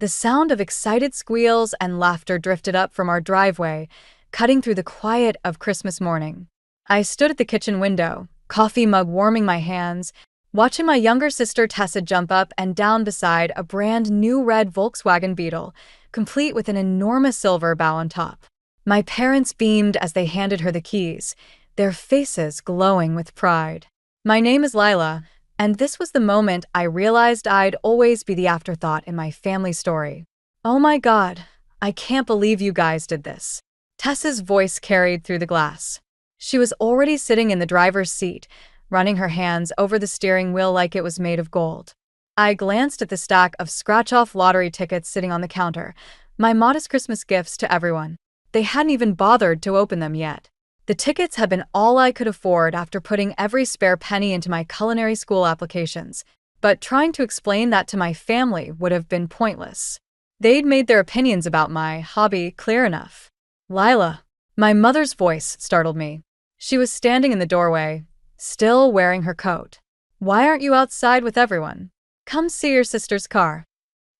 The sound of excited squeals and laughter drifted up from our driveway, cutting through the quiet of Christmas morning. I stood at the kitchen window, coffee mug warming my hands, watching my younger sister Tessa jump up and down beside a brand new red Volkswagen Beetle, complete with an enormous silver bow on top. My parents beamed as they handed her the keys, their faces glowing with pride. My name is Lila, and this was the moment I realized I'd always be the afterthought in my family story. "Oh my God, I can't believe you guys did this." Tessa's voice carried through the glass. She was already sitting in the driver's seat, running her hands over the steering wheel like it was made of gold. I glanced at the stack of scratch-off lottery tickets sitting on the counter, my modest Christmas gifts to everyone. They hadn't even bothered to open them yet. The tickets had been all I could afford after putting every spare penny into my culinary school applications, but trying to explain that to my family would have been pointless. They'd made their opinions about my hobby clear enough. "Lila." My mother's voice startled me. She was standing in the doorway, still wearing her coat. "Why aren't you outside with everyone? Come see your sister's car."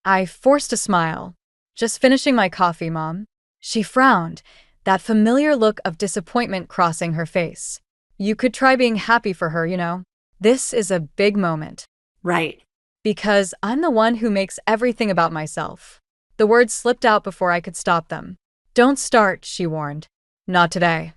I forced a smile. "Just finishing my coffee, Mom." She frowned, that familiar look of disappointment crossing her face. "You could try being happy for her, you know. This is a big moment." Right. "Because I'm the one who makes everything about myself." The words slipped out before I could stop them. "Don't start," she warned. "Not today."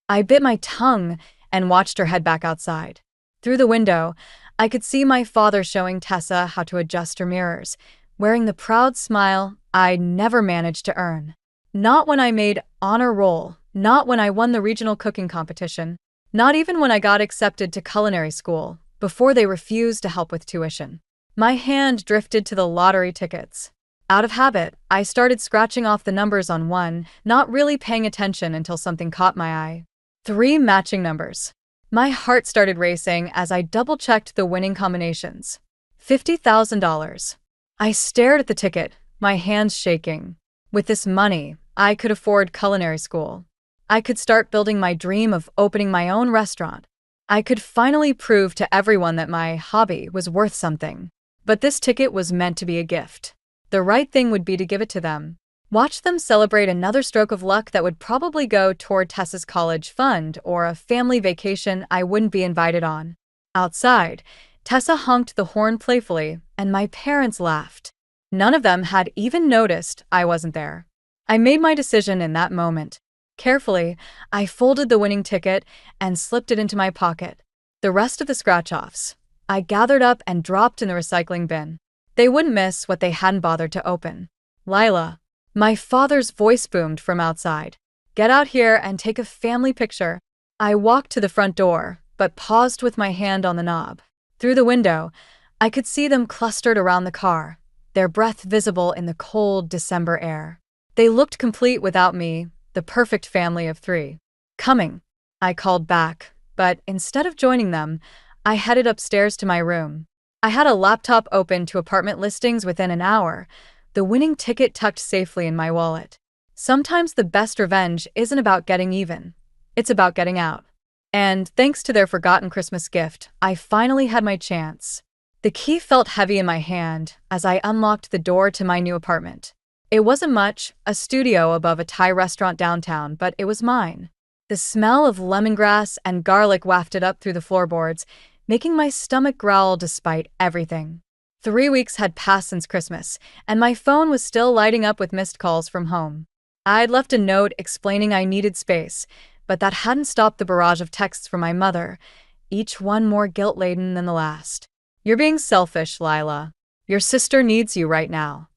I bit my tongue and watched her head back outside. Through the window, I could see my father showing Tessa how to adjust her mirrors, wearing the proud smile I'd never managed to earn. Not when I made honor roll, not when I won the regional cooking competition, not even when I got accepted to culinary school, before they refused to help with tuition. My hand drifted to the lottery tickets. Out of habit, I started scratching off the numbers on one, not really paying attention until something caught my eye. 3 matching numbers. My heart started racing as I double-checked the winning combinations. $50,000. I stared at the ticket, my hands shaking. With this money, I could afford culinary school. I could start building my dream of opening my own restaurant. I could finally prove to everyone that my hobby was worth something. But this ticket was meant to be a gift. The right thing would be to give it to them. Watch them celebrate another stroke of luck that would probably go toward Tessa's college fund or a family vacation I wouldn't be invited on. Outside, Tessa honked the horn playfully, and my parents laughed. None of them had even noticed I wasn't there. I made my decision in that moment. Carefully, I folded the winning ticket and slipped it into my pocket. The rest of the scratch-offs, I gathered up and dropped in the recycling bin. They wouldn't miss what they hadn't bothered to open. "Lila." My father's voice boomed from outside. "Get out here and take a family picture." I walked to the front door, but paused with my hand on the knob. Through the window, I could see them clustered around the car, their breath visible in the cold December air. They looked complete without me, the perfect family of 3. "Coming," I called back, but instead of joining them, I headed upstairs to my room. I had a laptop open to apartment listings within an hour, the winning ticket tucked safely in my wallet. Sometimes the best revenge isn't about getting even. It's about getting out. And thanks to their forgotten Christmas gift, I finally had my chance. The key felt heavy in my hand as I unlocked the door to my new apartment. It wasn't much, a studio above a Thai restaurant downtown, but it was mine. The smell of lemongrass and garlic wafted up through the floorboards, making my stomach growl despite everything. 3 weeks had passed since Christmas, and my phone was still lighting up with missed calls from home. I'd left a note explaining I needed space, but that hadn't stopped the barrage of texts from my mother, each one more guilt-laden than the last. "You're being selfish, Lila. Your sister needs you right now."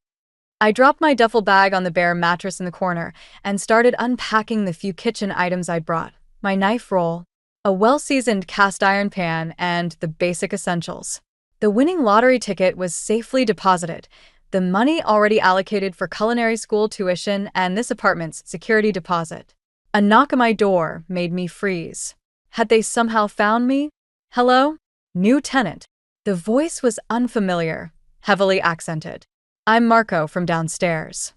I dropped my duffel bag on the bare mattress in the corner and started unpacking the few kitchen items I'd brought: my knife roll, a well-seasoned cast-iron pan, and the basic essentials. The winning lottery ticket was safely deposited, the money already allocated for culinary school tuition and this apartment's security deposit. A knock on my door made me freeze. Had they somehow found me? "Hello? New tenant." The voice was unfamiliar, heavily accented. "I'm Marco from downstairs."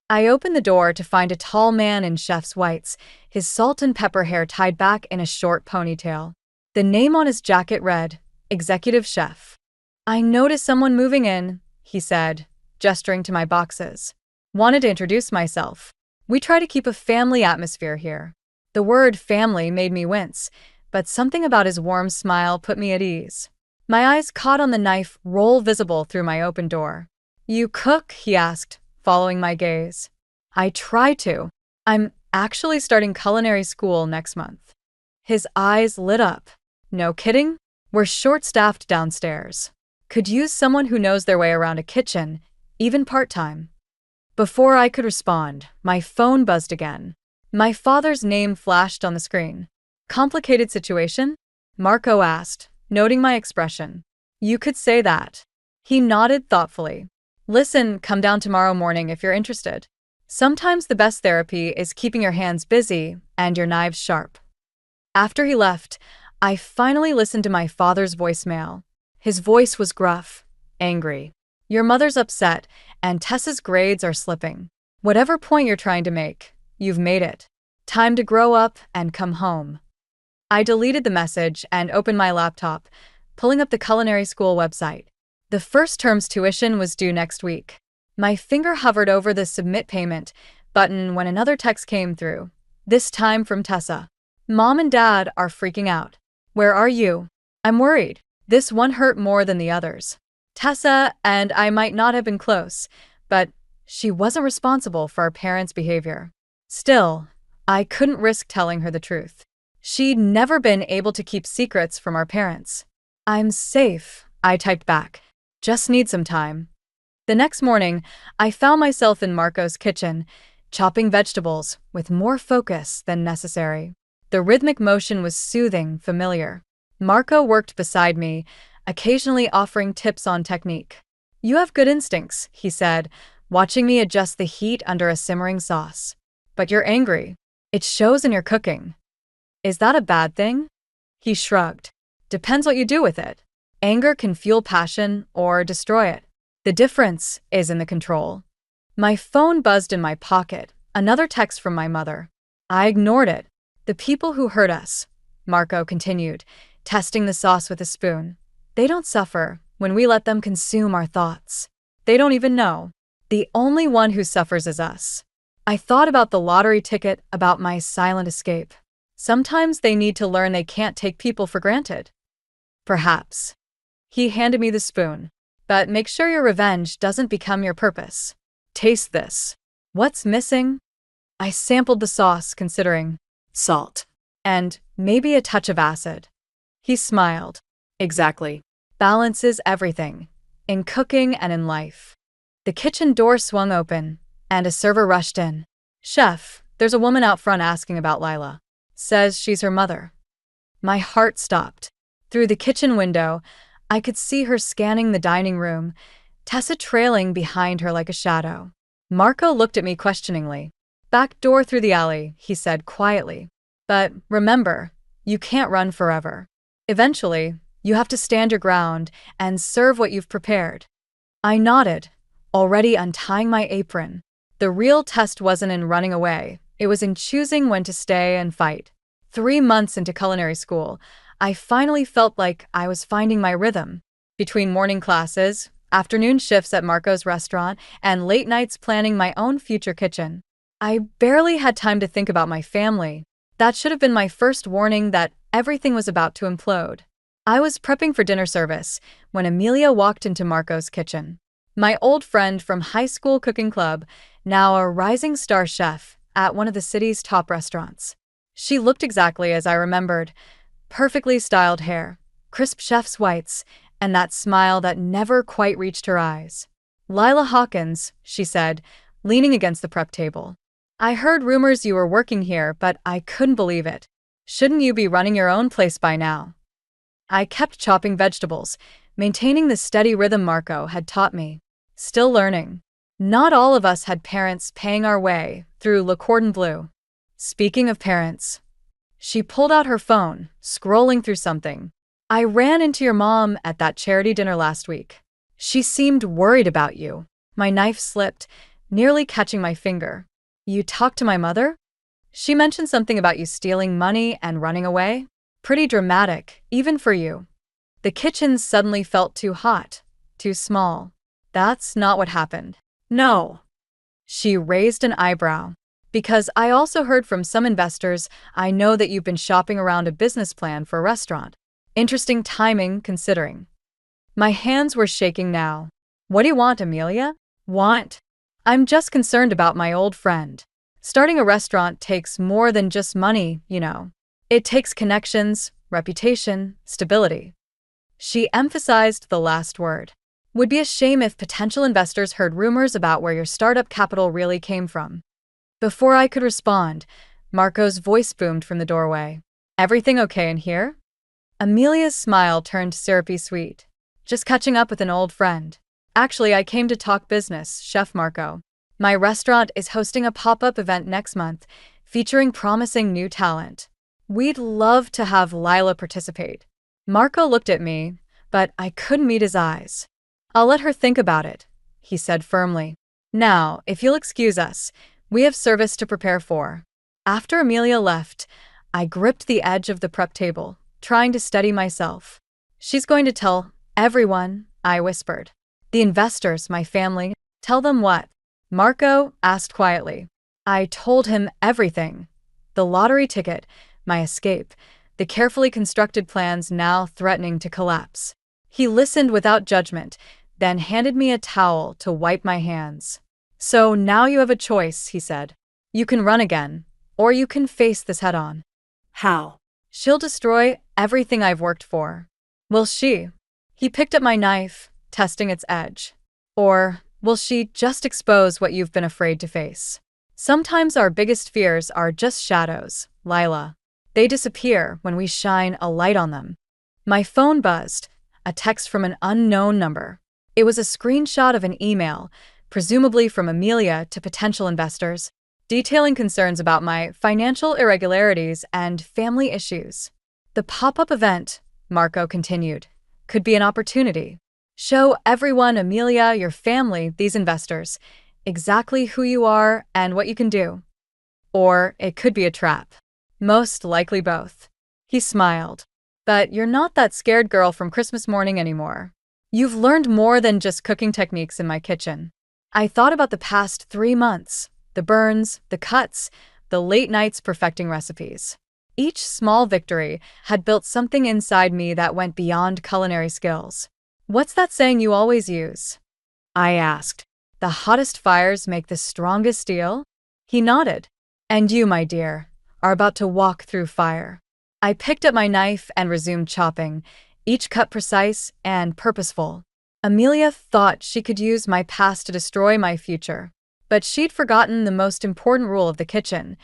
I opened the door to find a tall man in chef's whites, his salt and pepper hair tied back in a short ponytail. The name on his jacket read, "Executive Chef." "I noticed someone moving in," he said, gesturing to my boxes. Wanted to introduce myself. We try to keep a family atmosphere here. The word family made me wince, but something about his warm smile put me at ease. My eyes caught on the knife roll visible through my open door. "You cook?" he asked, following my gaze. "I try to. I'm actually starting culinary school next month." His eyes lit up. "No kidding? We're short-staffed downstairs. Could use someone who knows their way around a kitchen, even part-time." Before I could respond, my phone buzzed again. My father's name flashed on the screen. "Complicated situation?" Marco asked, noting my expression. "You could say that." He nodded thoughtfully. "Listen, come down tomorrow morning if you're interested. Sometimes the best therapy is keeping your hands busy and your knives sharp." After he left, I finally listened to my father's voicemail. His voice was gruff, angry. "Your mother's upset, and Tessa's grades are slipping. Whatever point you're trying to make, you've made it. Time to grow up and come home." I deleted the message and opened my laptop, pulling up the culinary school website. The first term's tuition was due next week. My finger hovered over the submit payment button when another text came through, this time from Tessa. "Mom and Dad are freaking out. Where are you? I'm worried." This one hurt more than the others. Tessa and I might not have been close, but she wasn't responsible for our parents' behavior. Still, I couldn't risk telling her the truth. She'd never been able to keep secrets from our parents. "I'm safe," I typed back. "Just need some time." The next morning, I found myself in Marco's kitchen, chopping vegetables with more focus than necessary. The rhythmic motion was soothing, familiar. Marco worked beside me, occasionally offering tips on technique. "You have good instincts," he said, watching me adjust the heat under a simmering sauce. "But you're angry. It shows in your cooking. Is that a bad thing?" He shrugged. "Depends what you do with it. Anger can fuel passion or destroy it. The difference is in the control." My phone buzzed in my pocket, another text from my mother. I ignored it. "The people who hurt us," Marco continued, testing the sauce with a spoon. "They don't suffer when we let them consume our thoughts. They don't even know. The only one who suffers is us." I thought about the lottery ticket, about my silent escape. Sometimes they need to learn they can't take people for granted. Perhaps. He handed me the spoon. "But make sure your revenge doesn't become your purpose. Taste this." "What's missing?" I sampled the sauce, considering salt and maybe a touch of acid. He smiled. "Exactly. Balance is everything, in cooking and in life." The kitchen door swung open, and a server rushed in. "Chef, there's a woman out front asking about Lila. Says she's her mother." My heart stopped. Through the kitchen window, I could see her scanning the dining room, Tessa trailing behind her like a shadow. Marco looked at me questioningly. "Back door through the alley," he said quietly. "But remember, you can't run forever. Eventually, you have to stand your ground and serve what you've prepared." I nodded, already untying my apron. The real test wasn't in running away, it was in choosing when to stay and fight. 3 months into culinary school, I finally felt like I was finding my rhythm. Between morning classes, afternoon shifts at Marco's restaurant, and late nights planning my own future kitchen, I barely had time to think about my family. That should have been my first warning that everything was about to implode. I was prepping for dinner service when Amelia walked into Marco's kitchen. My old friend from high school cooking club, now a rising star chef at one of the city's top restaurants. She looked exactly as I remembered. Perfectly styled hair, crisp chef's whites, and that smile that never quite reached her eyes. "Lila Hawkins," she said, leaning against the prep table. "I heard rumors you were working here, but I couldn't believe it. Shouldn't you be running your own place by now?" I kept chopping vegetables, maintaining the steady rhythm Marco had taught me. Still learning. Not all of us had parents paying our way through Le Cordon Bleu. Speaking of parents, she pulled out her phone, scrolling through something. "I ran into your mom at that charity dinner last week. She seemed worried about you." My knife slipped, nearly catching my finger. "You talked to my mother? She mentioned something about you stealing money and running away? Pretty dramatic, even for you." The kitchen suddenly felt too hot, too small. That's not what happened. No. She raised an eyebrow. Because I also heard from some investors, I know that you've been shopping around a business plan for a restaurant. Interesting timing, considering. My hands were shaking now. What do you want, Amelia? Want? I'm just concerned about my old friend. Starting a restaurant takes more than just money, you know. It takes connections, reputation, stability. She emphasized the last word. Would be a shame if potential investors heard rumors about where your startup capital really came from. Before I could respond, Marco's voice boomed from the doorway. Everything okay in here? Amelia's smile turned syrupy sweet. Just catching up with an old friend. Actually, I came to talk business, Chef Marco. My restaurant is hosting a pop-up event next month, featuring promising new talent. We'd love to have Lila participate. Marco looked at me, but I couldn't meet his eyes. I'll let her think about it, he said firmly. Now, if you'll excuse us, we have service to prepare for. After Amelia left, I gripped the edge of the prep table, trying to steady myself. She's going to tell everyone, I whispered. The investors, my family. Tell them what? Marco asked quietly. I told him everything. The lottery ticket, my escape, the carefully constructed plans now threatening to collapse. He listened without judgment, then handed me a towel to wipe my hands. So now you have a choice, he said. You can run again, or you can face this head-on. How? She'll destroy everything I've worked for. Will she? He picked up my knife, testing its edge. Or will she just expose what you've been afraid to face? Sometimes our biggest fears are just shadows, Lila. They disappear when we shine a light on them. My phone buzzed, a text from an unknown number. It was a screenshot of an email, presumably from Amelia to potential investors, detailing concerns about my financial irregularities and family issues. The pop-up event, Marco continued, could be an opportunity. Show everyone, Amelia, your family, these investors, exactly who you are and what you can do. Or it could be a trap. Most likely both. He smiled. But you're not that scared girl from Christmas morning anymore. You've learned more than just cooking techniques in my kitchen. I thought about the past 3 months, the burns, the cuts, the late nights perfecting recipes. Each small victory had built something inside me that went beyond culinary skills. What's that saying you always use? I asked. The hottest fires make the strongest steel? He nodded. And you, my dear, are about to walk through fire. I picked up my knife and resumed chopping, each cut precise and purposeful. Amelia thought she could use my past to destroy my future. But she'd forgotten the most important rule of the kitchen.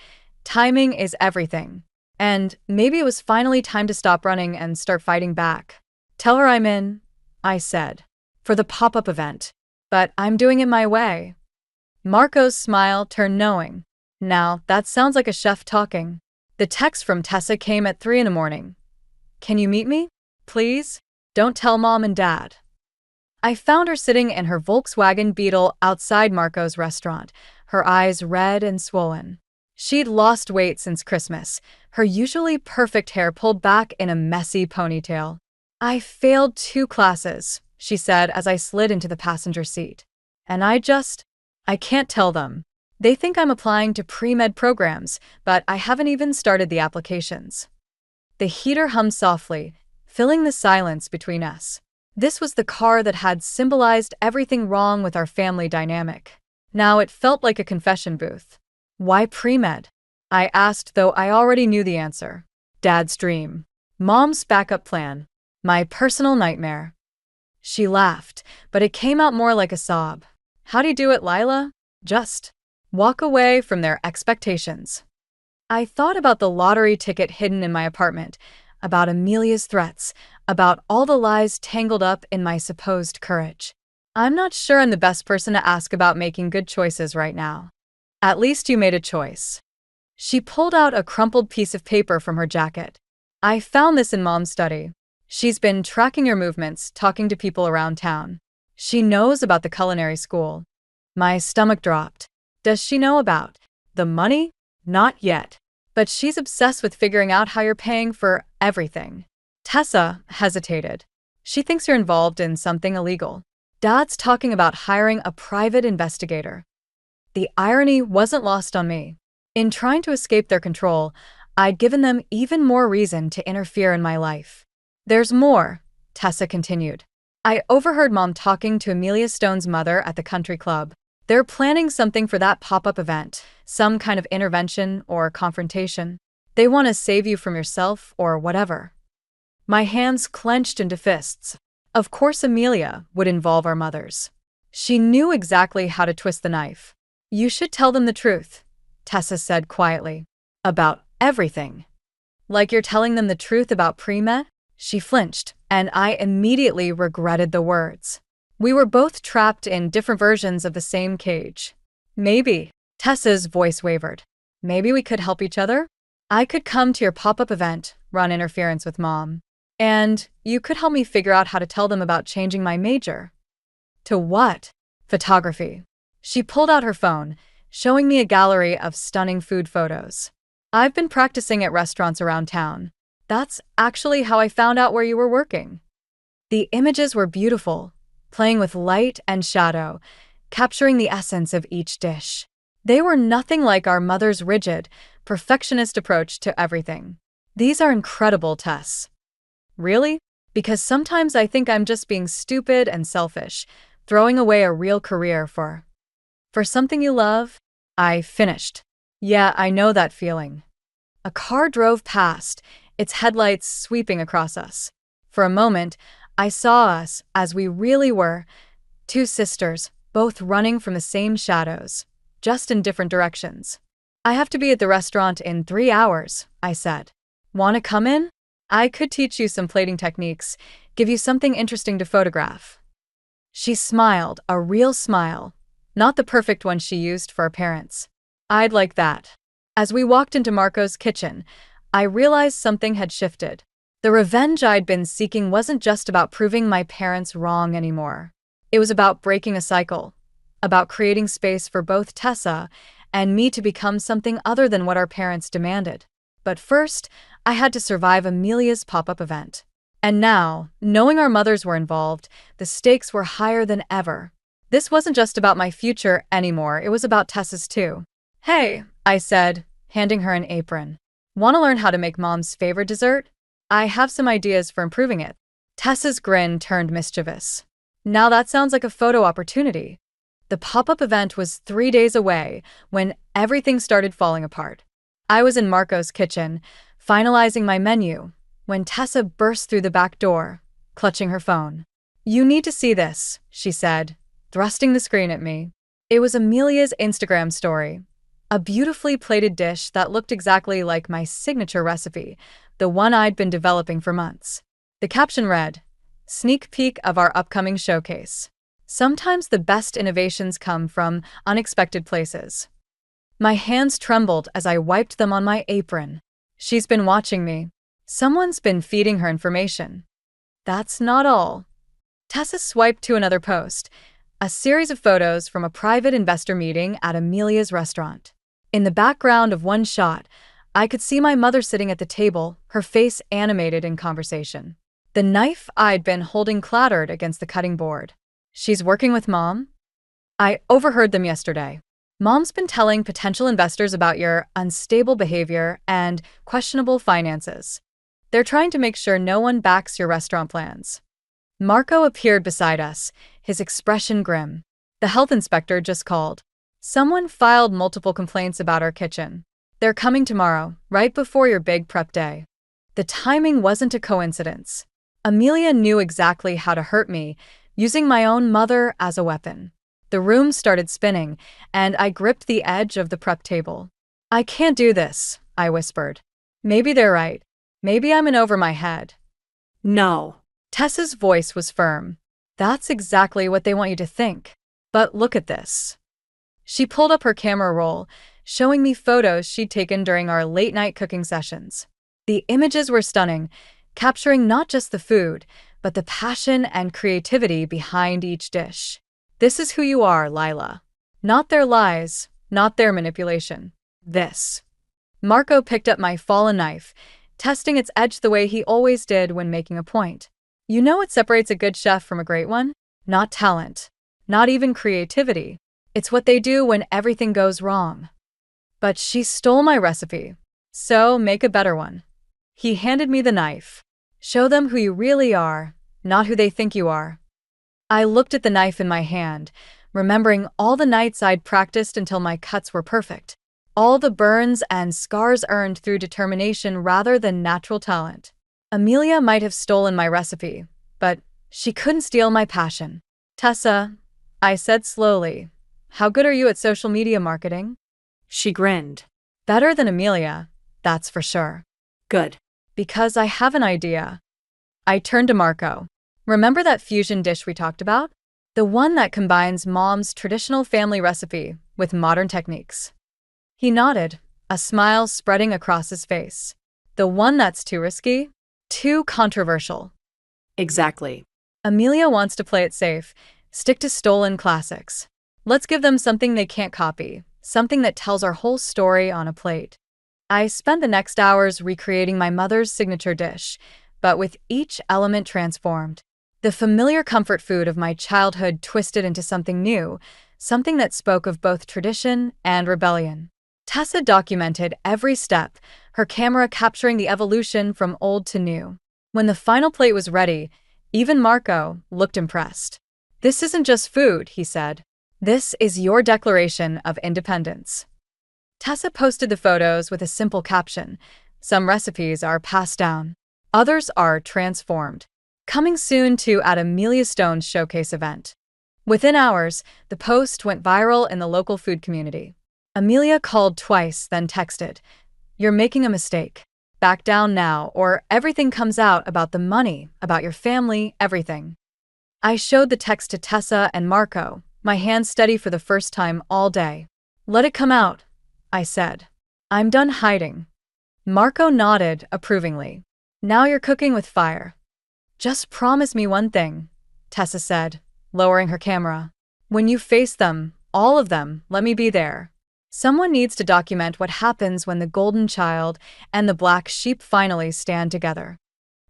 Timing is everything. And maybe it was finally time to stop running and start fighting back. Tell her I'm in, I said, for the pop-up event. But I'm doing it my way. Marco's smile turned knowing. Now, that sounds like a chef talking. The text from Tessa came at 3 a.m. Can you meet me? Please? Don't tell Mom and Dad. I found her sitting in her Volkswagen Beetle outside Marco's restaurant, her eyes red and swollen. She'd lost weight since Christmas, her usually perfect hair pulled back in a messy ponytail. I failed 2 classes, she said as I slid into the passenger seat. And I can't tell them. They think I'm applying to pre-med programs, but I haven't even started the applications. The heater hummed softly, filling the silence between us. This was the car that had symbolized everything wrong with our family dynamic. Now it felt like a confession booth. Why pre-med? I asked, though I already knew the answer. Dad's dream. Mom's backup plan. My personal nightmare. She laughed, but it came out more like a sob. How'd you do it, Lila? Just walk away from their expectations. I thought about the lottery ticket hidden in my apartment, about Amelia's threats, about all the lies tangled up in my supposed courage. I'm not sure I'm the best person to ask about making good choices right now. At least you made a choice. She pulled out a crumpled piece of paper from her jacket. I found this in Mom's study. She's been tracking your movements, talking to people around town. She knows about the culinary school. My stomach dropped. Does she know about the money? Not yet. But she's obsessed with figuring out how you're paying for everything. Tessa hesitated. She thinks you're involved in something illegal. Dad's talking about hiring a private investigator. The irony wasn't lost on me. In trying to escape their control, I'd given them even more reason to interfere in my life. There's more, Tessa continued. I overheard Mom talking to Amelia Stone's mother at the country club. They're planning something for that pop-up event, some kind of intervention or confrontation. They want to save you from yourself or whatever. My hands clenched into fists. Of course Amelia would involve our mothers. She knew exactly how to twist the knife. You should tell them the truth, Tessa said quietly. About everything. Like you're telling them the truth about pre-med? She flinched, and I immediately regretted the words. We were both trapped in different versions of the same cage. Maybe, Tessa's voice wavered. Maybe we could help each other? I could come to your pop-up event, run interference with Mom. And you could help me figure out how to tell them about changing my major. To what? Photography. She pulled out her phone, showing me a gallery of stunning food photos. I've been practicing at restaurants around town. That's actually how I found out where you were working. The images were beautiful, playing with light and shadow, capturing the essence of each dish. They were nothing like our mother's rigid, perfectionist approach to everything. These are incredible, Tess. Really? Because sometimes I think I'm just being stupid and selfish, throwing away a real career for something you love? I finished. Yeah, I know that feeling. A car drove past, its headlights sweeping across us. For a moment, I saw us as we really were, two sisters, both running from the same shadows, just in different directions. I have to be at the restaurant in 3 hours, I said. Want to come in? I could teach you some plating techniques, give you something interesting to photograph. She smiled, a real smile, not the perfect one she used for our parents. I'd like that. As we walked into Marco's kitchen, I realized something had shifted. The revenge I'd been seeking wasn't just about proving my parents wrong anymore. It was about breaking a cycle, about creating space for both Tessa and me to become something other than what our parents demanded. But first, I had to survive Amelia's pop-up event. And now, knowing our mothers were involved, the stakes were higher than ever. This wasn't just about my future anymore, it was about Tessa's too. Hey, I said, handing her an apron. Want to learn how to make Mom's favorite dessert? I have some ideas for improving it. Tessa's grin turned mischievous. Now that sounds like a photo opportunity. The pop-up event was 3 days away when everything started falling apart. I was in Marco's kitchen, finalizing my menu, when Tessa burst through the back door, clutching her phone. You need to see this, she said, thrusting the screen at me. It was Amelia's Instagram story. A beautifully plated dish that looked exactly like my signature recipe, the one I'd been developing for months. The caption read, "Sneak peek of our upcoming showcase. Sometimes the best innovations come from unexpected places." My hands trembled as I wiped them on my apron. She's been watching me. Someone's been feeding her information. That's not all. Tessa swiped to another post, a series of photos from a private investor meeting at Amelia's restaurant. In the background of one shot, I could see my mother sitting at the table, her face animated in conversation. The knife I'd been holding clattered against the cutting board. She's working with Mom? I overheard them yesterday. Mom's been telling potential investors about your unstable behavior and questionable finances. They're trying to make sure no one backs your restaurant plans. Marco appeared beside us, his expression grim. The health inspector just called. Someone filed multiple complaints about our kitchen. They're coming tomorrow, right before your big prep day. The timing wasn't a coincidence. Amelia knew exactly how to hurt me, using my own mother as a weapon. The room started spinning, and I gripped the edge of the prep table. I can't do this, I whispered. Maybe they're right. Maybe I'm in over my head. No. Tessa's voice was firm. That's exactly what they want you to think. But look at this. She pulled up her camera roll, showing me photos she'd taken during our late-night cooking sessions. The images were stunning, capturing not just the food, but the passion and creativity behind each dish. This is who you are, Lila. Not their lies, not their manipulation. This. Marco picked up my fallen knife, testing its edge the way he always did when making a point. You know what separates a good chef from a great one? not talent, not even creativity. It's what they do when everything goes wrong. But she stole my recipe. So make a better one. He handed me the knife. Show them who you really are, not who they think you are. I looked at the knife in my hand, remembering all the nights I'd practiced until my cuts were perfect. All the burns and scars earned through determination rather than natural talent. Amelia might have stolen my recipe, but she couldn't steal my passion. Tessa, I said slowly, how good are you at social media marketing? She grinned. Better than Amelia, that's for sure. Good. Because I have an idea. I turned to Marco. Remember that fusion dish we talked about? The one that combines Mom's traditional family recipe with modern techniques. He nodded, a smile spreading across his face. The one that's too risky? Too controversial. Exactly. Amelia wants to play it safe, stick to stolen classics. Let's give them something they can't copy, something that tells our whole story on a plate. I spent the next hours recreating my mother's signature dish, but with each element transformed. The familiar comfort food of my childhood twisted into something new, something that spoke of both tradition and rebellion. Tessa documented every step, her camera capturing the evolution from old to new. When the final plate was ready, even Marco looked impressed. This isn't just food, he said. This is your declaration of independence. Tessa posted the photos with a simple caption. Some recipes are passed down. Others are transformed. Coming soon to at Amelia Stone's showcase event. Within hours, the post went viral in the local food community. Amelia called twice, then texted, "You're making a mistake. Back down now, or everything comes out about the money, about your family, everything." I showed the text to Tessa and Marco, my hands steady for the first time all day. "Let it come out," I said. "I'm done hiding." Marco nodded approvingly. "Now you're cooking with fire." "Just promise me one thing," Tessa said, lowering her camera. "When you face them, all of them, let me be there. Someone needs to document what happens when the golden child and the black sheep finally stand together."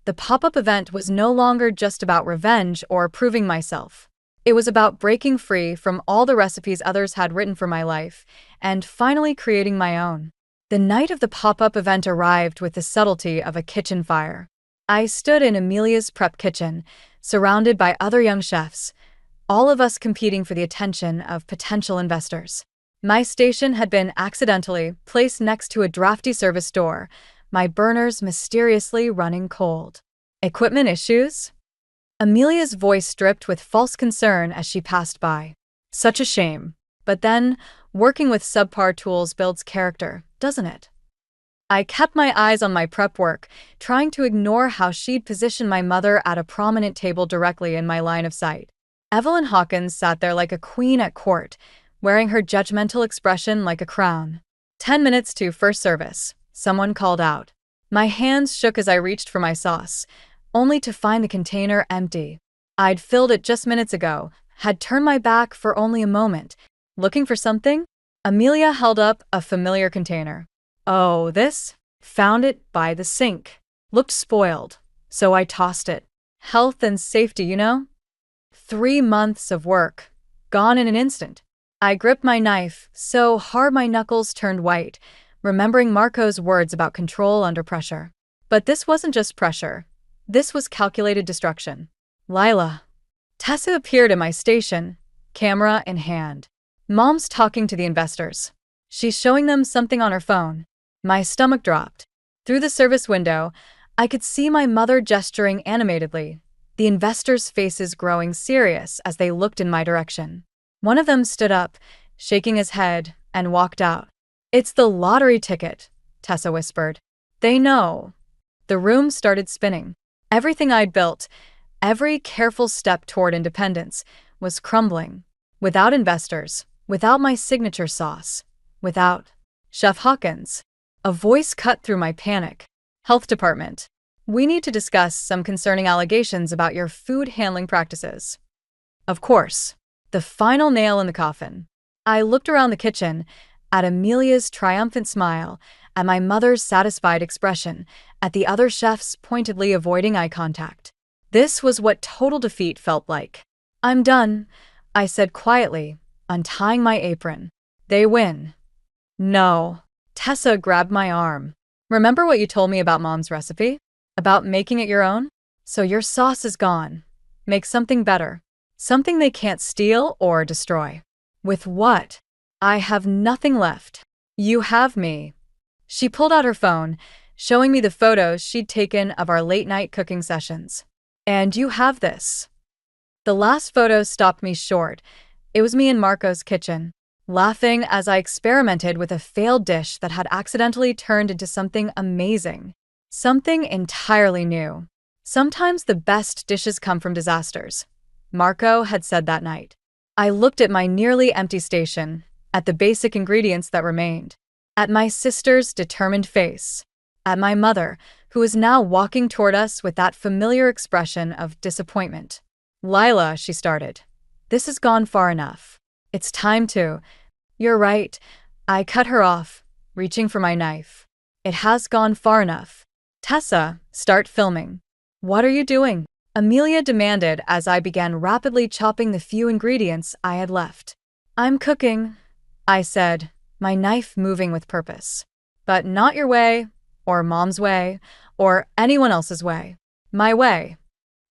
The pop-up event was no longer just about revenge or proving myself. It was about breaking free from all the recipes others had written for my life and finally creating my own. The night of the pop-up event arrived with the subtlety of a kitchen fire. I stood in Amelia's prep kitchen, surrounded by other young chefs, all of us competing for the attention of potential investors. My station had been accidentally placed next to a drafty service door, my burners mysteriously running cold. "Equipment issues?" Amelia's voice dripped with false concern as she passed by. "Such a shame. But then, working with subpar tools builds character, doesn't it?" I kept my eyes on my prep work, trying to ignore how she'd positioned my mother at a prominent table directly in my line of sight. Evelyn Hawkins sat there like a queen at court, wearing her judgmental expression like a crown. 10 minutes to first service, someone called out. My hands shook as I reached for my sauce, only to find the container empty. I'd filled it just minutes ago, had turned my back for only a moment. Looking for something? Amelia held up a familiar container. "Oh, this? Found it by the sink. Looked spoiled, so I tossed it. Health and safety, you know? 3 months of work, gone in an instant." I gripped my knife so hard my knuckles turned white, remembering Marco's words about control under pressure. But this wasn't just pressure. This was calculated destruction. "Lila." Tessa appeared at my station, camera in hand. "Mom's talking to the investors. She's showing them something on her phone." My stomach dropped. Through the service window, I could see my mother gesturing animatedly, the investors' faces growing serious as they looked in my direction. One of them stood up, shaking his head, and walked out. "It's the lottery ticket," Tessa whispered. "They know." The room started spinning. Everything I'd built, every careful step toward independence, was crumbling. Without investors, without my signature sauce, without Chef Hawkins. A voice cut through my panic. "Health Department. We need to discuss some concerning allegations about your food handling practices." Of course. The final nail in the coffin. I looked around the kitchen, at Amelia's triumphant smile, at my mother's satisfied expression, at the other chefs pointedly avoiding eye contact. This was what total defeat felt like. I'm done, I said quietly, untying my apron. They win. No. Tessa grabbed my arm. Remember what you told me about Mom's recipe? About making it your own? So your sauce is gone. Make something better. Something they can't steal or destroy. With what? I have nothing left. You have me. She pulled out her phone, showing me the photos she'd taken of our late-night cooking sessions. And you have this. The last photo stopped me short. It was me in Marco's kitchen, laughing as I experimented with a failed dish that had accidentally turned into something amazing. Something entirely new. Sometimes the best dishes come from disasters. Marco had said that night. I looked at my nearly empty station, at the basic ingredients that remained, at my sister's determined face, at my mother, who was now walking toward us with that familiar expression of disappointment. Lila, she started. This has gone far enough. It's time to. You're right. I cut her off, reaching for my knife. It has gone far enough. Tessa, start filming. What are you doing? Amelia demanded as I began rapidly chopping the few ingredients I had left. I'm cooking, I said, my knife moving with purpose. But not your way, or Mom's way, or anyone else's way. My way.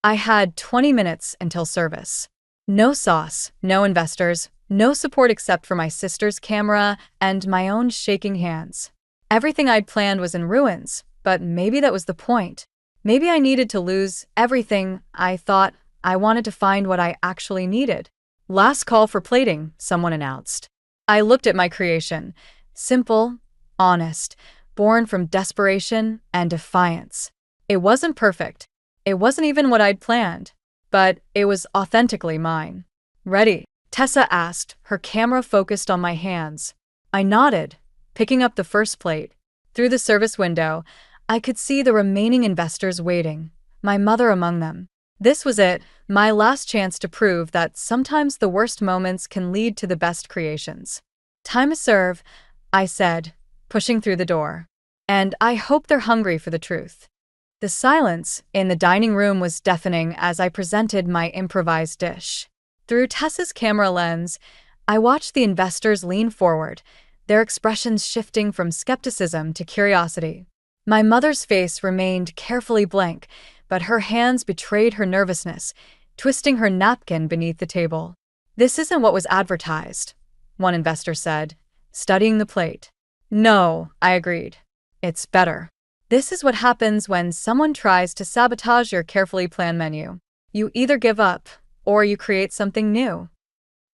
I had 20 minutes until service. No sauce, no investors, no support except for my sister's camera and my own shaking hands. Everything I'd planned was in ruins, but maybe that was the point. Maybe I needed to lose everything I thought. I wanted to find what I actually needed. Last call for plating, someone announced. I looked at my creation. Simple, honest, born from desperation and defiance. It wasn't perfect. It wasn't even what I'd planned, but it was authentically mine. Ready? Tessa asked, her camera focused on my hands. I nodded, picking up the first plate. Through the service window, I could see the remaining investors waiting, my mother among them. This was it, my last chance to prove that sometimes the worst moments can lead to the best creations. Time to serve, I said, pushing through the door. And I hope they're hungry for the truth. The silence in the dining room was deafening as I presented my improvised dish. Through Tessa's camera lens, I watched the investors lean forward, their expressions shifting from skepticism to curiosity. My mother's face remained carefully blank, but her hands betrayed her nervousness, twisting her napkin beneath the table. This isn't what was advertised, one investor said, studying the plate. No, I agreed. It's better. This is what happens when someone tries to sabotage your carefully planned menu. You either give up, or you create something new.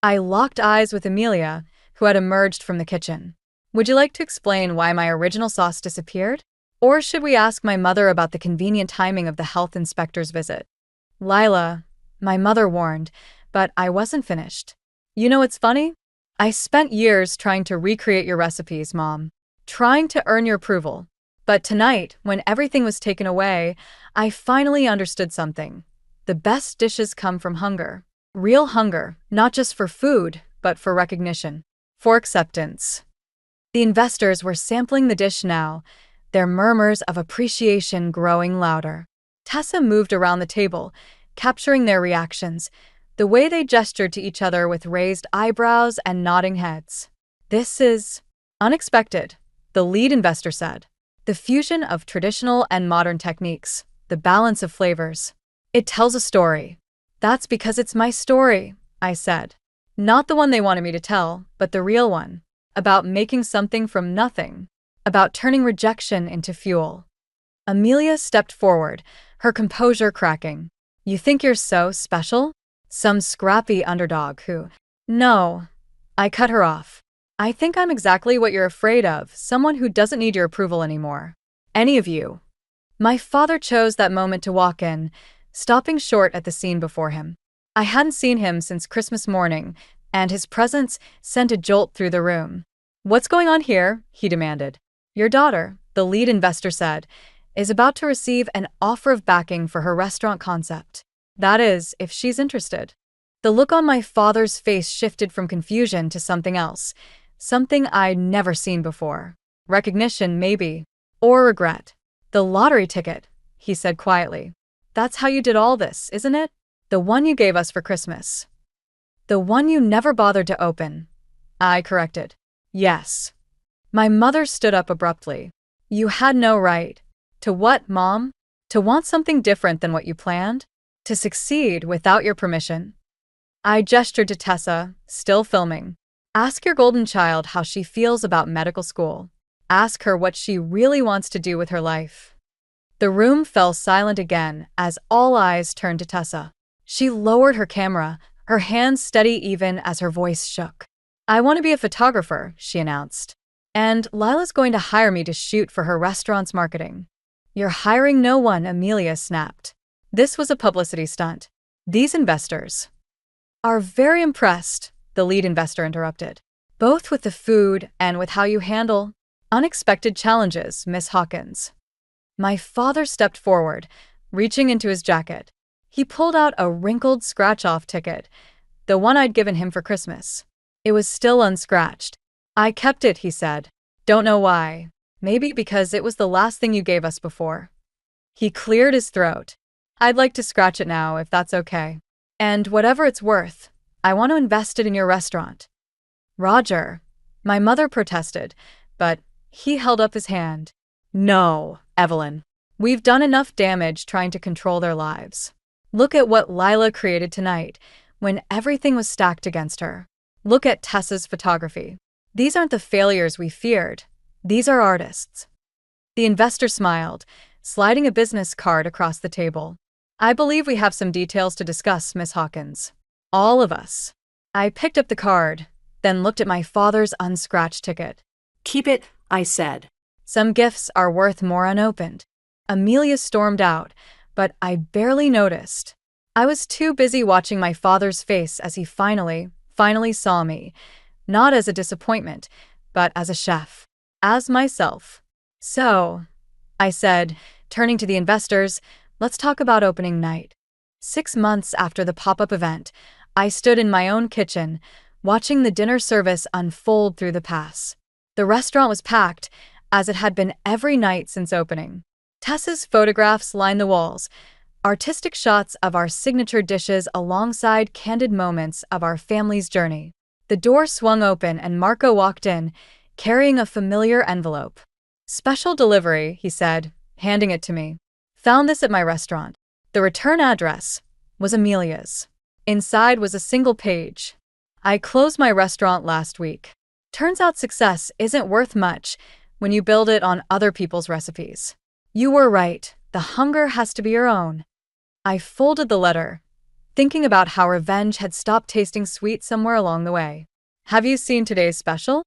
I locked eyes with Amelia, who had emerged from the kitchen. Would you like to explain why my original sauce disappeared? Or should we ask my mother about the convenient timing of the health inspector's visit? Lila, my mother warned, but I wasn't finished. You know what's funny? I spent years trying to recreate your recipes, Mom. Trying to earn your approval. But tonight, when everything was taken away, I finally understood something. The best dishes come from hunger. Real hunger, not just for food, but for recognition. For acceptance. The investors were sampling the dish now, their murmurs of appreciation growing louder. Tessa moved around the table, capturing their reactions, the way they gestured to each other with raised eyebrows and nodding heads. This is unexpected, the lead investor said. The fusion of traditional and modern techniques, the balance of flavors. It tells a story. That's because it's my story, I said. Not the one they wanted me to tell, but the real one. About making something from nothing. About turning rejection into fuel. Amelia stepped forward, her composure cracking. You think you're so special? Some scrappy underdog who… No. I cut her off. I think I'm exactly what you're afraid of, someone who doesn't need your approval anymore. Any of you. My father chose that moment to walk in, stopping short at the scene before him. I hadn't seen him since Christmas morning, and his presence sent a jolt through the room. What's going on here? He demanded. Your daughter, the lead investor said, is about to receive an offer of backing for her restaurant concept. That is, if she's interested. The look on my father's face shifted from confusion to something else. Something I'd never seen before. Recognition, maybe. Or regret. The lottery ticket, he said quietly. That's how you did all this, isn't it? The one you gave us for Christmas. The one you never bothered to open. I corrected. Yes. My mother stood up abruptly. You had no right. To what, Mom? To want something different than what you planned? To succeed without your permission? I gestured to Tessa, still filming. Ask your golden child how she feels about medical school. Ask her what she really wants to do with her life. The room fell silent again as all eyes turned to Tessa. She lowered her camera, her hands steady even as her voice shook. I want to be a photographer, she announced. And Lila's going to hire me to shoot for her restaurant's marketing. You're hiring no one, Amelia snapped. This was a publicity stunt. These investors are very impressed, the lead investor interrupted. Both with the food and with how you handle unexpected challenges, Miss Hawkins. My father stepped forward, reaching into his jacket. He pulled out a wrinkled scratch-off ticket, the one I'd given him for Christmas. It was still unscratched. I kept it, he said. Don't know why. Maybe because it was the last thing you gave us before. He cleared his throat. I'd like to scratch it now, if that's okay. And whatever it's worth, I want to invest it in your restaurant. Roger, my mother protested, but he held up his hand. No, Evelyn. We've done enough damage trying to control their lives. Look at what Lila created tonight, when everything was stacked against her. Look at Tessa's photography. These aren't the failures we feared. These are artists. The investor smiled, sliding a business card across the table. I believe we have some details to discuss, Miss Hawkins. All of us. I picked up the card, then looked at my father's unscratched ticket. Keep it, I said. Some gifts are worth more unopened. Amelia stormed out, but I barely noticed. I was too busy watching my father's face as he finally saw me, not as a disappointment, but as a chef, as myself. So, I said, turning to the investors, let's talk about opening night. 6 months after the pop-up event, I stood in my own kitchen, watching the dinner service unfold through the pass. The restaurant was packed, as it had been every night since opening. Tessa's photographs lined the walls, artistic shots of our signature dishes alongside candid moments of our family's journey. The door swung open and Marco walked in, carrying a familiar envelope. Special delivery, he said, handing it to me. Found this at my restaurant. The return address was Amelia's. Inside was a single page. I closed my restaurant last week. Turns out success isn't worth much when you build it on other people's recipes. You were right. The hunger has to be your own. I folded the letter, thinking about how revenge had stopped tasting sweet somewhere along the way. Have you seen today's special?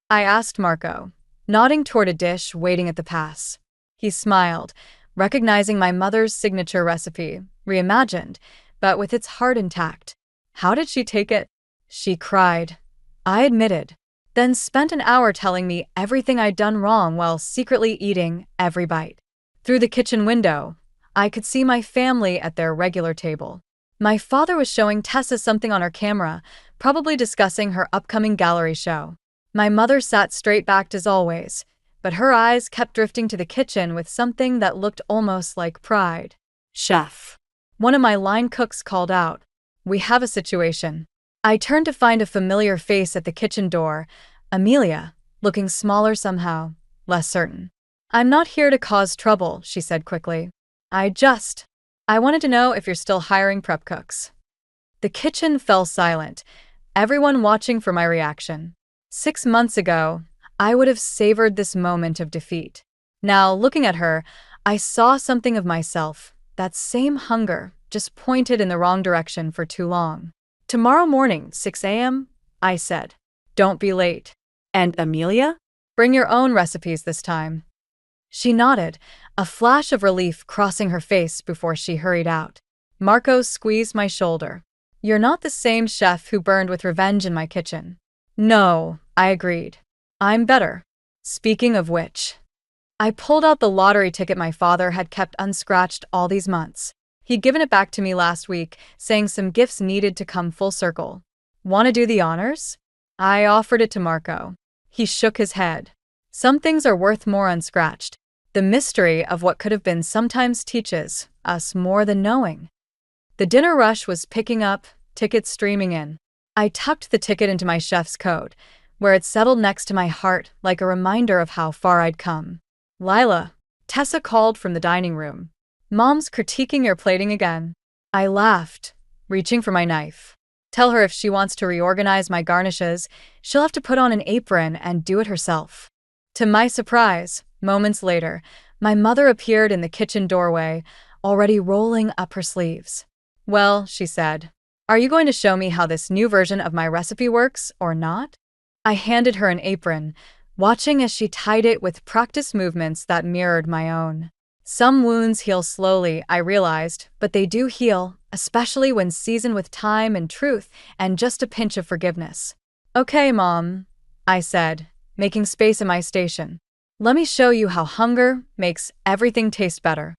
I asked Marco, nodding toward a dish waiting at the pass. He smiled, recognizing my mother's signature recipe, reimagined, but with its heart intact. How did she take it? She cried. I admitted, then spent an hour telling me everything I'd done wrong while secretly eating every bite. Through the kitchen window, I could see my family at their regular table. My father was showing Tessa something on her camera, probably discussing her upcoming gallery show. My mother sat straight-backed as always, but her eyes kept drifting to the kitchen with something that looked almost like pride. Chef. One of my line cooks called out, "We have a situation." I turned to find a familiar face at the kitchen door, Amelia, looking smaller somehow, less certain. I'm not here to cause trouble, she said quickly. I wanted to know if you're still hiring prep cooks. The kitchen fell silent, everyone watching for my reaction. 6 months ago, I would have savored this moment of defeat. Now, looking at her, I saw something of myself, that same hunger, just pointed in the wrong direction for too long. Tomorrow morning, 6 a.m., I said. Don't be late. And Amelia? Bring your own recipes this time. She nodded, a flash of relief crossing her face before she hurried out. Marco squeezed my shoulder. You're not the same chef who burned with revenge in my kitchen. No, I agreed. I'm better. Speaking of which, I pulled out the lottery ticket my father had kept unscratched all these months. He'd given it back to me last week, saying some gifts needed to come full circle. Want to do the honors? I offered it to Marco. He shook his head. Some things are worth more unscratched. The mystery of what could have been sometimes teaches us more than knowing. The dinner rush was picking up, tickets streaming in. I tucked the ticket into my chef's coat, where it settled next to my heart like a reminder of how far I'd come. Lila, Tessa called from the dining room. Mom's critiquing your plating again. I laughed, reaching for my knife. Tell her if she wants to reorganize my garnishes, she'll have to put on an apron and do it herself. To my surprise, moments later, my mother appeared in the kitchen doorway, already rolling up her sleeves. Well, she said, are you going to show me how this new version of my recipe works or not? I handed her an apron, watching as she tied it with practiced movements that mirrored my own. Some wounds heal slowly, I realized, but they do heal, especially when seasoned with time and truth and just a pinch of forgiveness. Okay, Mom, I said, making space in my station. Let me show you how hunger makes everything taste better.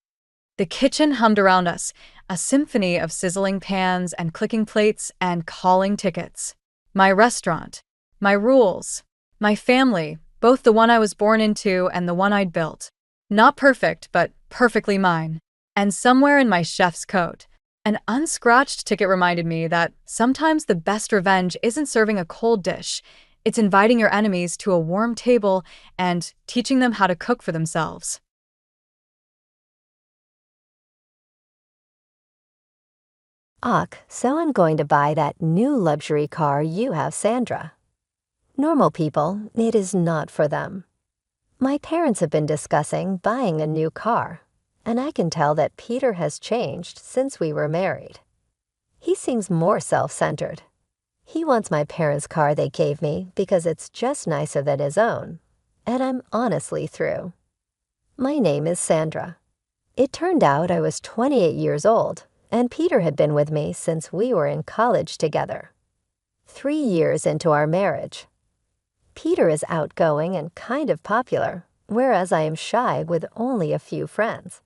The kitchen hummed around us, a symphony of sizzling pans and clicking plates and calling tickets. My restaurant, my rules, my family, both the one I was born into and the one I'd built. Not perfect, but perfectly mine. And somewhere in my chef's coat, an unscratched ticket reminded me that sometimes the best revenge isn't serving a cold dish, it's inviting your enemies to a warm table and teaching them how to cook for themselves. So I'm going to buy that new luxury car you have, Sandra. Normal people, it is not for them. My parents have been discussing buying a new car, and I can tell that Peter has changed since we were married. He seems more self-centered. He wants my parents' car they gave me because it's just nicer than his own, and I'm honestly through. My name is Sandra. It turned out I was 28 years old, and Peter had been with me since we were in college together. 3 years into our marriage. Peter is outgoing and kind of popular, whereas I am shy with only a few friends.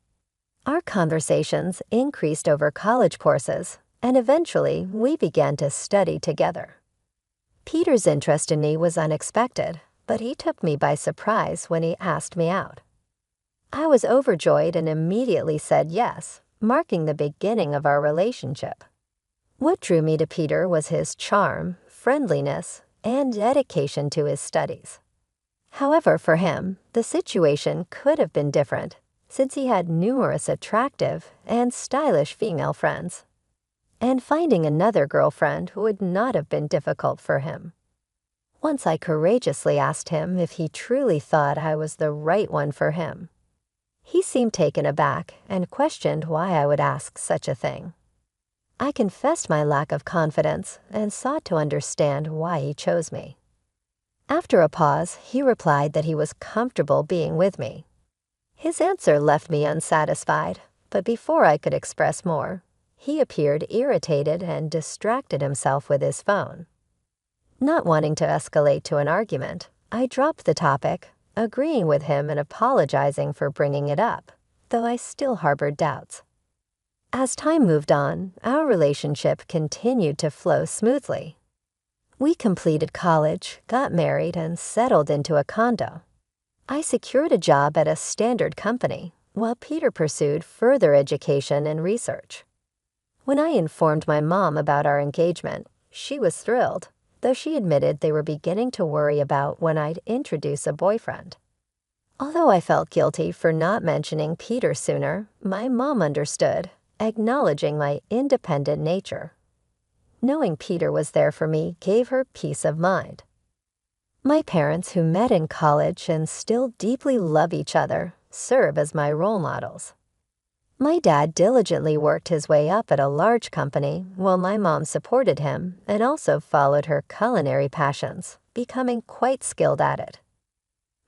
Our conversations increased over college courses, and eventually we began to study together. Peter's interest in me was unexpected, but he took me by surprise when he asked me out. I was overjoyed and immediately said yes, marking the beginning of our relationship. What drew me to Peter was his charm, friendliness, and dedication to his studies. However, for him, the situation could have been different, since he had numerous attractive and stylish female friends. And finding another girlfriend would not have been difficult for him. Once I courageously asked him if he truly thought I was the right one for him. He seemed taken aback and questioned why I would ask such a thing. I confessed my lack of confidence and sought to understand why he chose me. After a pause, he replied that he was comfortable being with me. His answer left me unsatisfied, but before I could express more, he appeared irritated and distracted himself with his phone. Not wanting to escalate to an argument, I dropped the topic, agreeing with him and apologizing for bringing it up, though I still harbored doubts. As time moved on, our relationship continued to flow smoothly. We completed college, got married, and settled into a condo. I secured a job at a standard company, while Peter pursued further education and research. When I informed my mom about our engagement, she was thrilled, though she admitted they were beginning to worry about when I'd introduce a boyfriend. Although I felt guilty for not mentioning Peter sooner, my mom understood, acknowledging my independent nature. Knowing Peter was there for me gave her peace of mind. My parents, who met in college and still deeply love each other, serve as my role models. My dad diligently worked his way up at a large company, while my mom supported him and also followed her culinary passions, becoming quite skilled at it.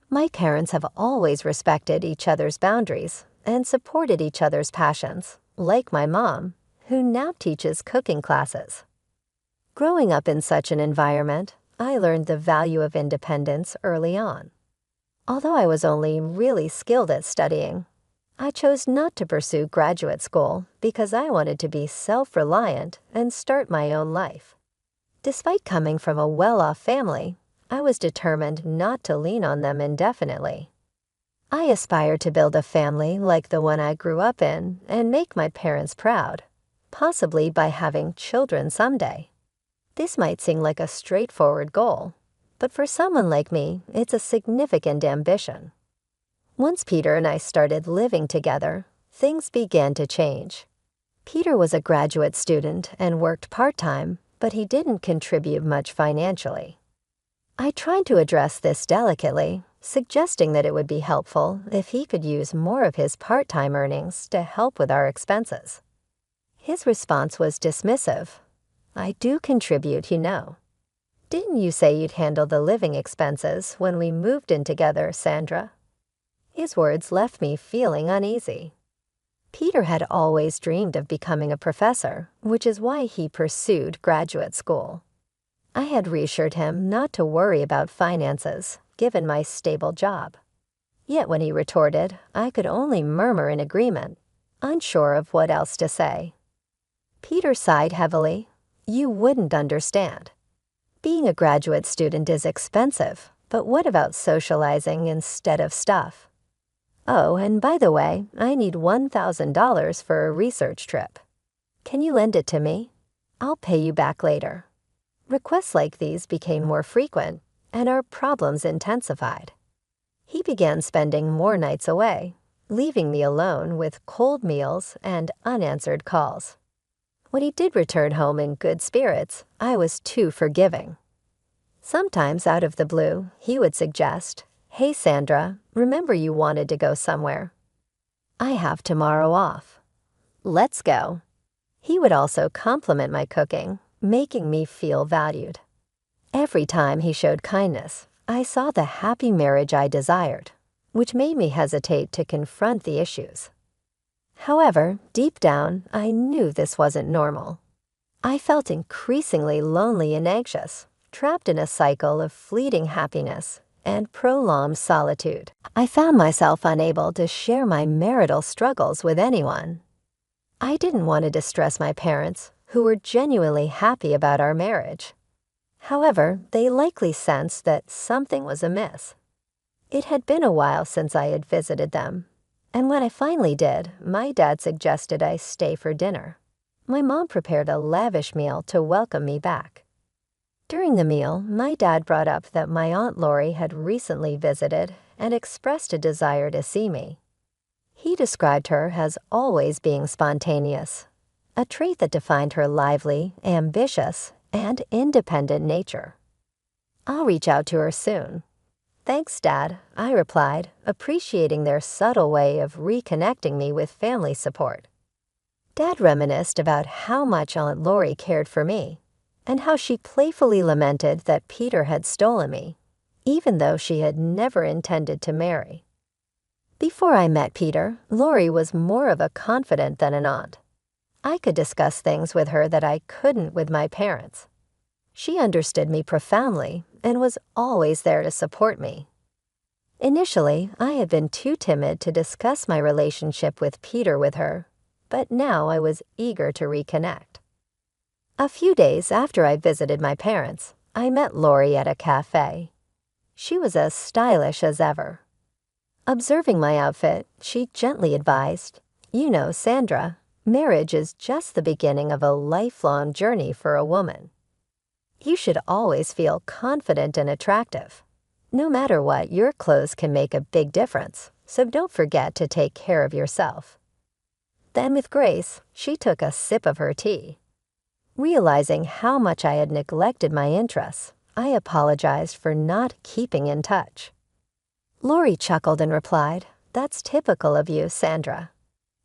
My parents have always respected each other's boundaries and supported each other's passions, like my mom, who now teaches cooking classes. Growing up in such an environment, I learned the value of independence early on. Although I was only really skilled at studying, I chose not to pursue graduate school because I wanted to be self-reliant and start my own life. Despite coming from a well-off family, I was determined not to lean on them indefinitely. I aspired to build a family like the one I grew up in and make my parents proud, possibly by having children someday. This might seem like a straightforward goal, but for someone like me, it's a significant ambition. Once Peter and I started living together, things began to change. Peter was a graduate student and worked part-time, but he didn't contribute much financially. I tried to address this delicately, suggesting that it would be helpful if he could use more of his part-time earnings to help with our expenses. His response was dismissive. "I do contribute, you know. Didn't you say you'd handle the living expenses when we moved in together, Sandra?" His words left me feeling uneasy. Peter had always dreamed of becoming a professor, which is why he pursued graduate school. I had reassured him not to worry about finances, given my stable job. Yet when he retorted, I could only murmur in agreement, unsure of what else to say. Peter sighed heavily. "You wouldn't understand. Being a graduate student is expensive, but what about socializing instead of stuff? Oh, and by the way, I need $1,000 for a research trip. Can you lend it to me? I'll pay you back later." Requests like these became more frequent, and our problems intensified. He began spending more nights away, leaving me alone with cold meals and unanswered calls. When he did return home in good spirits, I was too forgiving. Sometimes, out of the blue, he would suggest, "Hey Sandra, remember you wanted to go somewhere? I have tomorrow off. Let's go." He would also compliment my cooking, making me feel valued. Every time he showed kindness, I saw the happy marriage I desired, which made me hesitate to confront the issues. However, deep down, I knew this wasn't normal. I felt increasingly lonely and anxious, trapped in a cycle of fleeting happiness and prolonged solitude. I found myself unable to share my marital struggles with anyone. I didn't want to distress my parents, who were genuinely happy about our marriage. However, they likely sensed that something was amiss. It had been a while since I had visited them, and when I finally did, my dad suggested I stay for dinner. My mom prepared a lavish meal to welcome me back. During the meal, my dad brought up that my Aunt Lori had recently visited and expressed a desire to see me. He described her as always being spontaneous, a trait that defined her lively, ambitious, and independent nature. "I'll reach out to her soon." "Thanks, Dad," I replied, appreciating their subtle way of reconnecting me with family support. Dad reminisced about how much Aunt Lori cared for me, and how she playfully lamented that Peter had stolen me, even though she had never intended to marry. Before I met Peter, Lori was more of a confidant than an aunt. I could discuss things with her that I couldn't with my parents. She understood me profoundly and was always there to support me. Initially, I had been too timid to discuss my relationship with Peter with her, but now I was eager to reconnect. A few days after I visited my parents, I met Lori at a cafe. She was as stylish as ever. Observing my outfit, she gently advised, "You know, Sandra, marriage is just the beginning of a lifelong journey for a woman. You should always feel confident and attractive. No matter what, your clothes can make a big difference, so don't forget to take care of yourself." Then with grace, she took a sip of her tea. Realizing how much I had neglected my interests, I apologized for not keeping in touch. Lori chuckled and replied, "That's typical of you, Sandra.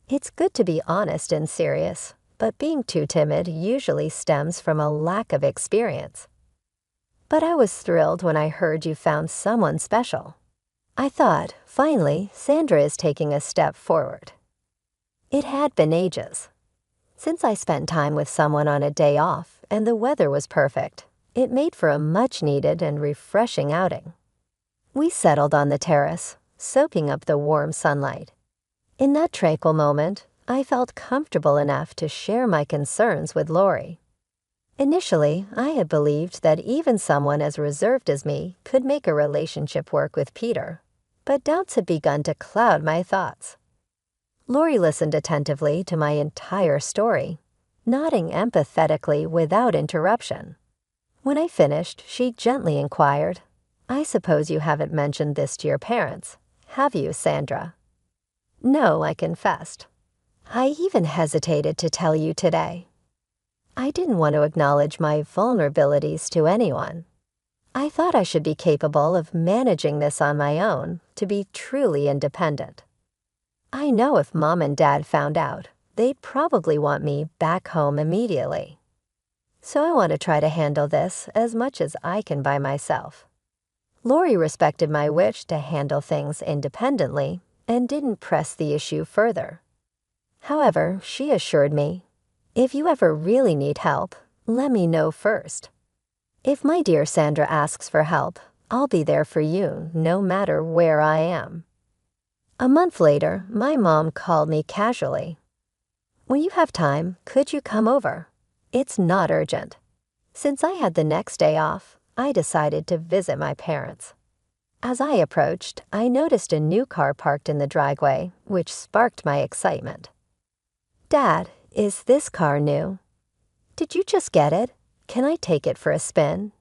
It's good to be honest and serious, but being too timid usually stems from a lack of experience. But I was thrilled when I heard you found someone special. I thought, finally, Sandra is taking a step forward." It had been ages. Since I spent time with someone on a day off and the weather was perfect, it made for a much-needed and refreshing outing. We settled on the terrace, soaking up the warm sunlight. In that tranquil moment, I felt comfortable enough to share my concerns with Lori. Initially, I had believed that even someone as reserved as me could make a relationship work with Peter, but doubts had begun to cloud my thoughts. Lori listened attentively to my entire story, nodding empathetically without interruption. When I finished, she gently inquired, "I suppose you haven't mentioned this to your parents, have you, Sandra?" "No," I confessed. "I even hesitated to tell you today. I didn't want to acknowledge my vulnerabilities to anyone. I thought I should be capable of managing this on my own to be truly independent. I know if Mom and Dad found out, they'd probably want me back home immediately. So I want to try to handle this as much as I can by myself." Lori respected my wish to handle things independently and didn't press the issue further. However, she assured me, "If you ever really need help, let me know first. If my dear Sandra asks for help, I'll be there for you no matter where I am." A month later, my mom called me casually. "When you have time, could you come over? It's not urgent." Since I had the next day off, I decided to visit my parents. As I approached, I noticed a new car parked in the driveway, which sparked my excitement. "Dad, is this car new? Did you just get it? Can I take it for a spin?"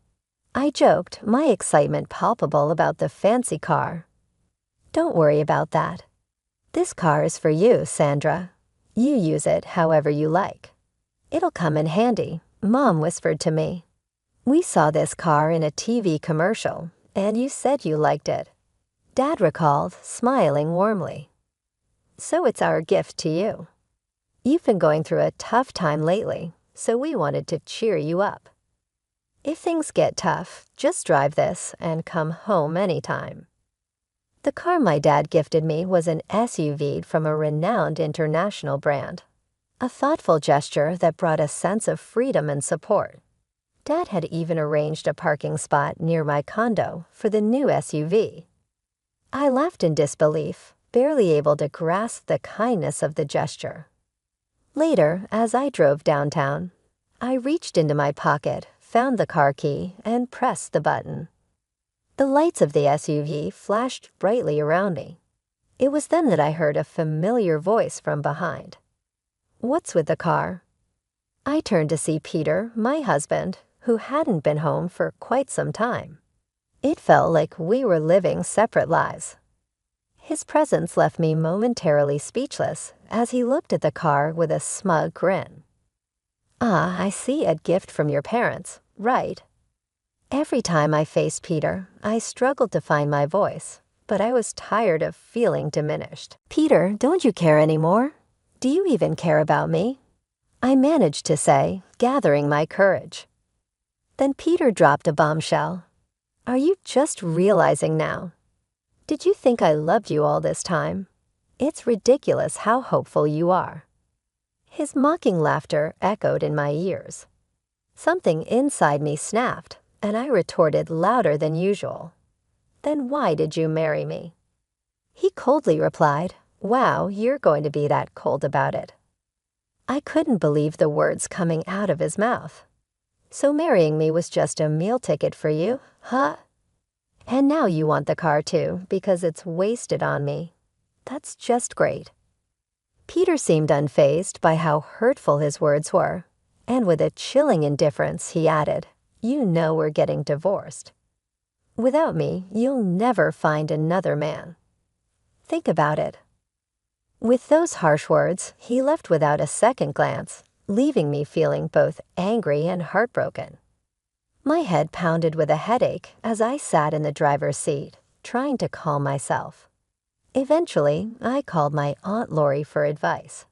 I joked, my excitement palpable about the fancy car. "Don't worry about that. This car is for you, Sandra. You use it however you like. It'll come in handy," Mom whispered to me. "We saw this car in a TV commercial, and you said you liked it." Dad recalled, smiling warmly. "So it's our gift to you. You've been going through a tough time lately, so we wanted to cheer you up. If things get tough, just drive this and come home anytime." The car my dad gifted me was an SUV from a renowned international brand, a thoughtful gesture that brought a sense of freedom and support. Dad had even arranged a parking spot near my condo for the new SUV. I laughed in disbelief, barely able to grasp the kindness of the gesture. Later, as I drove downtown, I reached into my pocket, found the car key, and pressed the button. The lights of the SUV flashed brightly around me. It was then that I heard a familiar voice from behind. "What's with the car?" I turned to see Peter, my husband, who hadn't been home for quite some time. It felt like we were living separate lives. His presence left me momentarily speechless as he looked at the car with a smug grin. "Ah, I see, a gift from your parents, right?" Every time I faced Peter, I struggled to find my voice, but I was tired of feeling diminished. "Peter, don't you care anymore? Do you even care about me?" I managed to say, gathering my courage. Then Peter dropped a bombshell. "Are you just realizing now? Did you think I loved you all this time? It's ridiculous how hopeful you are." His mocking laughter echoed in my ears. Something inside me snapped, and I retorted louder than usual. "Then why did you marry me?" He coldly replied, "Wow, you're going to be that cold about it." I couldn't believe the words coming out of his mouth. "So marrying me was just a meal ticket for you, huh? And now you want the car too because it's wasted on me. That's just great." Peter seemed unfazed by how hurtful his words were, and with a chilling indifference he added, "You know we're getting divorced. Without me, you'll never find another man. Think about it." With those harsh words, he left without a second glance, leaving me feeling both angry and heartbroken. My head pounded with a headache as I sat in the driver's seat, trying to calm myself. Eventually, I called my Aunt Lori for advice.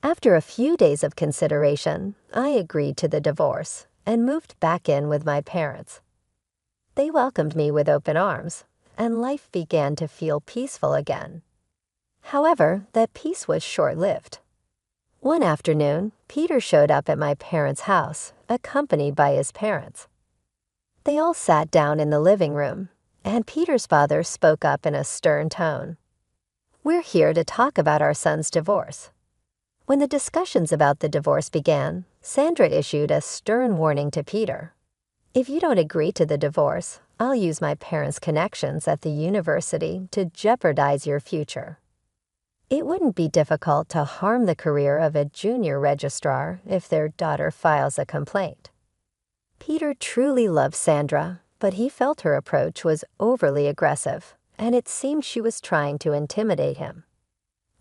After a few days of consideration, I agreed to the divorce and moved back in with my parents. They welcomed me with open arms, and life began to feel peaceful again. However, that peace was short-lived. One afternoon, Peter showed up at my parents' house, accompanied by his parents. They all sat down in the living room, and Peter's father spoke up in a stern tone. "We're here to talk about our son's divorce." When the discussions about the divorce began, Sandra issued a stern warning to Peter. "If you don't agree to the divorce, I'll use my parents' connections at the university to jeopardize your future." It wouldn't be difficult to harm the career of a junior registrar if their daughter files a complaint. Peter truly loved Sandra, but he felt her approach was overly aggressive, and it seemed she was trying to intimidate him.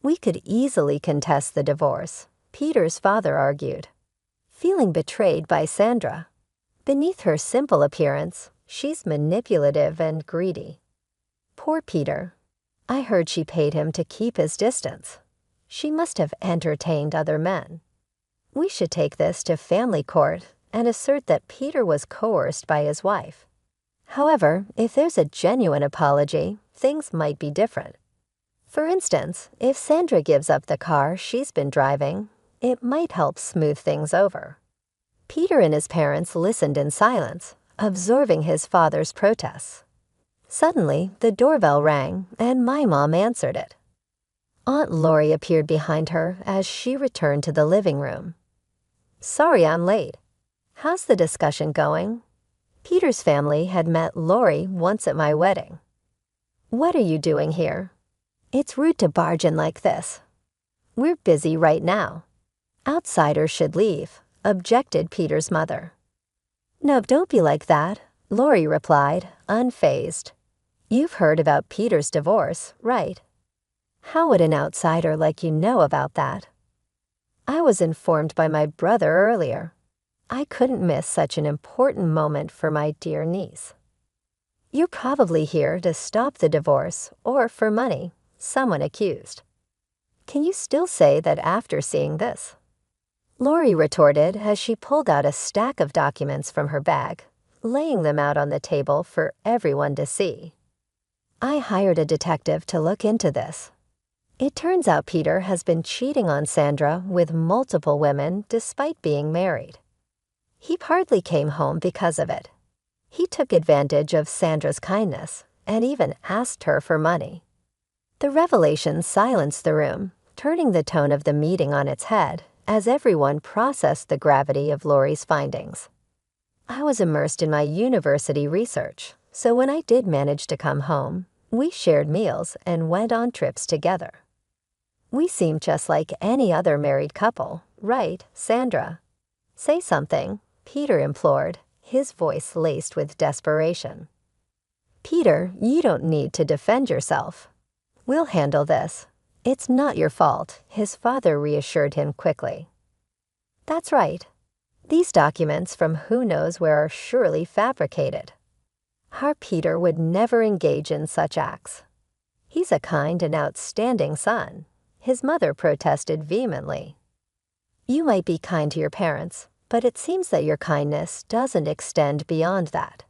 We could easily contest the divorce, Peter's father argued, feeling betrayed by Sandra. Beneath her simple appearance, she's manipulative and greedy. Poor Peter. I heard she paid him to keep his distance. She must have entertained other men. We should take this to family court and assert that Peter was coerced by his wife. However, if there's a genuine apology, things might be different. For instance, if Sandra gives up the car she's been driving, it might help smooth things over. Peter and his parents listened in silence, absorbing his father's protests. Suddenly, the doorbell rang, and my mom answered it. Aunt Lori appeared behind her as she returned to the living room. "Sorry I'm late. How's the discussion going?" Peter's family had met Lori once at my wedding. "What are you doing here? It's rude to barge in like this. We're busy right now. Outsiders should leave," objected Peter's mother. "No, don't be like that," Lori replied, unfazed. "You've heard about Peter's divorce, right? How would an outsider like you know about that?" "I was informed by my brother earlier. I couldn't miss such an important moment for my dear niece." "You're probably here to stop the divorce or for money," someone accused. "Can you still say that after seeing this?" Lori retorted as she pulled out a stack of documents from her bag, laying them out on the table for everyone to see. "I hired a detective to look into this. It turns out Peter has been cheating on Sandra with multiple women despite being married. He hardly came home because of it. He took advantage of Sandra's kindness and even asked her for money." The revelation silenced the room, turning the tone of the meeting on its head as everyone processed the gravity of Lori's findings. I was immersed in my university research, so when I did manage to come home, we shared meals and went on trips together. "We seem just like any other married couple, right, Sandra?" "Say something," Peter implored, his voice laced with desperation. "Peter, you don't need to defend yourself. We'll handle this. It's not your fault," his father reassured him quickly. "That's right. These documents from who knows where are surely fabricated. Our Peter would never engage in such acts. He's a kind and outstanding son," his mother protested vehemently. "You might be kind to your parents, but it seems that your kindness doesn't extend beyond that."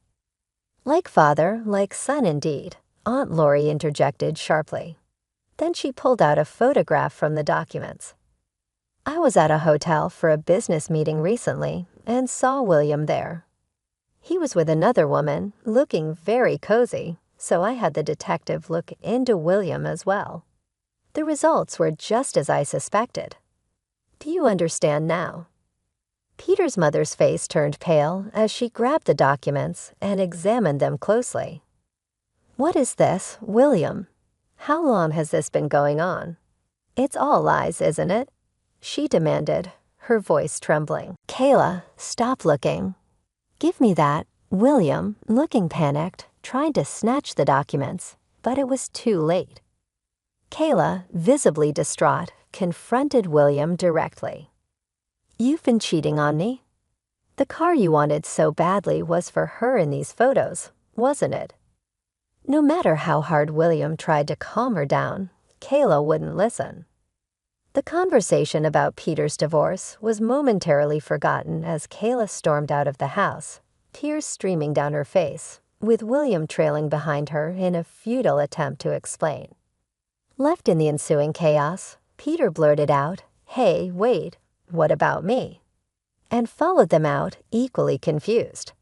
"Like father, like son indeed," Aunt Lori interjected sharply. Then she pulled out a photograph from the documents. "I was at a hotel for a business meeting recently and saw William there. He was with another woman, looking very cozy, so I had the detective look into William as well. The results were just as I suspected. Do you understand now?" Peter's mother's face turned pale as she grabbed the documents and examined them closely. "What is this, William? How long has this been going on? It's all lies, isn't it?" she demanded, her voice trembling. "Kayla, stop looking. Give me that." William, looking panicked, tried to snatch the documents, but it was too late. Kayla, visibly distraught, confronted William directly. "You've been cheating on me. The car you wanted so badly was for her in these photos, wasn't it?" No matter how hard William tried to calm her down, Kayla wouldn't listen. The conversation about Peter's divorce was momentarily forgotten as Kayla stormed out of the house, tears streaming down her face, with William trailing behind her in a futile attempt to explain. Left in the ensuing chaos, Peter blurted out, "Hey, wait, what about me?" and followed them out, equally confused.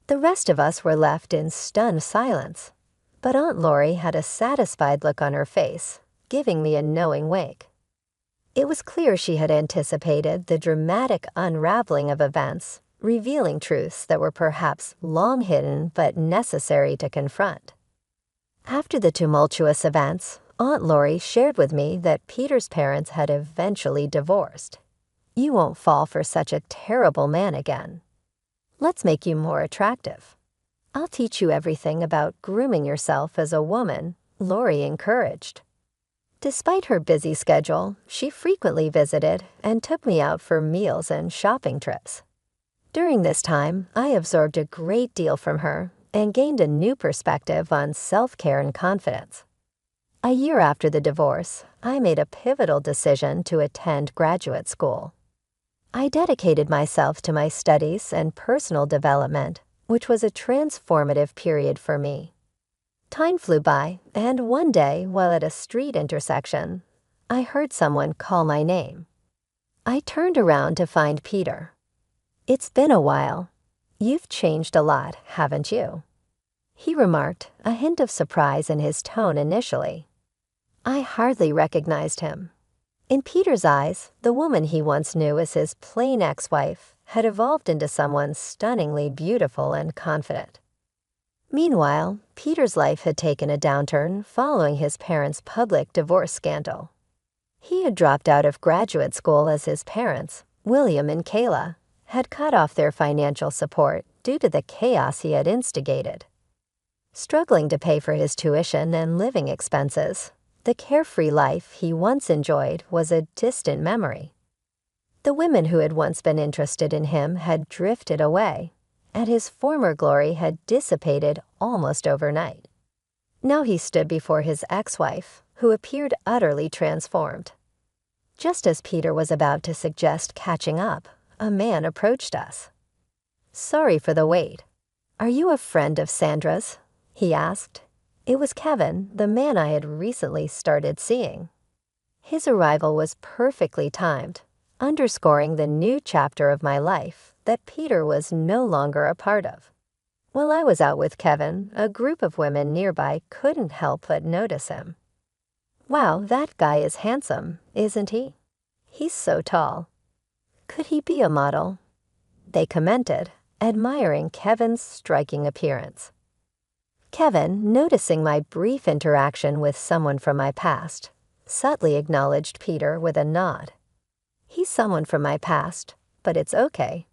The rest of us were left in stunned silence, but Aunt Lori had a satisfied look on her face, giving me a knowing wink. It was clear she had anticipated the dramatic unraveling of events, revealing truths that were perhaps long hidden but necessary to confront. After the tumultuous events, Aunt Lori shared with me that Peter's parents had eventually divorced. You won't fall for such a terrible man again. Let's make you more attractive. I'll teach you everything about grooming yourself as a woman, Lori encouraged. Despite her busy schedule, she frequently visited and took me out for meals and shopping trips. During this time, I absorbed a great deal from her and gained a new perspective on self-care and confidence. A year after the divorce, I made a pivotal decision to attend graduate school. I dedicated myself to my studies and personal development, which was a transformative period for me. Time flew by, and one day, while at a street intersection, I heard someone call my name. I turned around to find Peter. "It's been a while. You've changed a lot, haven't you?" He remarked, a hint of surprise in his tone initially. I hardly recognized him. In Peter's eyes, the woman he once knew as his plain ex-wife had evolved into someone stunningly beautiful and confident. Meanwhile, Peter's life had taken a downturn following his parents' public divorce scandal. He had dropped out of graduate school as his parents, William and Kayla, had cut off their financial support due to the chaos he had instigated. Struggling to pay for his tuition and living expenses, the carefree life he once enjoyed was a distant memory. The women who had once been interested in him had drifted away, and his former glory had dissipated almost overnight. Now he stood before his ex-wife, who appeared utterly transformed. Just as Peter was about to suggest catching up, a man approached us. "Sorry for the wait. Are you a friend of Sandra's?" he asked. It was Kevin, the man I had recently started seeing. His arrival was perfectly timed, underscoring the new chapter of my life that Peter was no longer a part of. While I was out with Kevin, a group of women nearby couldn't help but notice him. "Wow, that guy is handsome, isn't he? He's so tall. Could he be a model?" They commented, admiring Kevin's striking appearance. Kevin, noticing my brief interaction with someone from my past, subtly acknowledged Peter with a nod. "He's someone from my past, but it's okay.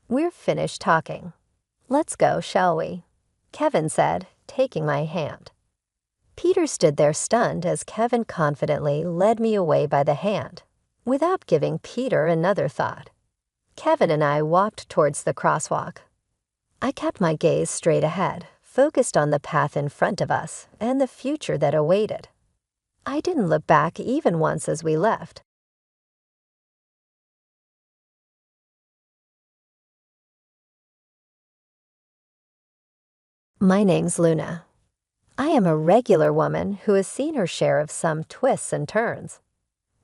We're finished talking. Let's go, shall we?" Kevin said, taking my hand. Peter stood there stunned as Kevin confidently led me away by the hand, without giving Peter another thought. Kevin and I walked towards the crosswalk. I kept my gaze straight ahead, focused on the path in front of us and the future that awaited. I didn't look back even once as we left. My name's Luna. I am a regular woman who has seen her share of some twists and turns.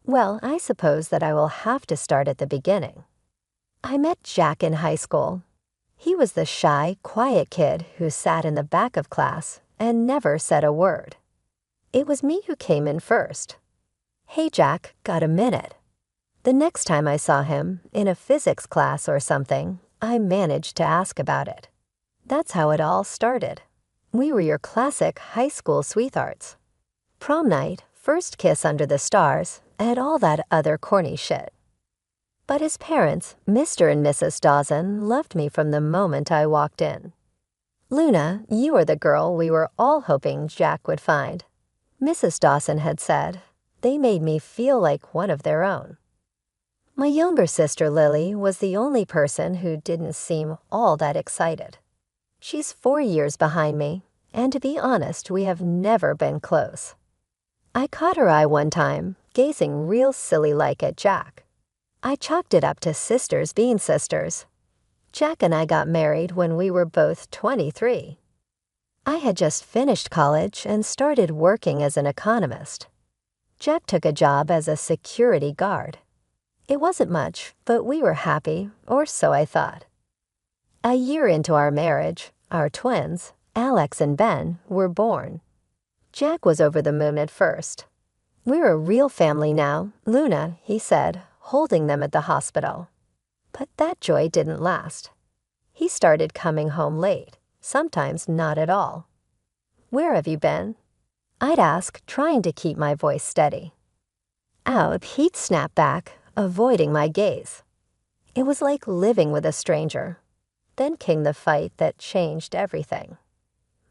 Well, I suppose that I will have to start at the beginning. I met Jack in high school. He was the shy, quiet kid who sat in the back of class and never said a word. It was me who came in first. "Hey Jack, got a minute?" The next time I saw him, in a physics class or something, I managed to ask about it. That's how it all started. We were your classic high school sweethearts. Prom night, first kiss under the stars, and all that other corny shit. But his parents, Mr. and Mrs. Dawson, loved me from the moment I walked in. "Luna, you are the girl we were all hoping Jack would find," Mrs. Dawson had said. They made me feel like one of their own. My younger sister Lily was the only person who didn't seem all that excited. She's 4 years behind me, and to be honest, we have never been close. I caught her eye one time, gazing real silly-like at Jack. I chalked it up to sisters being sisters. Jack and I got married when we were both 23. I had just finished college and started working as an economist. Jack took a job as a security guard. It wasn't much, but we were happy, or so I thought. A year into our marriage, our twins, Alex and Ben, were born. Jack was over the moon at first. "We're a real family now, Luna," he said, holding them at the hospital. But that joy didn't last. He started coming home late, sometimes not at all. "Where have you been?" I'd ask, trying to keep my voice steady. Out, he'd snap back, avoiding my gaze. It was like living with a stranger. Then came the fight that changed everything.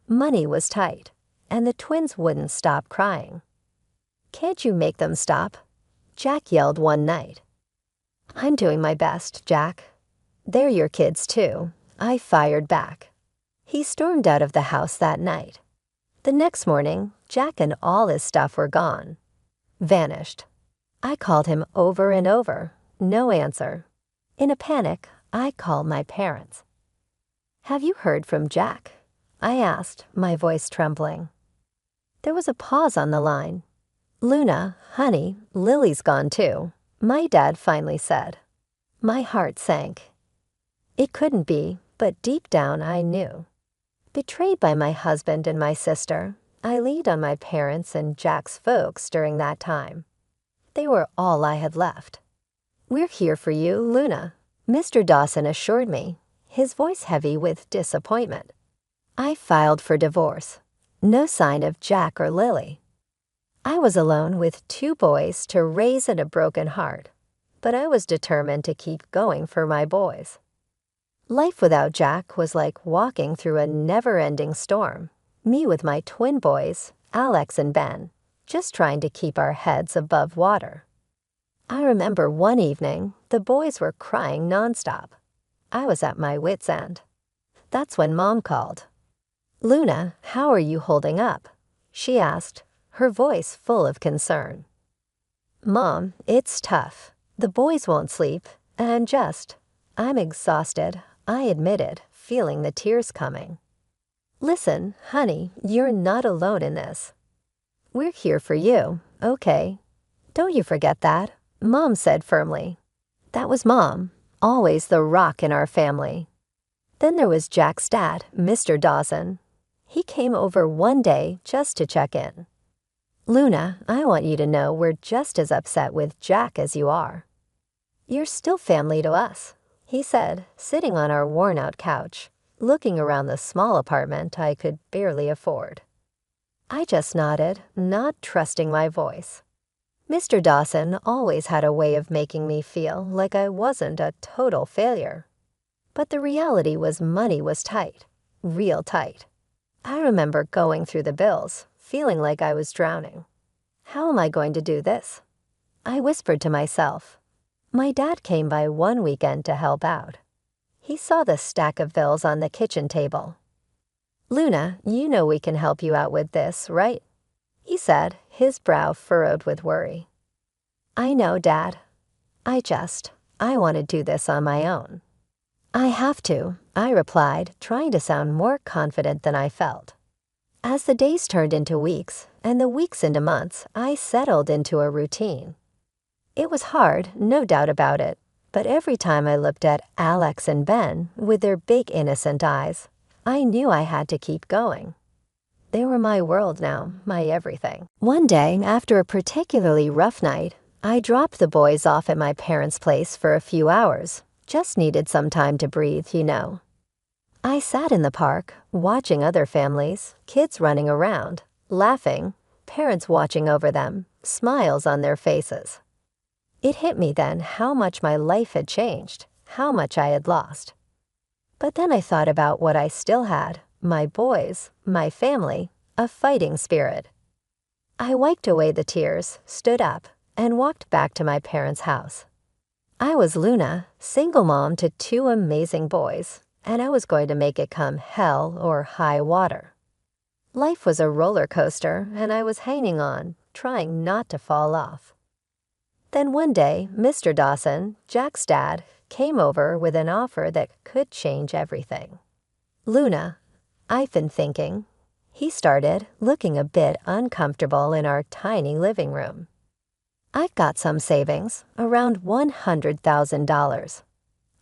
Money was tight, and the twins wouldn't stop crying. "Can't you make them stop?" Jack yelled one night. "I'm doing my best, Jack." "They're your kids too," I fired back. He stormed out of the house that night. The next morning, Jack and all his stuff were gone. Vanished. I called him over and over. No answer. In a panic, I called my parents. "Have you heard from Jack?" I asked, my voice trembling. There was a pause on the line. "Luna, honey, Lily's gone too," my dad finally said. My heart sank. It couldn't be, but deep down I knew. Betrayed by my husband and my sister, I leaned on my parents and Jack's folks during that time. They were all I had left. "We're here for you, Luna," Mr. Dawson assured me, his voice heavy with disappointment. I filed for divorce. No sign of Jack or Lily. I was alone with 2 boys to raise and a broken heart, but I was determined to keep going for my boys. Life without Jack was like walking through a never-ending storm, me with my twin boys, Alex and Ben, just trying to keep our heads above water. I remember one evening, the boys were crying nonstop. I was at my wit's end. That's when Mom called. "Luna, how are you holding up?" she asked, her voice full of concern. "Mom, it's tough. The boys won't sleep, and I'm exhausted," I admitted, feeling the tears coming. "Listen, honey, you're not alone in this. We're here for you, okay? Don't you forget that," Mom said firmly. That was Mom, always the rock in our family. Then there was Jack's dad, Mr. Dawson. He came over one day just to check in. "Luna, I want you to know we're just as upset with Jack as you are. You're still family to us," he said, sitting on our worn-out couch, looking around the small apartment I could barely afford. I just nodded, not trusting my voice. Mr. Dawson always had a way of making me feel like I wasn't a total failure. But the reality was money was tight, real tight. I remember going through the bills, feeling like I was drowning. How am I going to do this? I whispered to myself. My dad came by one weekend to help out. He saw the stack of bills on the kitchen table. "Luna, you know we can help you out with this, right?" he said, his brow furrowed with worry. "I know, Dad. I want to do this on my own." "I have to," I replied, trying to sound more confident than I felt. As the days turned into weeks, and the weeks into months, I settled into a routine. It was hard, no doubt about it, but every time I looked at Alex and Ben with their big innocent eyes, I knew I had to keep going. They were my world now, my everything. One day, after a particularly rough night, I dropped the boys off at my parents' place for a few hours. Just needed some time to breathe, you know. I sat in the park, watching other families, kids running around, laughing, parents watching over them, smiles on their faces. It hit me then how much my life had changed, how much I had lost. But then I thought about what I still had, my boys, my family, a fighting spirit. I wiped away the tears, stood up, and walked back to my parents' house. I was Luna, single mom to 2 amazing boys, and I was going to make it come hell or high water. Life was a roller coaster, and I was hanging on, trying not to fall off. Then one day, Mr. Dawson, Jack's dad, came over with an offer that could change everything. "Luna, I've been thinking," he started, looking a bit uncomfortable in our tiny living room. "I've got some savings, around $100,000.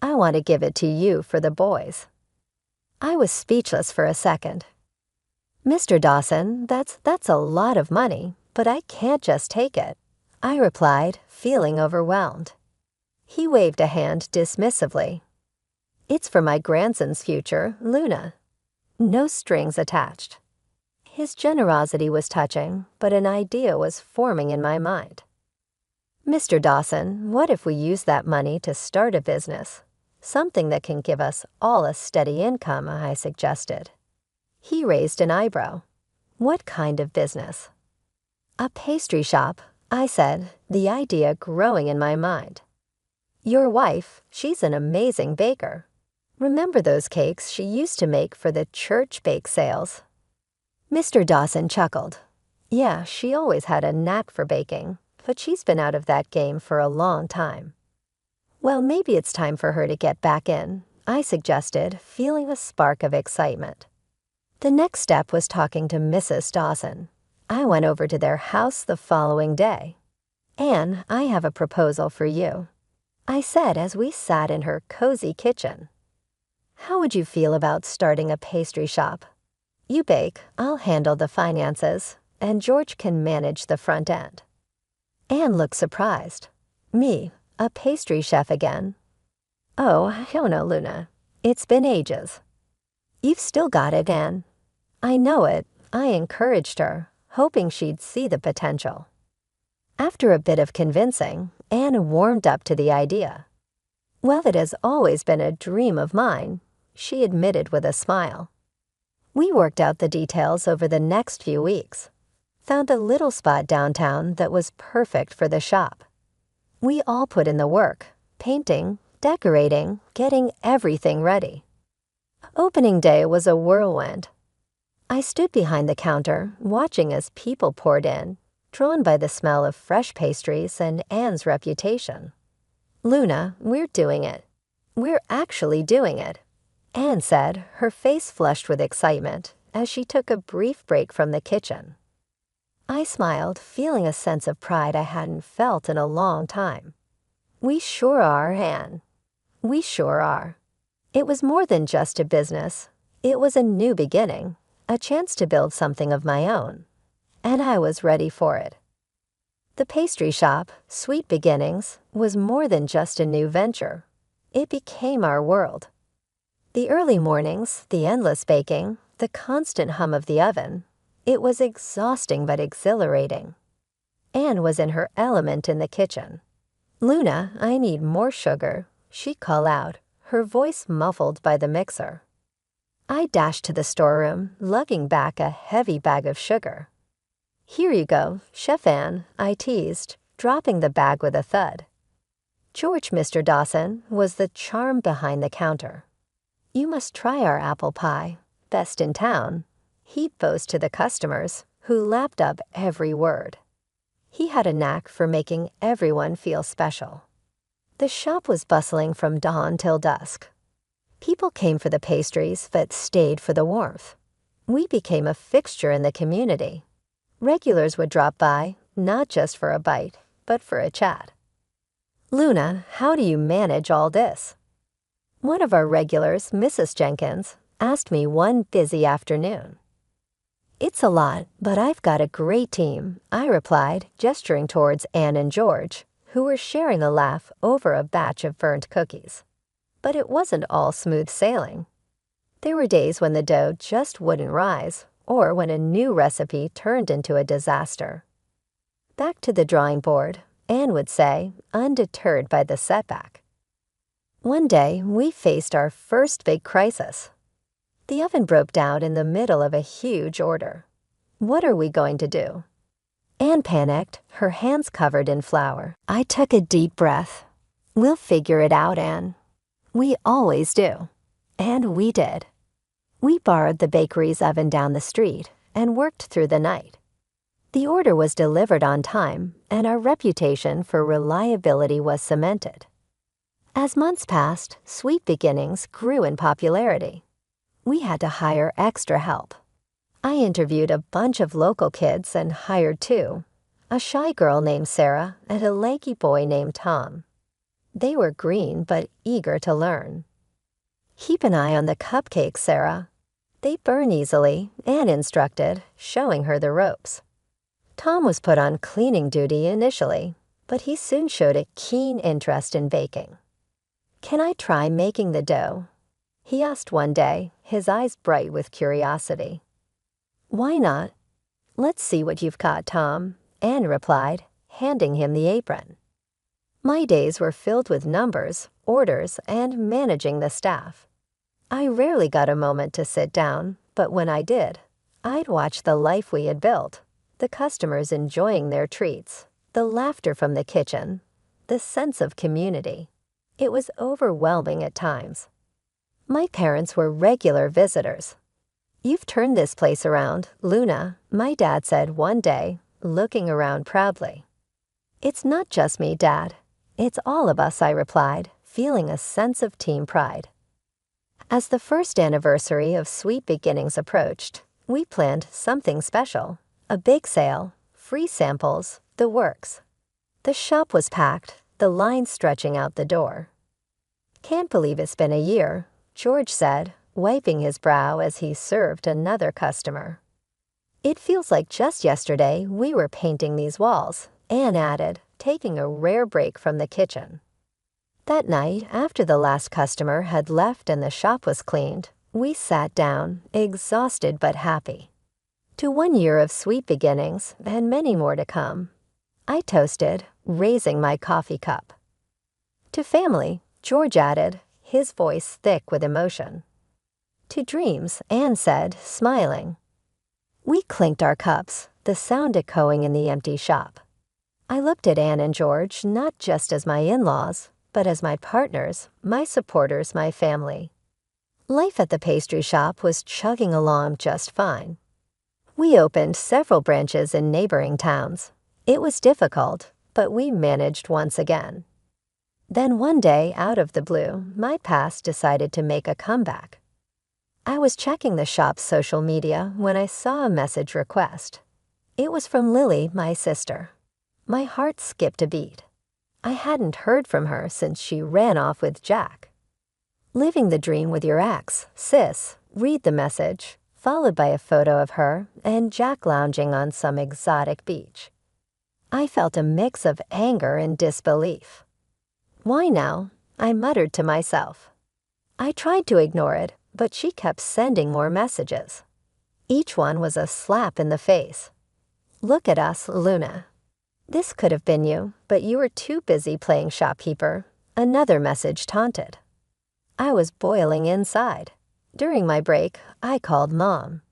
I want to give it to you for the boys." I was speechless for a second. "Mr. Dawson, that's a lot of money, but I can't just take it," I replied, feeling overwhelmed. He waved a hand dismissively. "It's for my grandson's future, Luna. No strings attached." His generosity was touching, but an idea was forming in my mind. "Mr. Dawson, what if we use that money to start a business? Something that can give us all a steady income," I suggested. He raised an eyebrow. "What kind of business?" "A pastry shop," I said, the idea growing in my mind. "Your wife, she's an amazing baker. Remember those cakes she used to make for the church bake sales?" Mr. Dawson chuckled. "Yeah, she always had a knack for baking, but she's been out of that game for a long time." "Well, maybe it's time for her to get back in," I suggested, feeling a spark of excitement. The next step was talking to Mrs. Dawson. I went over to their house the following day. "Anne, I have a proposal for you," I said as we sat in her cozy kitchen. "How would you feel about starting a pastry shop? You bake, I'll handle the finances, and George can manage the front end." Anne looked surprised. "Me, a pastry chef again?" "Oh, I don't know, Luna. It's been ages." "You've still got it, Anne." "I know it." I encouraged her, hoping she'd see the potential. After a bit of convincing, Anne warmed up to the idea. "Well, it has always been a dream of mine," she admitted with a smile. We worked out the details over the next few weeks. Found a little spot downtown that was perfect for the shop. We all put in the work, painting, decorating, getting everything ready. Opening day was a whirlwind. I stood behind the counter, watching as people poured in, drawn by the smell of fresh pastries and Anne's reputation. "Luna, we're doing it. We're actually doing it," Anne said, her face flushed with excitement as she took a brief break from the kitchen. I smiled, feeling a sense of pride I hadn't felt in a long time. "We sure are, Anne. We sure are." It was more than just a business. It was a new beginning, a chance to build something of my own. And I was ready for it. The pastry shop, Sweet Beginnings, was more than just a new venture. It became our world. The early mornings, the endless baking, the constant hum of the oven. It was exhausting but exhilarating. Anne was in her element in the kitchen. "Luna, I need more sugar," she'd call out, her voice muffled by the mixer. I dashed to the storeroom, lugging back a heavy bag of sugar. "Here you go, Chef Anne," I teased, dropping the bag with a thud. George, Mr. Dawson, was the charm behind the counter. "You must try our apple pie, best in town," he'd boast to the customers, who lapped up every word. He had a knack for making everyone feel special. The shop was bustling from dawn till dusk. People came for the pastries but stayed for the warmth. We became a fixture in the community. Regulars would drop by, not just for a bite, but for a chat. "Luna, how do you manage all this?" One of our regulars, Mrs. Jenkins, asked me one busy afternoon. "It's a lot, but I've got a great team," I replied, gesturing towards Anne and George, who were sharing a laugh over a batch of burnt cookies. But it wasn't all smooth sailing. There were days when the dough just wouldn't rise, or when a new recipe turned into a disaster. "Back to the drawing board," Anne would say, undeterred by the setback. One day, we faced our first big crisis. The oven broke down in the middle of a huge order. What are we going to do? Anne panicked, her hands covered in flour. I took a deep breath. "We'll figure it out, Anne." We always do. And we did. We borrowed the bakery's oven down the street and worked through the night. The order was delivered on time, and our reputation for reliability was cemented. As months passed, Sweet Beginnings grew in popularity. We had to hire extra help. I interviewed a bunch of local kids and hired two, a shy girl named Sarah and a lanky boy named Tom. They were green but eager to learn. "Keep an eye on the cupcakes, Sarah. They burn easily," Anne instructed, showing her the ropes. Tom was put on cleaning duty initially, but he soon showed a keen interest in baking. "Can I try making the dough?" he asked one day, his eyes bright with curiosity. Why not? Let's see what you've caught, Tom, Anne replied, handing him the apron. My days were filled with numbers, orders, and managing the staff. I rarely got a moment to sit down, but when I did, I'd watch the life we had built, the customers enjoying their treats, the laughter from the kitchen, the sense of community. It was overwhelming at times. My parents were regular visitors. "You've turned this place around, Luna," my dad said one day, looking around proudly. "It's not just me, Dad. It's all of us," I replied, feeling a sense of team pride. As the first anniversary of Sweet Beginnings approached, we planned something special, a big sale, free samples, the works. The shop was packed, the line stretching out the door. "Can't believe it's been a year," George said, wiping his brow as he served another customer. "It feels like just yesterday we were painting these walls," Anne added, taking a rare break from the kitchen. That night, after the last customer had left and the shop was cleaned, we sat down, exhausted but happy. To 1 year of Sweet Beginnings and many more to come. I toasted, raising my coffee cup. To family, George added, his voice thick with emotion. To dreams, Anne said, smiling. We clinked our cups, the sound echoing in the empty shop. I looked at Anne and George not just as my in-laws, but as my partners, my supporters, my family. Life at the pastry shop was chugging along just fine. We opened several branches in neighboring towns. It was difficult, but we managed once again. Then one day, out of the blue, my past decided to make a comeback. I was checking the shop's social media when I saw a message request. It was from Lily, my sister. My heart skipped a beat. I hadn't heard from her since she ran off with Jack. "Living the dream with your ex, sis," read the message, followed by a photo of her and Jack lounging on some exotic beach. I felt a mix of anger and disbelief. "Why now?" I muttered to myself. I tried to ignore it, but she kept sending more messages. Each one was a slap in the face. "Look at us, Luna. This could have been you, but you were too busy playing shopkeeper," another message taunted. I was boiling inside. During my break, I called Mom.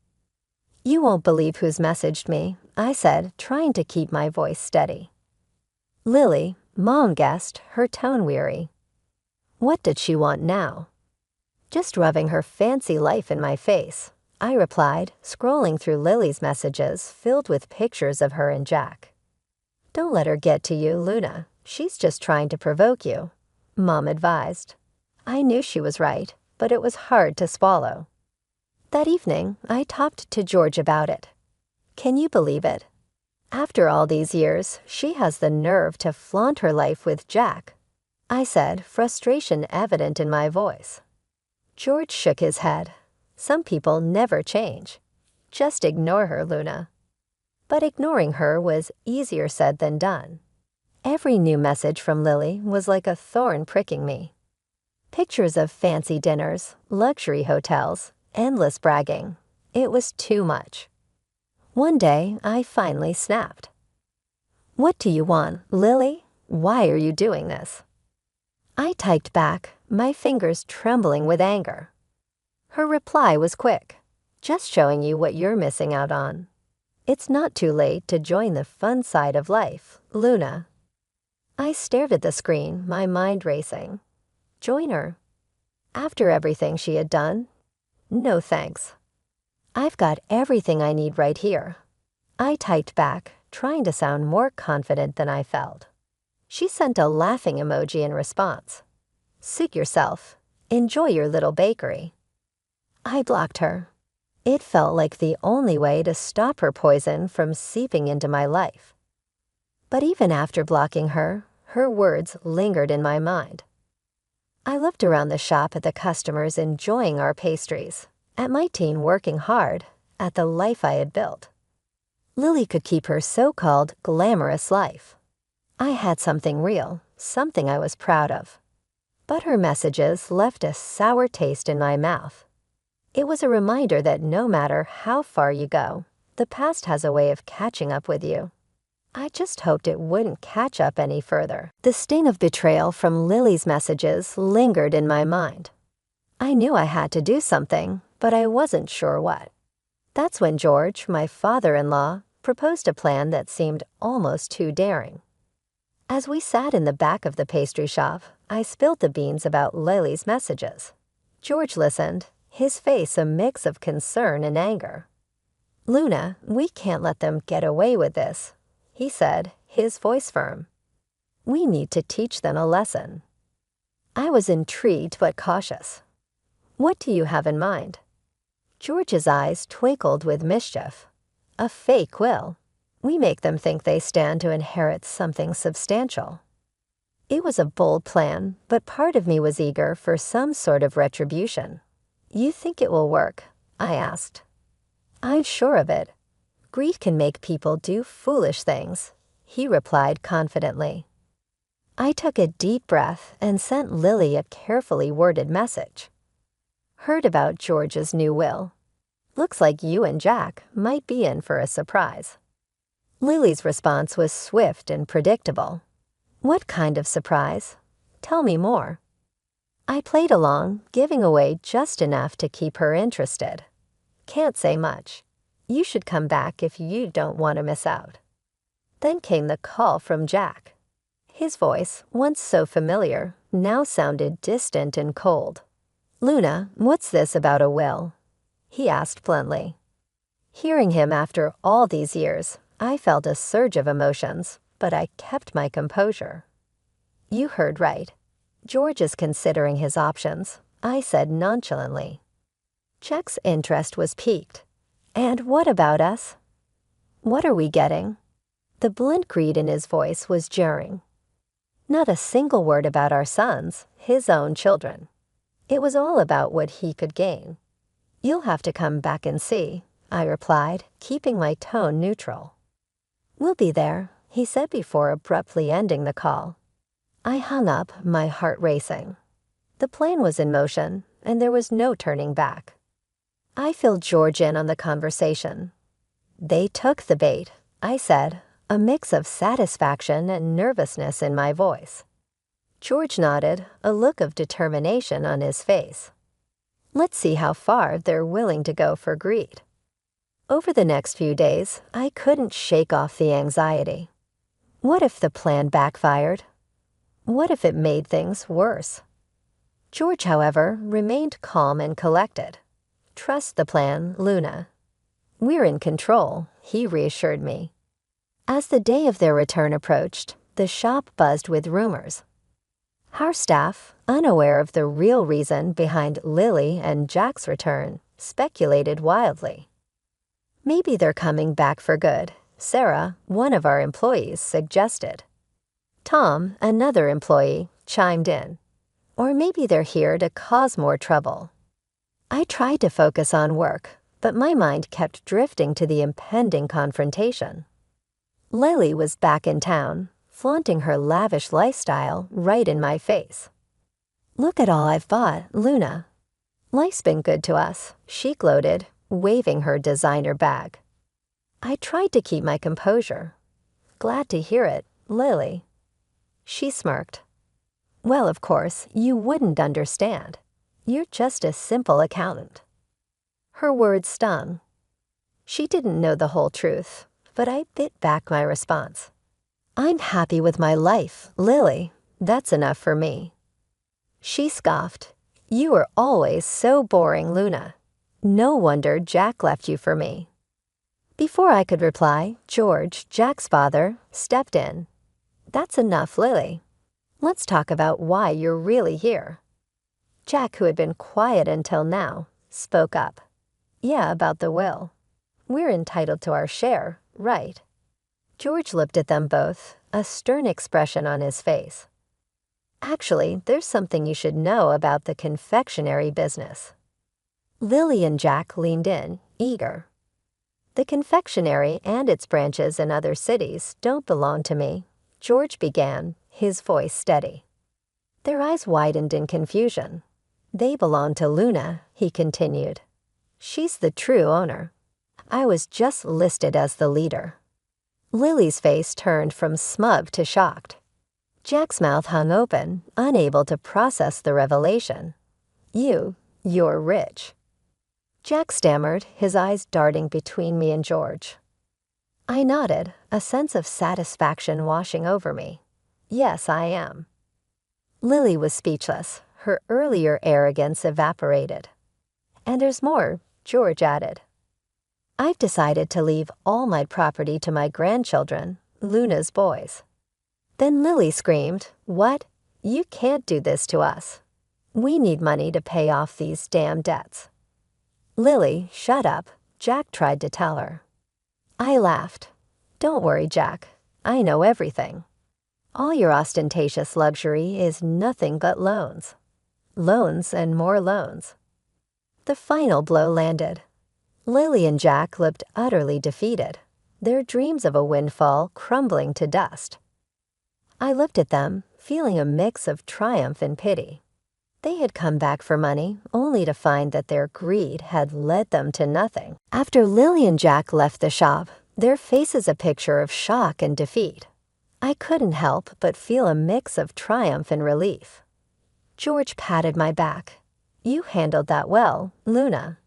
"You won't believe who's messaged me," I said, trying to keep my voice steady. "Lily," Mom guessed, her tone weary. What did she want now? "Just rubbing her fancy life in my face," I replied, scrolling through Lily's messages filled with pictures of her and Jack. "Don't let her get to you, Luna. She's just trying to provoke you," Mom advised. I knew she was right, but it was hard to swallow. That evening, I talked to George about it. "Can you believe it? After all these years, she has the nerve to flaunt her life with Jack," I said, frustration evident in my voice. George shook his head. "Some people never change. Just ignore her, Luna." But ignoring her was easier said than done. Every new message from Lily was like a thorn pricking me. Pictures of fancy dinners, luxury hotels, endless bragging. It was too much. One day, I finally snapped. "What do you want, Lily? Why are you doing this?" I typed back, my fingers trembling with anger. Her reply was quick. "Just showing you what you're missing out on. It's not too late to join the fun side of life, Luna." I stared at the screen, my mind racing. Join her? After everything she had done? No thanks. "I've got everything I need right here," I typed back, trying to sound more confident than I felt. She sent a laughing emoji in response. "Suit yourself. Enjoy your little bakery." I blocked her. It felt like the only way to stop her poison from seeping into my life. But even after blocking her, her words lingered in my mind. I looked around the shop at the customers enjoying our pastries, at my team working hard, at the life I had built. Lily could keep her so-called glamorous life. I had something real, something I was proud of. But her messages left a sour taste in my mouth. It was a reminder that no matter how far you go, the past has a way of catching up with you. I just hoped it wouldn't catch up any further. The sting of betrayal from Lily's messages lingered in my mind. I knew I had to do something, but I wasn't sure what. That's when George, my father-in-law, proposed a plan that seemed almost too daring. As we sat in the back of the pastry shop, I spilled the beans about Lily's messages. George listened, his face a mix of concern and anger. "Luna, we can't let them get away with this," he said, his voice firm. "We need to teach them a lesson." I was intrigued but cautious. "What do you have in mind?" George's eyes twinkled with mischief. "A fake will. We make them think they stand to inherit something substantial." It was a bold plan, but part of me was eager for some sort of retribution. "You think it will work?" I asked. "I'm sure of it. Greed can make people do foolish things," he replied confidently. I took a deep breath and sent Lily a carefully worded message. "Heard about George's new will. Looks like you and Jack might be in for a surprise." Lily's response was swift and predictable. "What kind of surprise? Tell me more." I played along, giving away just enough to keep her interested. "Can't say much. You should come back if you don't want to miss out." Then came the call from Jack. His voice, once so familiar, now sounded distant and cold. "Luna, what's this about a will?" he asked bluntly. Hearing him after all these years, I felt a surge of emotions, but I kept my composure. "You heard right. George is considering his options," I said nonchalantly. Jack's interest was piqued. "And what about us? What are we getting?" The blunt greed in his voice was jarring. Not a single word about our sons, his own children. It was all about what he could gain. "You'll have to come back and see," I replied, keeping my tone neutral. "We'll be there," he said before abruptly ending the call. I hung up, my heart racing. The plan was in motion, and there was no turning back. I filled George in on the conversation. "They took the bait," I said, a mix of satisfaction and nervousness in my voice. George nodded, a look of determination on his face. Let's see how far they're willing to go for greed. Over the next few days, I couldn't shake off the anxiety. What if the plan backfired? What if it made things worse? George, however, remained calm and collected. "Trust the plan, Luna. We're in control," he reassured me. As the day of their return approached, the shop buzzed with rumors. Our staff, unaware of the real reason behind Lily and Jack's return, speculated wildly. "Maybe they're coming back for good," Sarah, one of our employees, suggested. Tom, another employee, chimed in. "Or maybe they're here to cause more trouble." I tried to focus on work, but my mind kept drifting to the impending confrontation. Lily was back in town, flaunting her lavish lifestyle right in my face. "Look at all I've bought, Luna." "Life's been good to us," she gloated, waving her designer bag. I tried to keep my composure. "Glad to hear it, Lily." She smirked. "Well, of course, you wouldn't understand. You're just a simple accountant." Her words stung. She didn't know the whole truth, but I bit back my response. "I'm happy with my life, Lily. That's enough for me." She scoffed. "You are always so boring, Luna. No wonder Jack left you for me." Before I could reply, George, Jack's father, stepped in. "That's enough, Lily. Let's talk about why you're really here." Jack, who had been quiet until now, spoke up. "Yeah, about the will. We're entitled to our share, right?" George looked at them both, a stern expression on his face. "Actually, there's something you should know about the confectionery business." Lily and Jack leaned in, eager. "The confectionery and its branches in other cities don't belong to me," George began, his voice steady. Their eyes widened in confusion. "They belong to Luna," he continued. She's the true owner. I was just listed as the leader. Lily's face turned from smug to shocked. Jack's mouth hung open, unable to process the revelation. You're rich. Jack stammered, his eyes darting between me and George. I nodded, a sense of satisfaction washing over me. Yes, I am. Lily was speechless, her earlier arrogance evaporated. And there's more, George added. I've decided to leave all my property to my grandchildren, Luna's boys. Then Lily screamed, "What? You can't do this to us. We need money to pay off these damn debts." Lily, shut up, Jack tried to tell her. I laughed. Don't worry, Jack. I know everything. All your ostentatious luxury is nothing but loans. Loans and more loans. The final blow landed. Lily and Jack looked utterly defeated, their dreams of a windfall crumbling to dust. I looked at them, feeling a mix of triumph and pity. They had come back for money, only to find that their greed had led them to nothing. After Lily and Jack left the shop, their faces a picture of shock and defeat. I couldn't help but feel a mix of triumph and relief. George patted my back. You handled that well, Luna.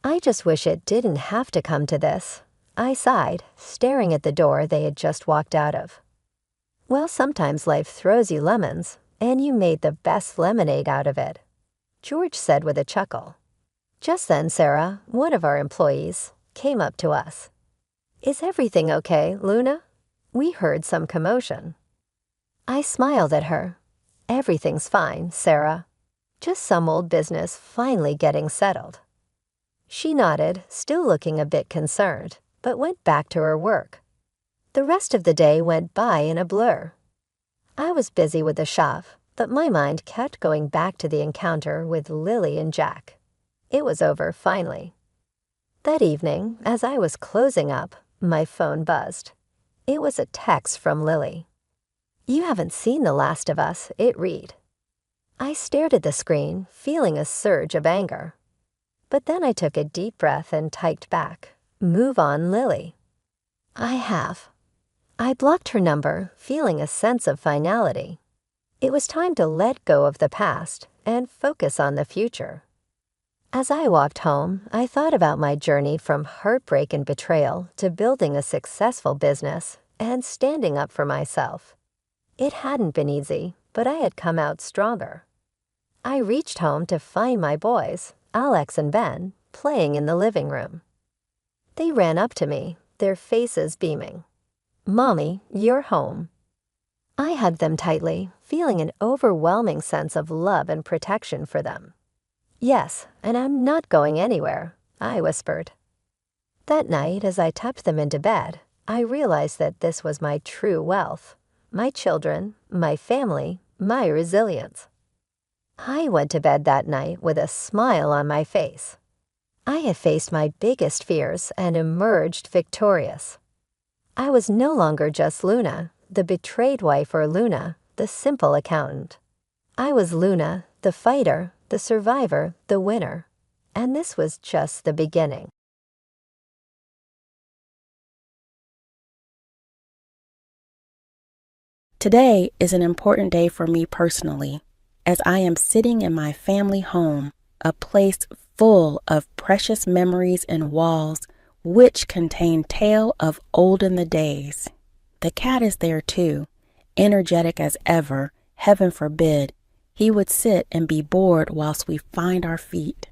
I just wish it didn't have to come to this. I sighed, staring at the door they had just walked out of. Well, sometimes life throws you lemons, and you made the best lemonade out of it, George said with a chuckle. Just then, Sarah, one of our employees, came up to us. Is everything okay, Luna? We heard some commotion. I smiled at her. Everything's fine, Sarah. Just some old business finally getting settled. She nodded, still looking a bit concerned, but went back to her work. The rest of the day went by in a blur. I was busy with the shop, but my mind kept going back to the encounter with Lily and Jack. It was over finally. That evening, as I was closing up, my phone buzzed. It was a text from Lily. You haven't seen the last of us, it read. I stared at the screen, feeling a surge of anger. But then I took a deep breath and typed back, Move on, Lily. I have. I blocked her number, feeling a sense of finality. It was time to let go of the past and focus on the future. As I walked home, I thought about my journey from heartbreak and betrayal to building a successful business and standing up for myself. It hadn't been easy, but I had come out stronger. I reached home to find my boys, Alex and Ben, playing in the living room. They ran up to me, their faces beaming. Mommy, you're home. I hugged them tightly, feeling an overwhelming sense of love and protection for them. Yes, and I'm not going anywhere, I whispered. That night, as I tucked them into bed, I realized that this was my true wealth. My children, my family, my resilience. I went to bed that night with a smile on my face. I had faced my biggest fears and emerged victorious. I was no longer just Luna, the betrayed wife, or Luna, the simple accountant. I was Luna, the fighter, the survivor, the winner. And this was just the beginning. Today is an important day for me personally, as I am sitting in my family home, a place full of precious memories and walls which contain tale of olden the days. The cat is there too, energetic as ever. Heaven forbid he would sit and be bored whilst we find our feet,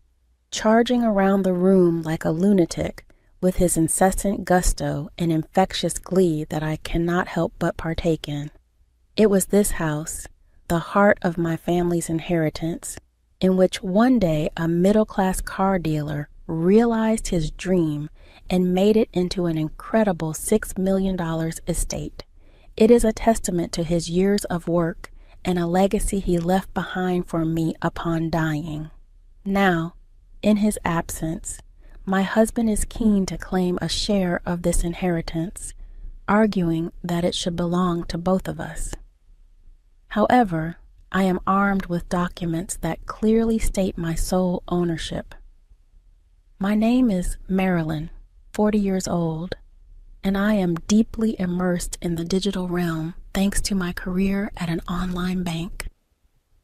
charging around the room like a lunatic with his incessant gusto and infectious glee that I cannot help but partake in. It was this house, the heart of my family's inheritance, in which one day a middle-class car dealer realized his dream and made it into an incredible $6 million estate. It is a testament to his years of work and a legacy he left behind for me upon dying. Now, in his absence, my husband is keen to claim a share of this inheritance, arguing that it should belong to both of us. However, I am armed with documents that clearly state my sole ownership. My name is Marilyn, 40 years old, and I am deeply immersed in the digital realm thanks to my career at an online bank,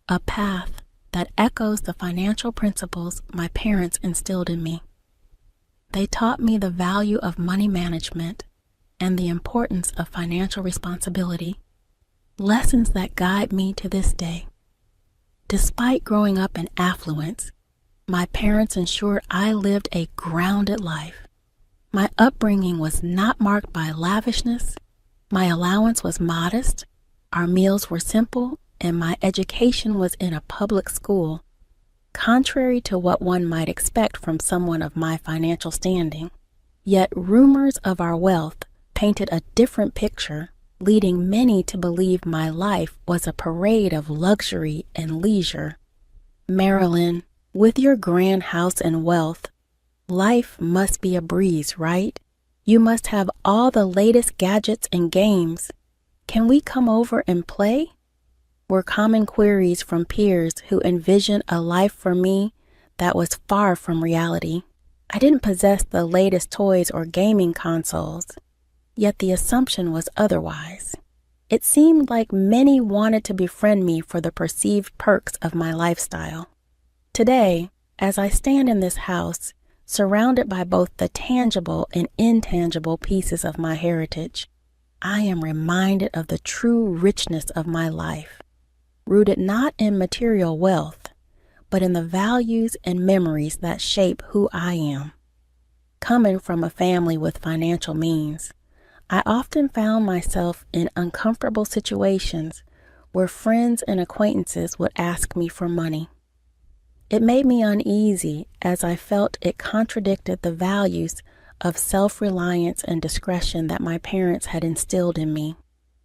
a path that echoes the financial principles my parents instilled in me. They taught me the value of money management and the importance of financial responsibility, lessons that guide me to this day. Despite growing up in affluence, my parents ensured I lived a grounded life. My upbringing was not marked by lavishness, my allowance was modest, our meals were simple, and my education was in a public school, contrary to what one might expect from someone of my financial standing. Yet rumors of our wealth painted a different picture, leading many to believe my life was a parade of luxury and leisure. Marilyn, with your grand house and wealth, life must be a breeze, right? You must have all the latest gadgets and games. Can we come over and play? Were common queries from peers who envisioned a life for me that was far from reality. I didn't possess the latest toys or gaming consoles, yet the assumption was otherwise. It seemed like many wanted to befriend me for the perceived perks of my lifestyle. Today, as I stand in this house, surrounded by both the tangible and intangible pieces of my heritage, I am reminded of the true richness of my life, rooted not in material wealth, but in the values and memories that shape who I am. Coming from a family with financial means, I often found myself in uncomfortable situations where friends and acquaintances would ask me for money. It made me uneasy as I felt it contradicted the values of self-reliance and discretion that my parents had instilled in me.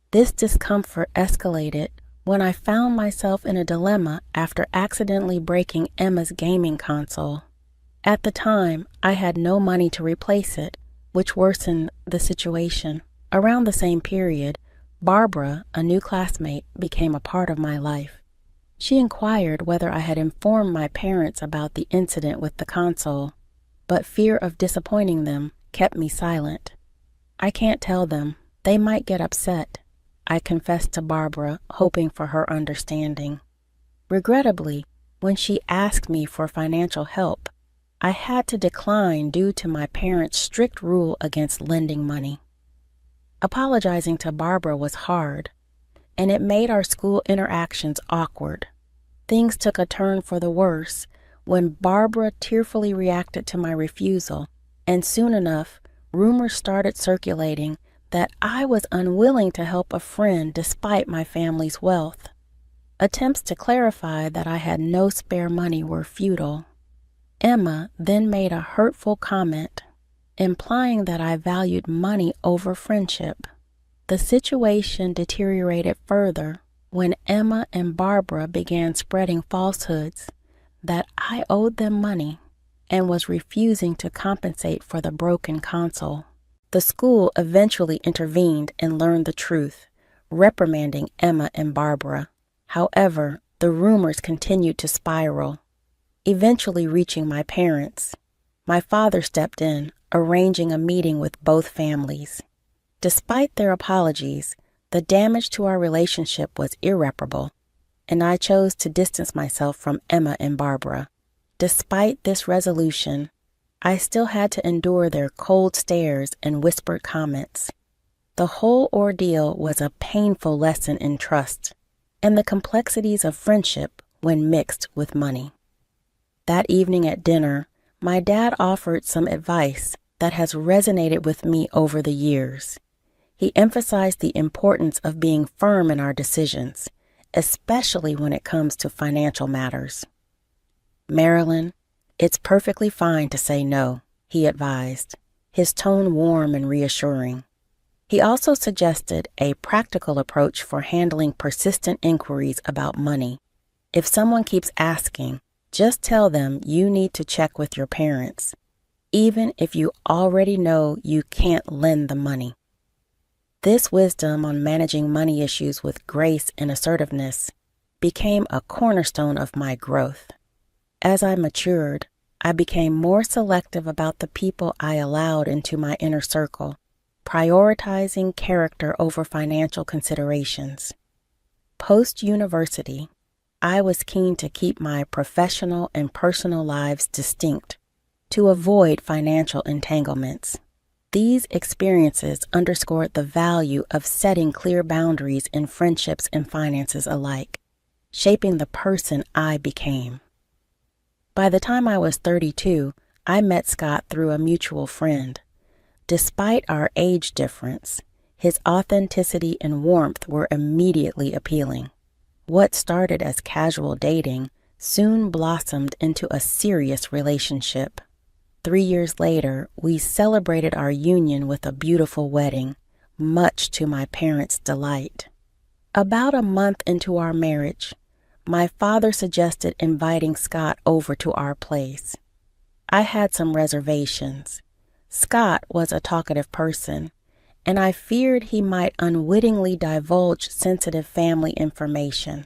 This discomfort escalated when I found myself in a dilemma after accidentally breaking Emma's gaming console. At the time, I had no money to replace it, which worsened the situation. Around the same period, Barbara, a new classmate, became a part of my life. She inquired whether I had informed my parents about the incident with the console, but fear of disappointing them kept me silent. I can't tell them. They might get upset, I confessed to Barbara, hoping for her understanding. Regrettably, when she asked me for financial help, I had to decline due to my parents' strict rule against lending money. Apologizing to Barbara was hard, and it made our school interactions awkward. Things took a turn for the worse when Barbara tearfully reacted to my refusal, and soon enough, rumors started circulating that I was unwilling to help a friend despite my family's wealth. Attempts to clarify that I had no spare money were futile. Emma then made a hurtful comment, implying that I valued money over friendship. The situation deteriorated further when Emma and Barbara began spreading falsehoods that I owed them money and was refusing to compensate for the broken console. The school eventually intervened and learned the truth, reprimanding Emma and Barbara. However, the rumors continued to spiral, eventually reaching my parents. My father stepped in, arranging a meeting with both families. Despite their apologies, the damage to our relationship was irreparable, and I chose to distance myself from Emma and Barbara. Despite this resolution, I still had to endure their cold stares and whispered comments. The whole ordeal was a painful lesson in trust and the complexities of friendship when mixed with money. That evening at dinner, my dad offered some advice that has resonated with me over the years. He emphasized the importance of being firm in our decisions, especially when it comes to financial matters. Marilyn, it's perfectly fine to say no, he advised, his tone warm and reassuring. He also suggested a practical approach for handling persistent inquiries about money. If someone keeps asking, just tell them you need to check with your parents, even if you already know you can't lend the money. This wisdom on managing money issues with grace and assertiveness became a cornerstone of my growth. As I matured, I became more selective about the people I allowed into my inner circle, prioritizing character over financial considerations. Post-university, I was keen to keep my professional and personal lives distinct to avoid financial entanglements. These experiences underscored the value of setting clear boundaries in friendships and finances alike, shaping the person I became. By the time I was 32, I met Scott through a mutual friend. Despite our age difference, his authenticity and warmth were immediately appealing. What started as casual dating soon blossomed into a serious relationship. 3 years later, we celebrated our union with a beautiful wedding, much to my parents' delight. About a month into our marriage, my father suggested inviting Scott over to our place. I had some reservations. Scott was a talkative person, and I feared he might unwittingly divulge sensitive family information.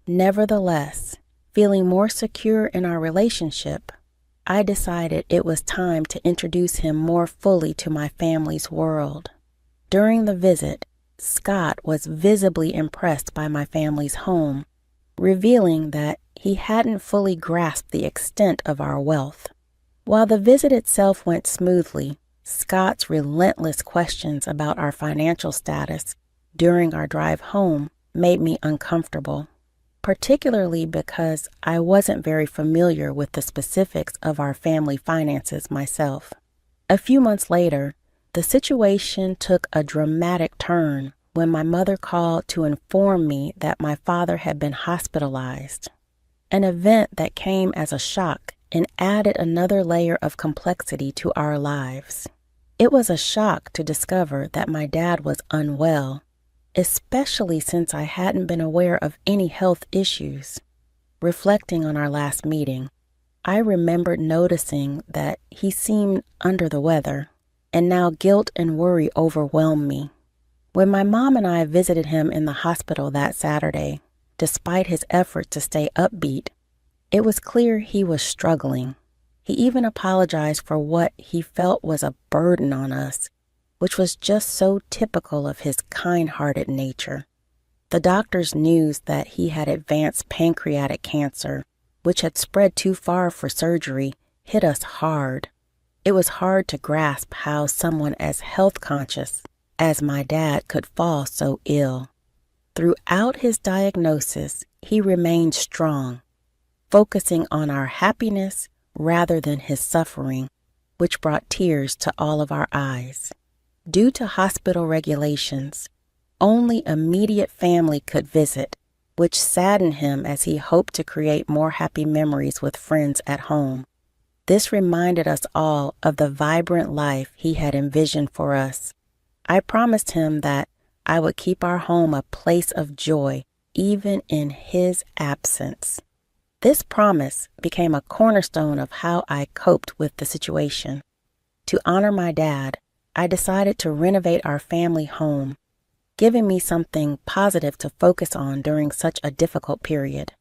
Nevertheless, feeling more secure in our relationship, I decided it was time to introduce him more fully to my family's world. During the visit, Scott was visibly impressed by my family's home, revealing that he hadn't fully grasped the extent of our wealth. While the visit itself went smoothly, Scott's relentless questions about our financial status during our drive home made me uncomfortable, particularly because I wasn't very familiar with the specifics of our family finances myself. A few months later, the situation took a dramatic turn when my mother called to inform me that my father had been hospitalized, an event that came as a shock and added another layer of complexity to our lives. It was a shock to discover that my dad was unwell, especially since I hadn't been aware of any health issues. Reflecting on our last meeting, I remembered noticing that he seemed under the weather, and now guilt and worry overwhelmed me. When my mom and I visited him in the hospital that Saturday, despite his efforts to stay upbeat, it was clear he was struggling. He even apologized for what he felt was a burden on us, which was just so typical of his kind-hearted nature. The doctor's news that he had advanced pancreatic cancer, which had spread too far for surgery, hit us hard. It was hard to grasp how someone as health-conscious as my dad could fall so ill. Throughout his diagnosis, he remained strong, focusing on our happiness rather than his suffering, which brought tears to all of our eyes. Due to hospital regulations, only immediate family could visit, which saddened him as he hoped to create more happy memories with friends at home. This reminded us all of the vibrant life he had envisioned for us. I promised him that I would keep our home a place of joy, even in his absence. This promise became a cornerstone of how I coped with the situation. To honor my dad, I decided to renovate our family home, giving me something positive to focus on during such a difficult period.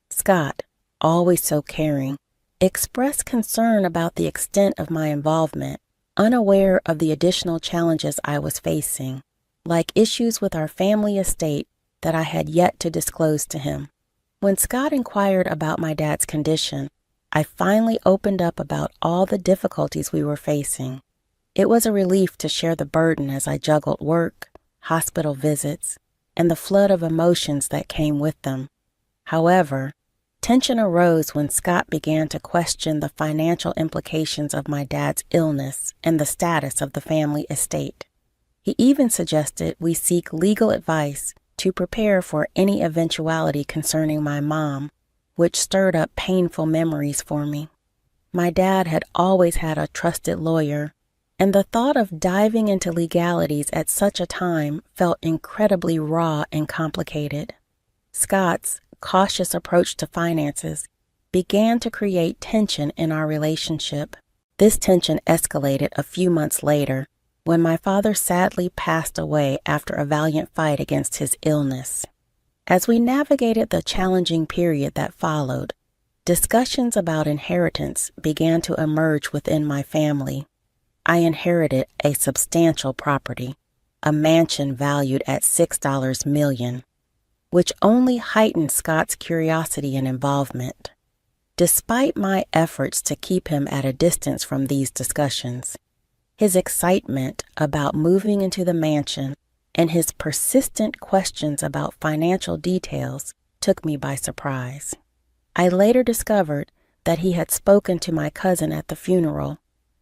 Scott, always so caring, expressed concern about the extent of my involvement, unaware of the additional challenges I was facing, like issues with our family estate that I had yet to disclose to him. When Scott inquired about my dad's condition, I finally opened up about all the difficulties we were facing. It was a relief to share the burden as I juggled work, hospital visits, and the flood of emotions that came with them. However, tension arose when Scott began to question the financial implications of my dad's illness and the status of the family estate. He even suggested we seek legal advice to prepare for any eventuality concerning my mom, which stirred up painful memories for me. My dad had always had a trusted lawyer, and the thought of diving into legalities at such a time felt incredibly raw and complicated. Scott's cautious approach to finances began to create tension in our relationship. This tension escalated a few months later when my father sadly passed away after a valiant fight against his illness. As we navigated the challenging period that followed, Discussions about inheritance began to emerge within my family. I inherited a substantial property, a mansion valued at $6 million, which only heightened Scott's curiosity and involvement. Despite my efforts to keep him at a distance from these discussions, his excitement about moving into the mansion and his persistent questions about financial details took me by surprise. I later discovered that he had spoken to my cousin at the funeral,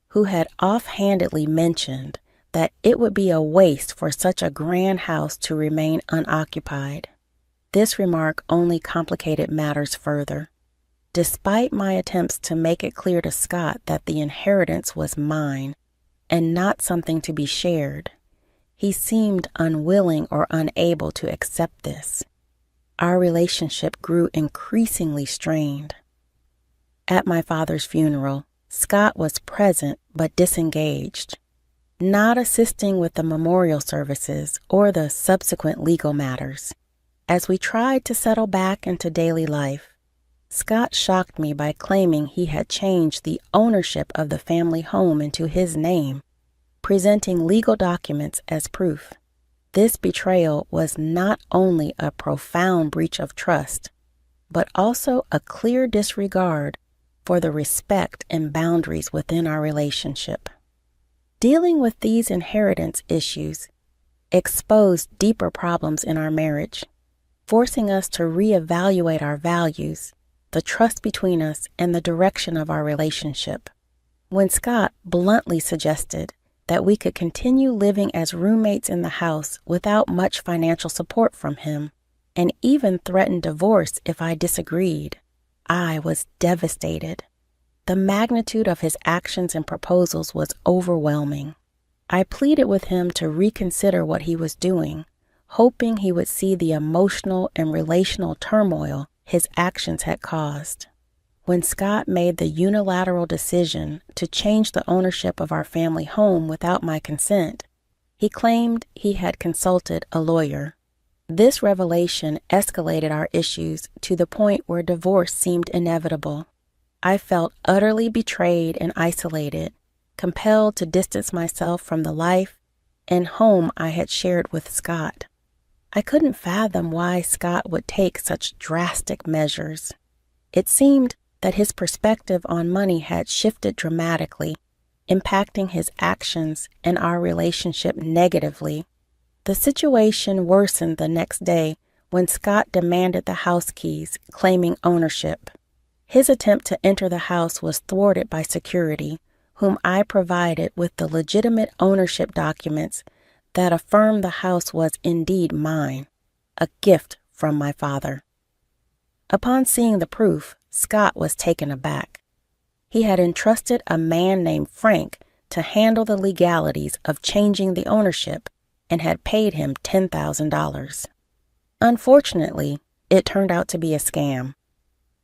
who had offhandedly mentioned that it would be a waste for such a grand house to remain unoccupied. This remark only complicated matters further. Despite my attempts to make it clear to Scott that the inheritance was mine and not something to be shared, he seemed unwilling or unable to accept this. Our relationship grew increasingly strained. At my father's funeral, Scott was present but disengaged, not assisting with the memorial services or the subsequent legal matters. As we tried to settle back into daily life, Scott shocked me by claiming he had changed the ownership of the family home into his name, presenting legal documents as proof. This betrayal was not only a profound breach of trust, but also a clear disregard for the respect and boundaries within our relationship. Dealing with these inheritance issues exposed deeper problems in our marriage, forcing us to reevaluate our values, the trust between us, and the direction of our relationship. When Scott bluntly suggested that we could continue living as roommates in the house without much financial support from him, and even threatened divorce if I disagreed, I was devastated. The magnitude of his actions and proposals was overwhelming. I pleaded with him to reconsider what he was doing, hoping he would see the emotional and relational turmoil his actions had caused. When Scott made the unilateral decision to change the ownership of our family home without my consent, he claimed he had consulted a lawyer. This revelation escalated our issues to the point where divorce seemed inevitable. I felt utterly betrayed and isolated, compelled to distance myself from the life and home I had shared with Scott. I couldn't fathom why Scott would take such drastic measures. It seemed that his perspective on money had shifted dramatically, impacting his actions and our relationship negatively. The situation worsened the next day when Scott demanded the house keys, claiming ownership. His attempt to enter the house was thwarted by security, whom I provided with the legitimate ownership documents that affirmed the house was indeed mine, a gift from my father. Upon seeing the proof, Scott was taken aback. He had entrusted a man named Frank to handle the legalities of changing the ownership and had paid him $10,000. Unfortunately, it turned out to be a scam.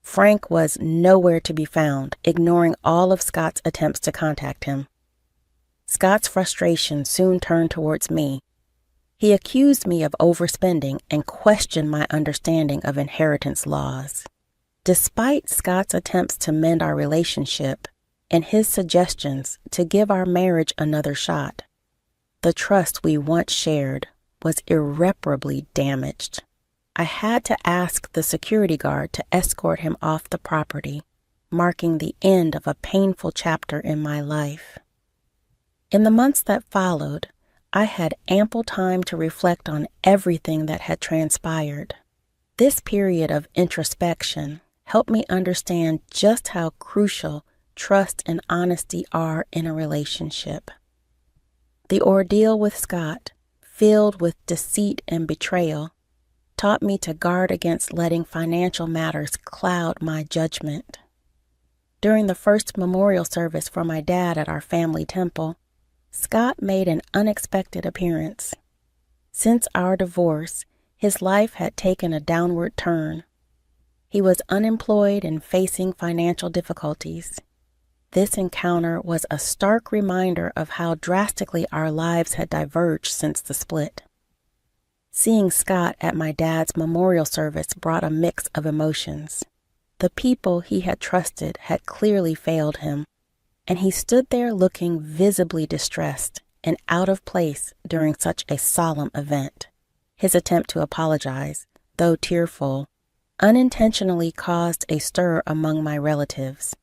Frank was nowhere to be found, ignoring all of Scott's attempts to contact him. Scott's frustration soon turned towards me. He accused me of overspending and questioned my understanding of inheritance laws. Despite Scott's attempts to mend our relationship and his suggestions to give our marriage another shot, the trust we once shared was irreparably damaged. I had to ask the security guard to escort him off the property, marking the end of a painful chapter in my life. In the months that followed, I had ample time to reflect on everything that had transpired. This period of introspection helped me understand just how crucial trust and honesty are in a relationship. The ordeal with Scott, filled with deceit and betrayal, taught me to guard against letting financial matters cloud my judgment. During the first memorial service for my dad at our family temple, Scott made an unexpected appearance. Since our divorce, his life had taken a downward turn. He was unemployed and facing financial difficulties. This encounter was a stark reminder of how drastically our lives had diverged since the split. Seeing Scott at my dad's memorial service brought a mix of emotions. The people he had trusted had clearly failed him, and he stood there looking visibly distressed and out of place during such a solemn event. His attempt to apologize, though tearful, unintentionally caused a stir among my relatives.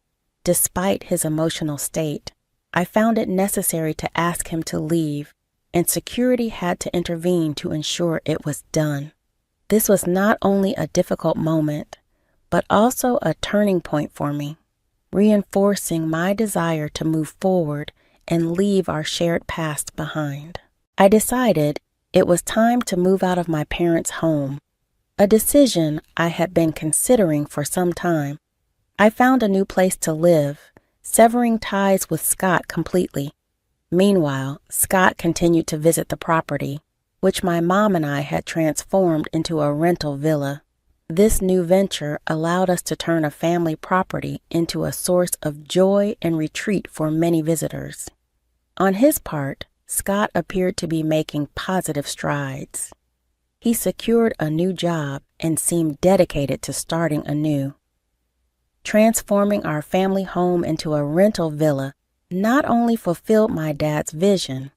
Despite his emotional state, I found it necessary to ask him to leave, and security had to intervene to ensure it was done. This was not only a difficult moment, but also a turning point for me, reinforcing my desire to move forward and leave our shared past behind. I decided it was time to move out of my parents' home, a decision I had been considering for some time. I found a new place to live, severing ties with Scott completely. Meanwhile, Scott continued to visit the property, which my mom and I had transformed into a rental villa. This new venture allowed us to turn a family property into a source of joy and retreat for many visitors. On his part, Scott appeared to be making positive strides. He secured a new job and seemed dedicated to starting anew. Transforming our family home into a rental villa not only fulfilled my dad's vision,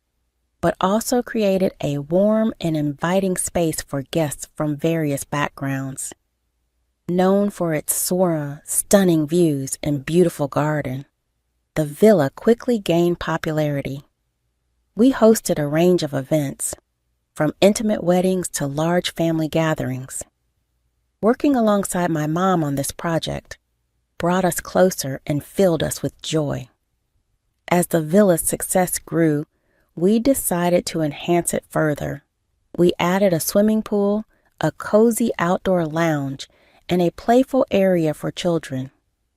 but also created a warm and inviting space for guests from various backgrounds. Known for its stunning views and beautiful garden, the villa quickly gained popularity. We hosted a range of events, from intimate weddings to large family gatherings. Working alongside my mom on this project brought us closer and filled us with joy. As the villa's success grew, we decided to enhance it further. We added a swimming pool, a cozy outdoor lounge, and a playful area for children.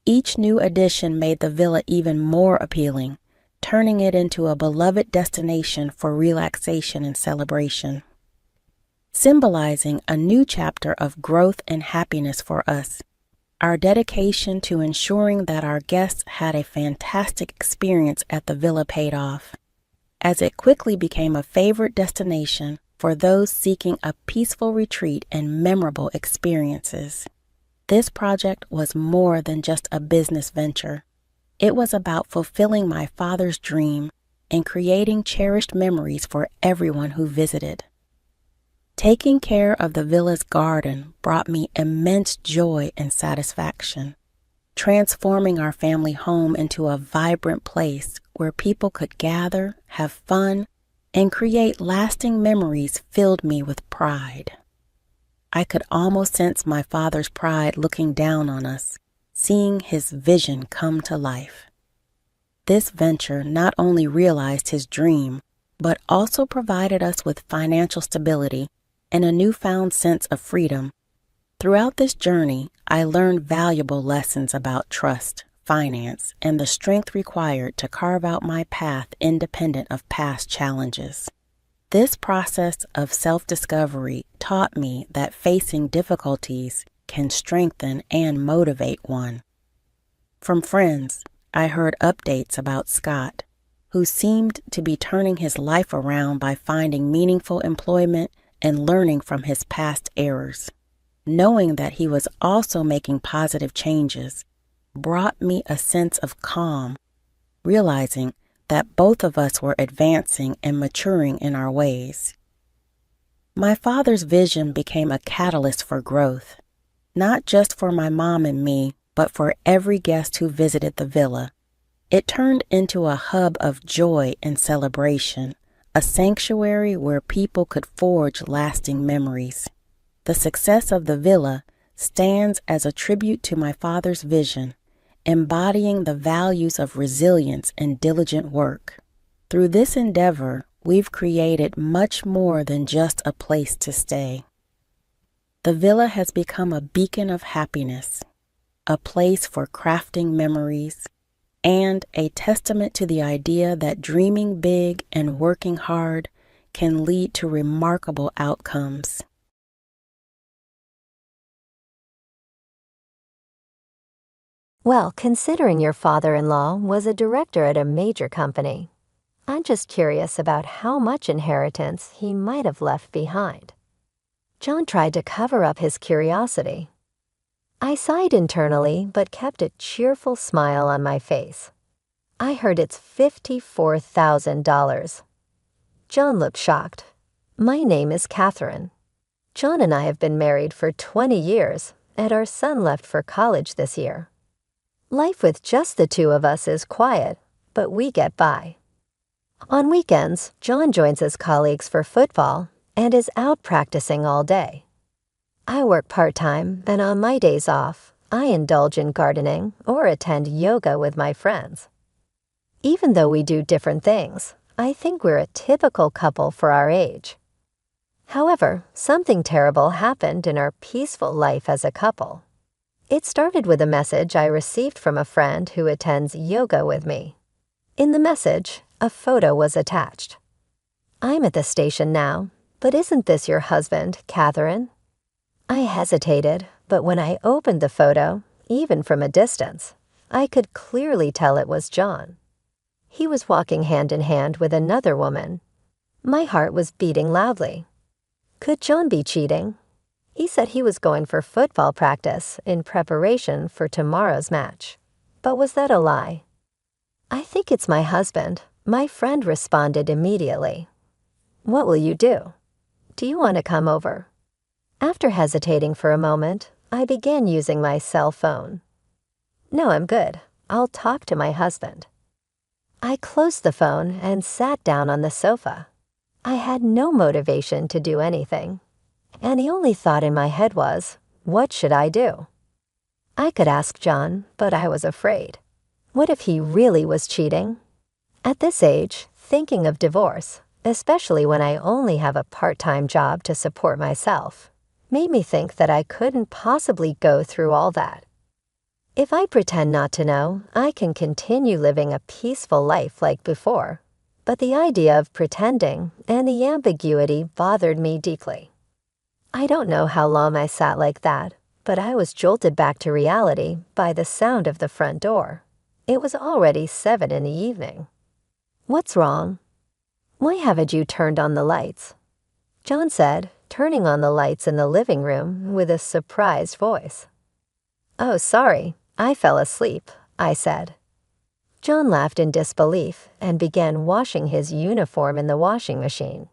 Each new addition made the villa even more appealing, turning it into a beloved destination for relaxation and celebration. Symbolizing a new chapter of growth and happiness for us, our dedication to ensuring that our guests had a fantastic experience at the villa paid off, as it quickly became a favorite destination for those seeking a peaceful retreat and memorable experiences. This project was more than just a business venture. It was about fulfilling my father's dream and creating cherished memories for everyone who visited. Taking care of the villa's garden brought me immense joy and satisfaction. Transforming our family home into a vibrant place where people could gather, have fun, and create lasting memories filled me with pride. I could almost sense my father's pride looking down on us, seeing his vision come to life. This venture not only realized his dream, but also provided us with financial stability and a newfound sense of freedom. Throughout this journey, I learned valuable lessons about trust, finance, and the strength required to carve out my path independent of past challenges. This process of self-discovery taught me that facing difficulties can strengthen and motivate one. From friends, I heard updates about Scott, who seemed to be turning his life around by finding meaningful employment and learning from his past errors. Knowing that he was also making positive changes brought me a sense of calm, realizing that both of us were advancing and maturing in our ways. My father's vision became a catalyst for growth, not just for my mom and me, but for every guest who visited the villa. It turned into a hub of joy and celebration, a sanctuary where people could forge lasting memories. The success of the villa stands as a tribute to my father's vision, embodying the values of resilience and diligent work. Through this endeavor, we've created much more than just a place to stay. The villa has become a beacon of happiness, a place for crafting memories, and a testament to the idea that dreaming big and working hard can lead to remarkable outcomes. Well, considering your father-in-law was a director at a major company, I'm just curious about how much inheritance he might have left behind. John tried to cover up his curiosity. I sighed internally but kept a cheerful smile on my face. I heard it's $54,000. John looked shocked. My name is Catherine. John and I have been married for 20 years, and our son left for college this year. Life with just the two of us is quiet, but we get by. On weekends, John joins his colleagues for football and is out practicing all day. I work part-time, and on my days off, I indulge in gardening or attend yoga with my friends. Even though we do different things, I think we're a typical couple for our age. However, something terrible happened in our peaceful life as a couple. It started with a message I received from a friend who attends yoga with me. In the message, a photo was attached. "I'm at the station now, but isn't this your husband, Catherine?" I hesitated, but when I opened the photo, even from a distance, I could clearly tell it was John. He was walking hand in hand with another woman. My heart was beating loudly. Could John be cheating? He said he was going for football practice in preparation for tomorrow's match. But was that a lie? "I think it's my husband," my friend responded immediately. "What will you do? Do you want to come over?" After hesitating for a moment, I began using my cell phone. "No, I'm good. I'll talk to my husband." I closed the phone and sat down on the sofa. I had no motivation to do anything, and the only thought in my head was, what should I do? I could ask John, but I was afraid. What if he really was cheating? At this age, thinking of divorce, especially when I only have a part-time job to support myself, made me think that I couldn't possibly go through all that. If I pretend not to know, I can continue living a peaceful life like before. But the idea of pretending and the ambiguity bothered me deeply. I don't know how long I sat like that, but I was jolted back to reality by the sound of the front door. It was already 7 in the evening. "What's wrong?" "Why haven't you turned on the lights?" John said, turning on the lights in the living room with a surprised voice. "Oh, sorry, I fell asleep," I said. John laughed in disbelief and began washing his uniform in the washing machine.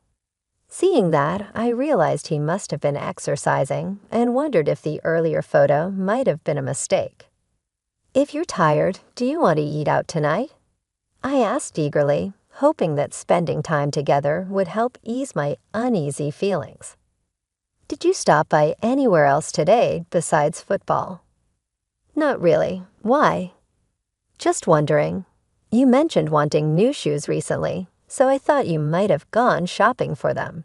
Seeing that, I realized he must have been exercising and wondered if the earlier photo might have been a mistake. "If you're tired, do you want to eat out tonight?" I asked eagerly, hoping that spending time together would help ease my uneasy feelings. "Did you stop by anywhere else today besides football?" "Not really. Why?" "Just wondering. You mentioned wanting new shoes recently, so I thought you might have gone shopping for them."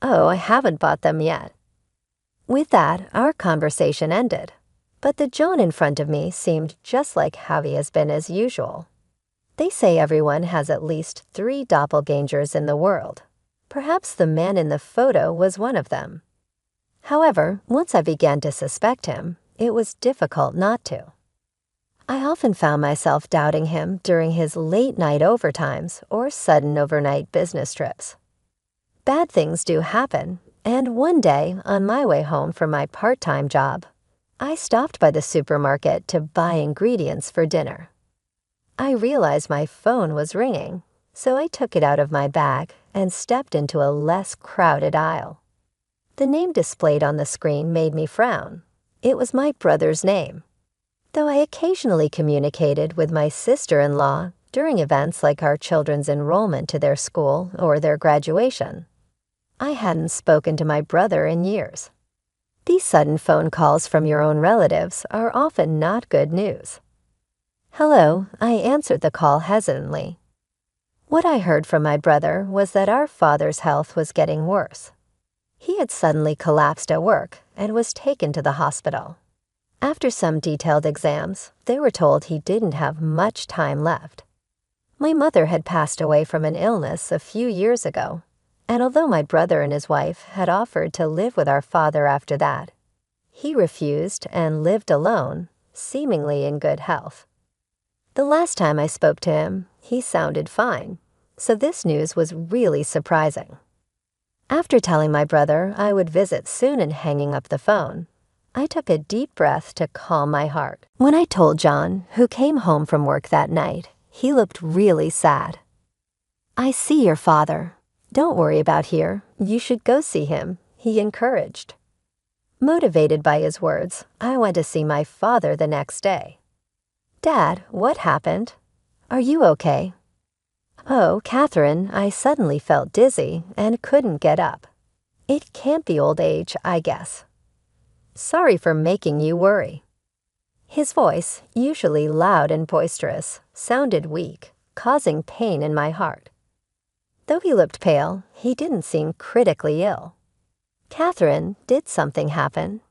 "Oh, I haven't bought them yet." With that, our conversation ended, but the John in front of me seemed just like how he has been as usual. They say everyone has at least 3 doppelgangers in the world. Perhaps the man in the photo was one of them. However, once I began to suspect him, it was difficult not to. I often found myself doubting him during his late-night overtimes or sudden overnight business trips. Bad things do happen, and one day, on my way home from my part-time job, I stopped by the supermarket to buy ingredients for dinner. I realized my phone was ringing, so I took it out of my bag and stepped into a less crowded aisle. The name displayed on the screen made me frown. It was my brother's name. Though I occasionally communicated with my sister-in-law during events like our children's enrollment to their school or their graduation, I hadn't spoken to my brother in years. These sudden phone calls from your own relatives are often not good news. "Hello," I answered the call hesitantly. What I heard from my brother was that our father's health was getting worse. He had suddenly collapsed at work and was taken to the hospital. After some detailed exams, they were told he didn't have much time left. My mother had passed away from an illness a few years ago, and although my brother and his wife had offered to live with our father after that, he refused and lived alone, seemingly in good health. The last time I spoke to him, he sounded fine, so this news was really surprising. After telling my brother I would visit soon and hanging up the phone, I took a deep breath to calm my heart. When I told John, who came home from work that night, he looked really sad. "I see your father. Don't worry about here. You should go see him," he encouraged. Motivated by his words, I went to see my father the next day. "Dad, what happened? Are you okay?" "Oh, Catherine, I suddenly felt dizzy and couldn't get up. It can't be old age, I guess. Sorry for making you worry." His voice, usually loud and boisterous, sounded weak, causing pain in my heart. Though he looked pale, he didn't seem critically ill. "Catherine, did something happen?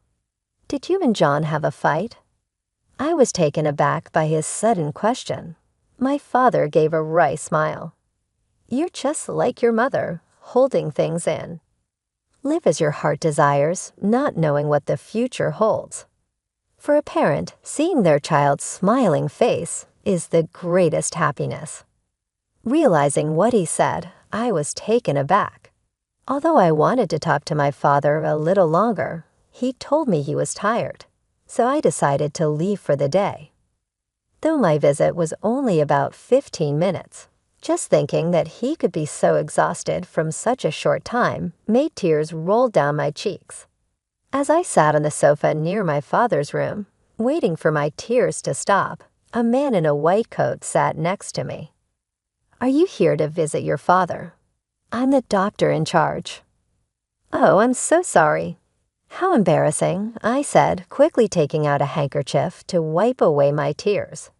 Did you and John have a fight?" I was taken aback by his sudden question. My father gave a wry smile. "You're just like your mother, holding things in. Live as your heart desires, not knowing what the future holds." For a parent, seeing their child's smiling face is the greatest happiness. Realizing what he said, I was taken aback. Although I wanted to talk to my father a little longer, he told me he was tired, so I decided to leave for the day. Though my visit was only about 15 minutes, just thinking that he could be so exhausted from such a short time made tears roll down my cheeks. As I sat on the sofa near my father's room, waiting for my tears to stop, a man in a white coat sat next to me. "Are you here to visit your father?" "I'm the doctor in charge." "Oh, I'm so sorry." "How embarrassing," I said, quickly taking out a handkerchief to wipe away my tears.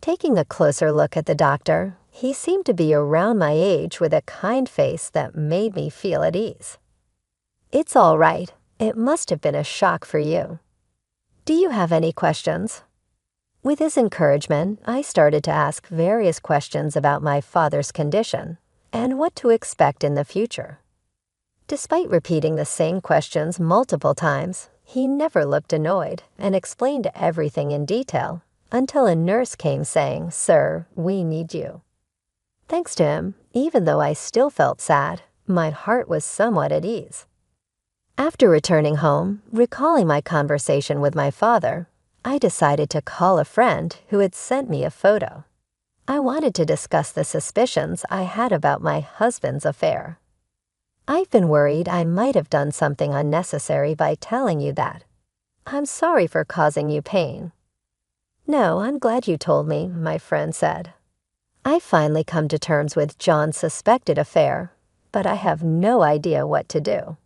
Taking a closer look at the doctor, he seemed to be around my age with a kind face that made me feel at ease. "It's all right. It must have been a shock for you. Do you have any questions?" With his encouragement, I started to ask various questions about my father's condition and what to expect in the future. Despite repeating the same questions multiple times, he never looked annoyed and explained everything in detail until a nurse came saying, "Sir, we need you." Thanks to him, even though I still felt sad, my heart was somewhat at ease. After returning home, recalling my conversation with my father, I decided to call a friend who had sent me a photo. I wanted to discuss the suspicions I had about my husband's affair. "I've been worried I might have done something unnecessary by telling you that. I'm sorry for causing you pain." "No, I'm glad you told me," my friend said. "I finally come to terms with John's suspected affair, but I have no idea what to do."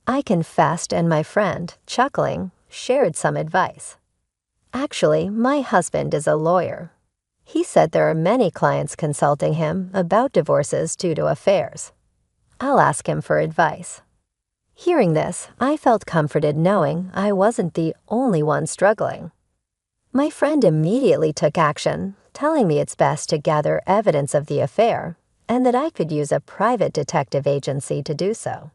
I confessed, and my friend, chuckling, shared some advice. Actually, my husband is a lawyer. He said there are many clients consulting him about divorces due to affairs. I'll ask him for advice. Hearing this, I felt comforted knowing I wasn't the only one struggling. My friend immediately took action, telling me it's best to gather evidence of the affair and that I could use a private detective agency to do so.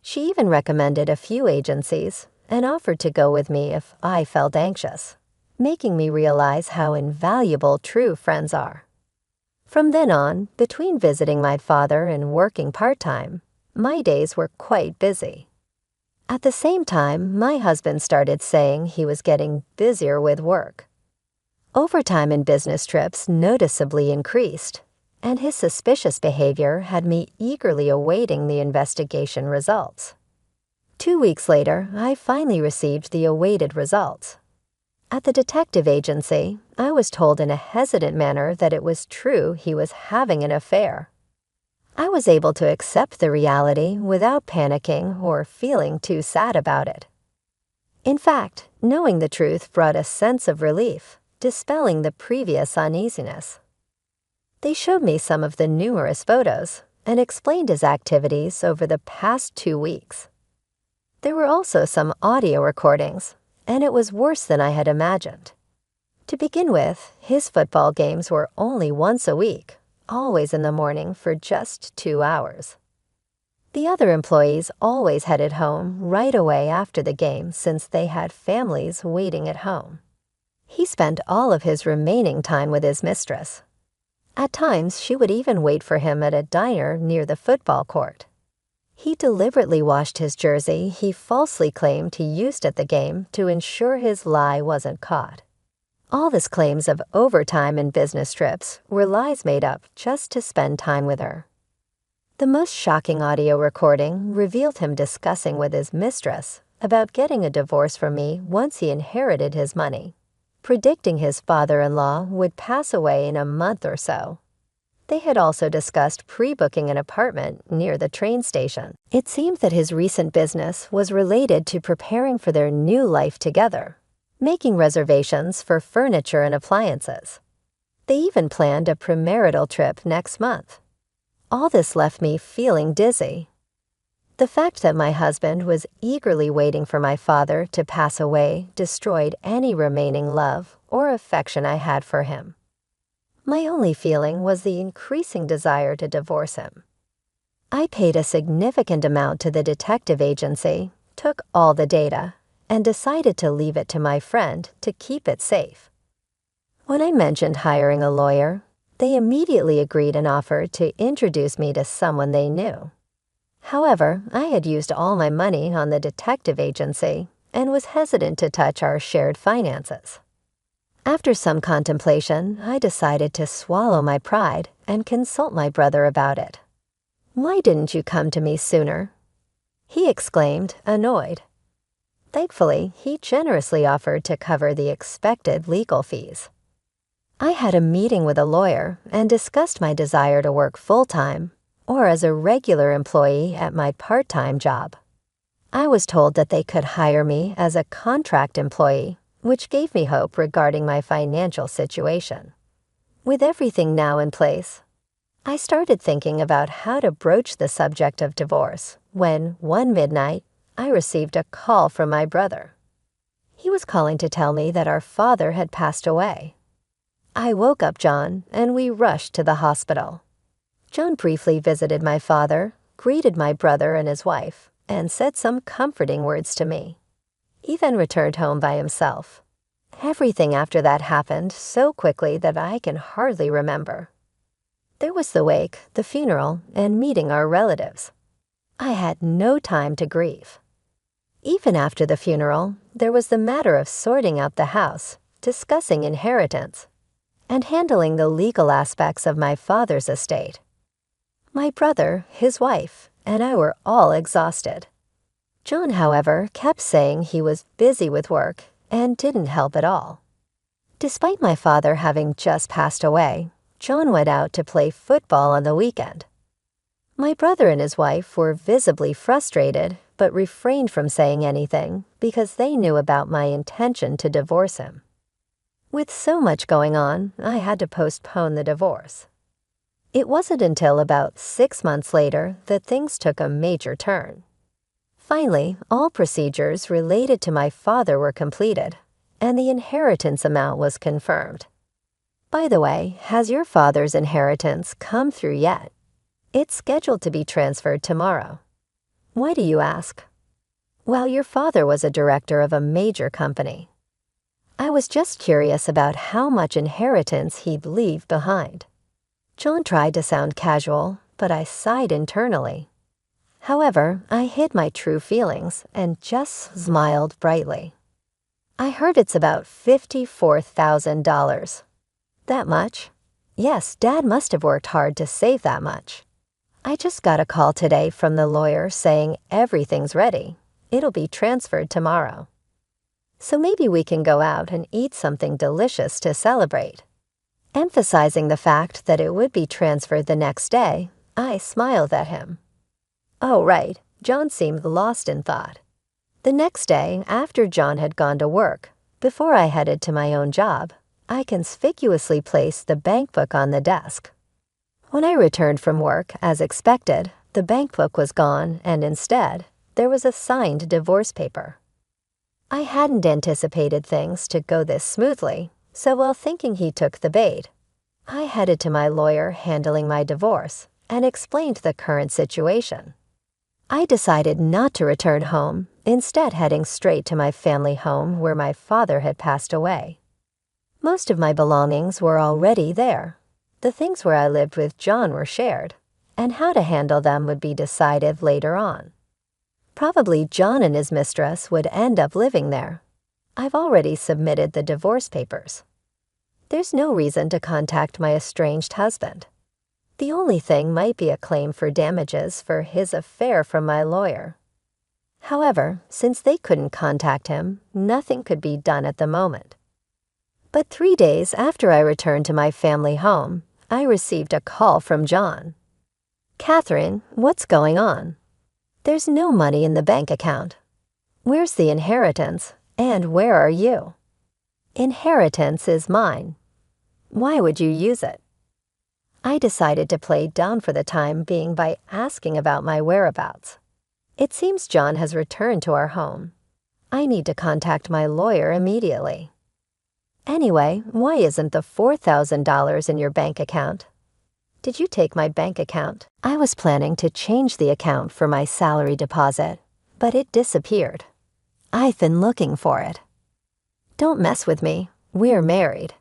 She even recommended a few agencies and offered to go with me if I felt anxious, making me realize how invaluable true friends are. From then on, between visiting my father and working part-time, my days were quite busy. At the same time, my husband started saying he was getting busier with work. Overtime and business trips noticeably increased, and his suspicious behavior had me eagerly awaiting the investigation results. 2 weeks later, I finally received the awaited results. At the detective agency, I was told in a hesitant manner that it was true he was having an affair. I was able to accept the reality without panicking or feeling too sad about it. In fact, knowing the truth brought a sense of relief, dispelling the previous uneasiness. They showed me some of the numerous photos and explained his activities over the past 2 weeks. There were also some audio recordings, and it was worse than I had imagined. To begin with, his football games were only once a week, always in the morning for just 2 hours. The other employees always headed home right away after the game since they had families waiting at home. He spent all of his remaining time with his mistress. At times, she would even wait for him at a diner near the football court. He deliberately washed his jersey he falsely claimed he used at the game to ensure his lie wasn't caught. All his claims of overtime and business trips were lies made up just to spend time with her. The most shocking audio recording revealed him discussing with his mistress about getting a divorce from me once he inherited his money, predicting his father-in-law would pass away in a month or so. They had also discussed pre-booking an apartment near the train station. It seemed that his recent business was related to preparing for their new life together, making reservations for furniture and appliances. They even planned a premarital trip next month. All this left me feeling dizzy. The fact that my husband was eagerly waiting for my father to pass away destroyed any remaining love or affection I had for him. My only feeling was the increasing desire to divorce him. I paid a significant amount to the detective agency, took all the data, and decided to leave it to my friend to keep it safe. When I mentioned hiring a lawyer, they immediately agreed and offered to introduce me to someone they knew. However, I had used all my money on the detective agency and was hesitant to touch our shared finances. After some contemplation, I decided to swallow my pride and consult my brother about it. "Why didn't you come to me sooner?" he exclaimed, annoyed. Thankfully, he generously offered to cover the expected legal fees. I had a meeting with a lawyer and discussed my desire to work full-time or as a regular employee at my part-time job. I was told that they could hire me as a contract employee, which gave me hope regarding my financial situation. With everything now in place, I started thinking about how to broach the subject of divorce when, one midnight, I received a call from my brother. He was calling to tell me that our father had passed away. I woke up John, and we rushed to the hospital. John briefly visited my father, greeted my brother and his wife, and said some comforting words to me. He then returned home by himself. Everything after that happened so quickly that I can hardly remember. There was the wake, the funeral, and meeting our relatives. I had no time to grieve. Even after the funeral, there was the matter of sorting out the house, discussing inheritance, and handling the legal aspects of my father's estate. My brother, his wife, and I were all exhausted. John, however, kept saying he was busy with work and didn't help at all. Despite my father having just passed away, John went out to play football on the weekend. My brother and his wife were visibly frustrated but refrained from saying anything because they knew about my intention to divorce him. With so much going on, I had to postpone the divorce. It wasn't until about 6 months later that things took a major turn. Finally, all procedures related to my father were completed, and the inheritance amount was confirmed. By the way, has your father's inheritance come through yet? It's scheduled to be transferred tomorrow. Why do you ask? Well, your father was a director of a major company. I was just curious about how much inheritance he'd leave behind. John tried to sound casual, but I sighed internally. However, I hid my true feelings and just smiled brightly. I heard it's about $54,000. That much? Yes, Dad must have worked hard to save that much. I just got a call today from the lawyer saying everything's ready. It'll be transferred tomorrow. So maybe we can go out and eat something delicious to celebrate. Emphasizing the fact that it would be transferred the next day, I smiled at him. Oh, right, John seemed lost in thought. The next day, after John had gone to work, before I headed to my own job, I conspicuously placed the bank book on the desk. When I returned from work, as expected, the bank book was gone, and instead, there was a signed divorce paper. I hadn't anticipated things to go this smoothly, so while thinking he took the bait, I headed to my lawyer handling my divorce and explained the current situation. I decided not to return home, instead heading straight to my family home where my father had passed away. Most of my belongings were already there. The things where I lived with John were shared, and how to handle them would be decided later on. Probably John and his mistress would end up living there. I've already submitted the divorce papers. There's no reason to contact my estranged husband. The only thing might be a claim for damages for his affair from my lawyer. However, since they couldn't contact him, nothing could be done at the moment. But 3 days after I returned to my family home, I received a call from John. "Catherine, what's going on? There's no money in the bank account. Where's the inheritance, and where are you? Inheritance is mine. Why would you use it?" I decided to play down for the time being by asking about my whereabouts. It seems John has returned to our home. I need to contact my lawyer immediately. "Anyway, why isn't the $4,000 in your bank account?" "Did you take my bank account?" I was planning to change the account for my salary deposit, but it disappeared. I've been looking for it. "Don't mess with me. We're married.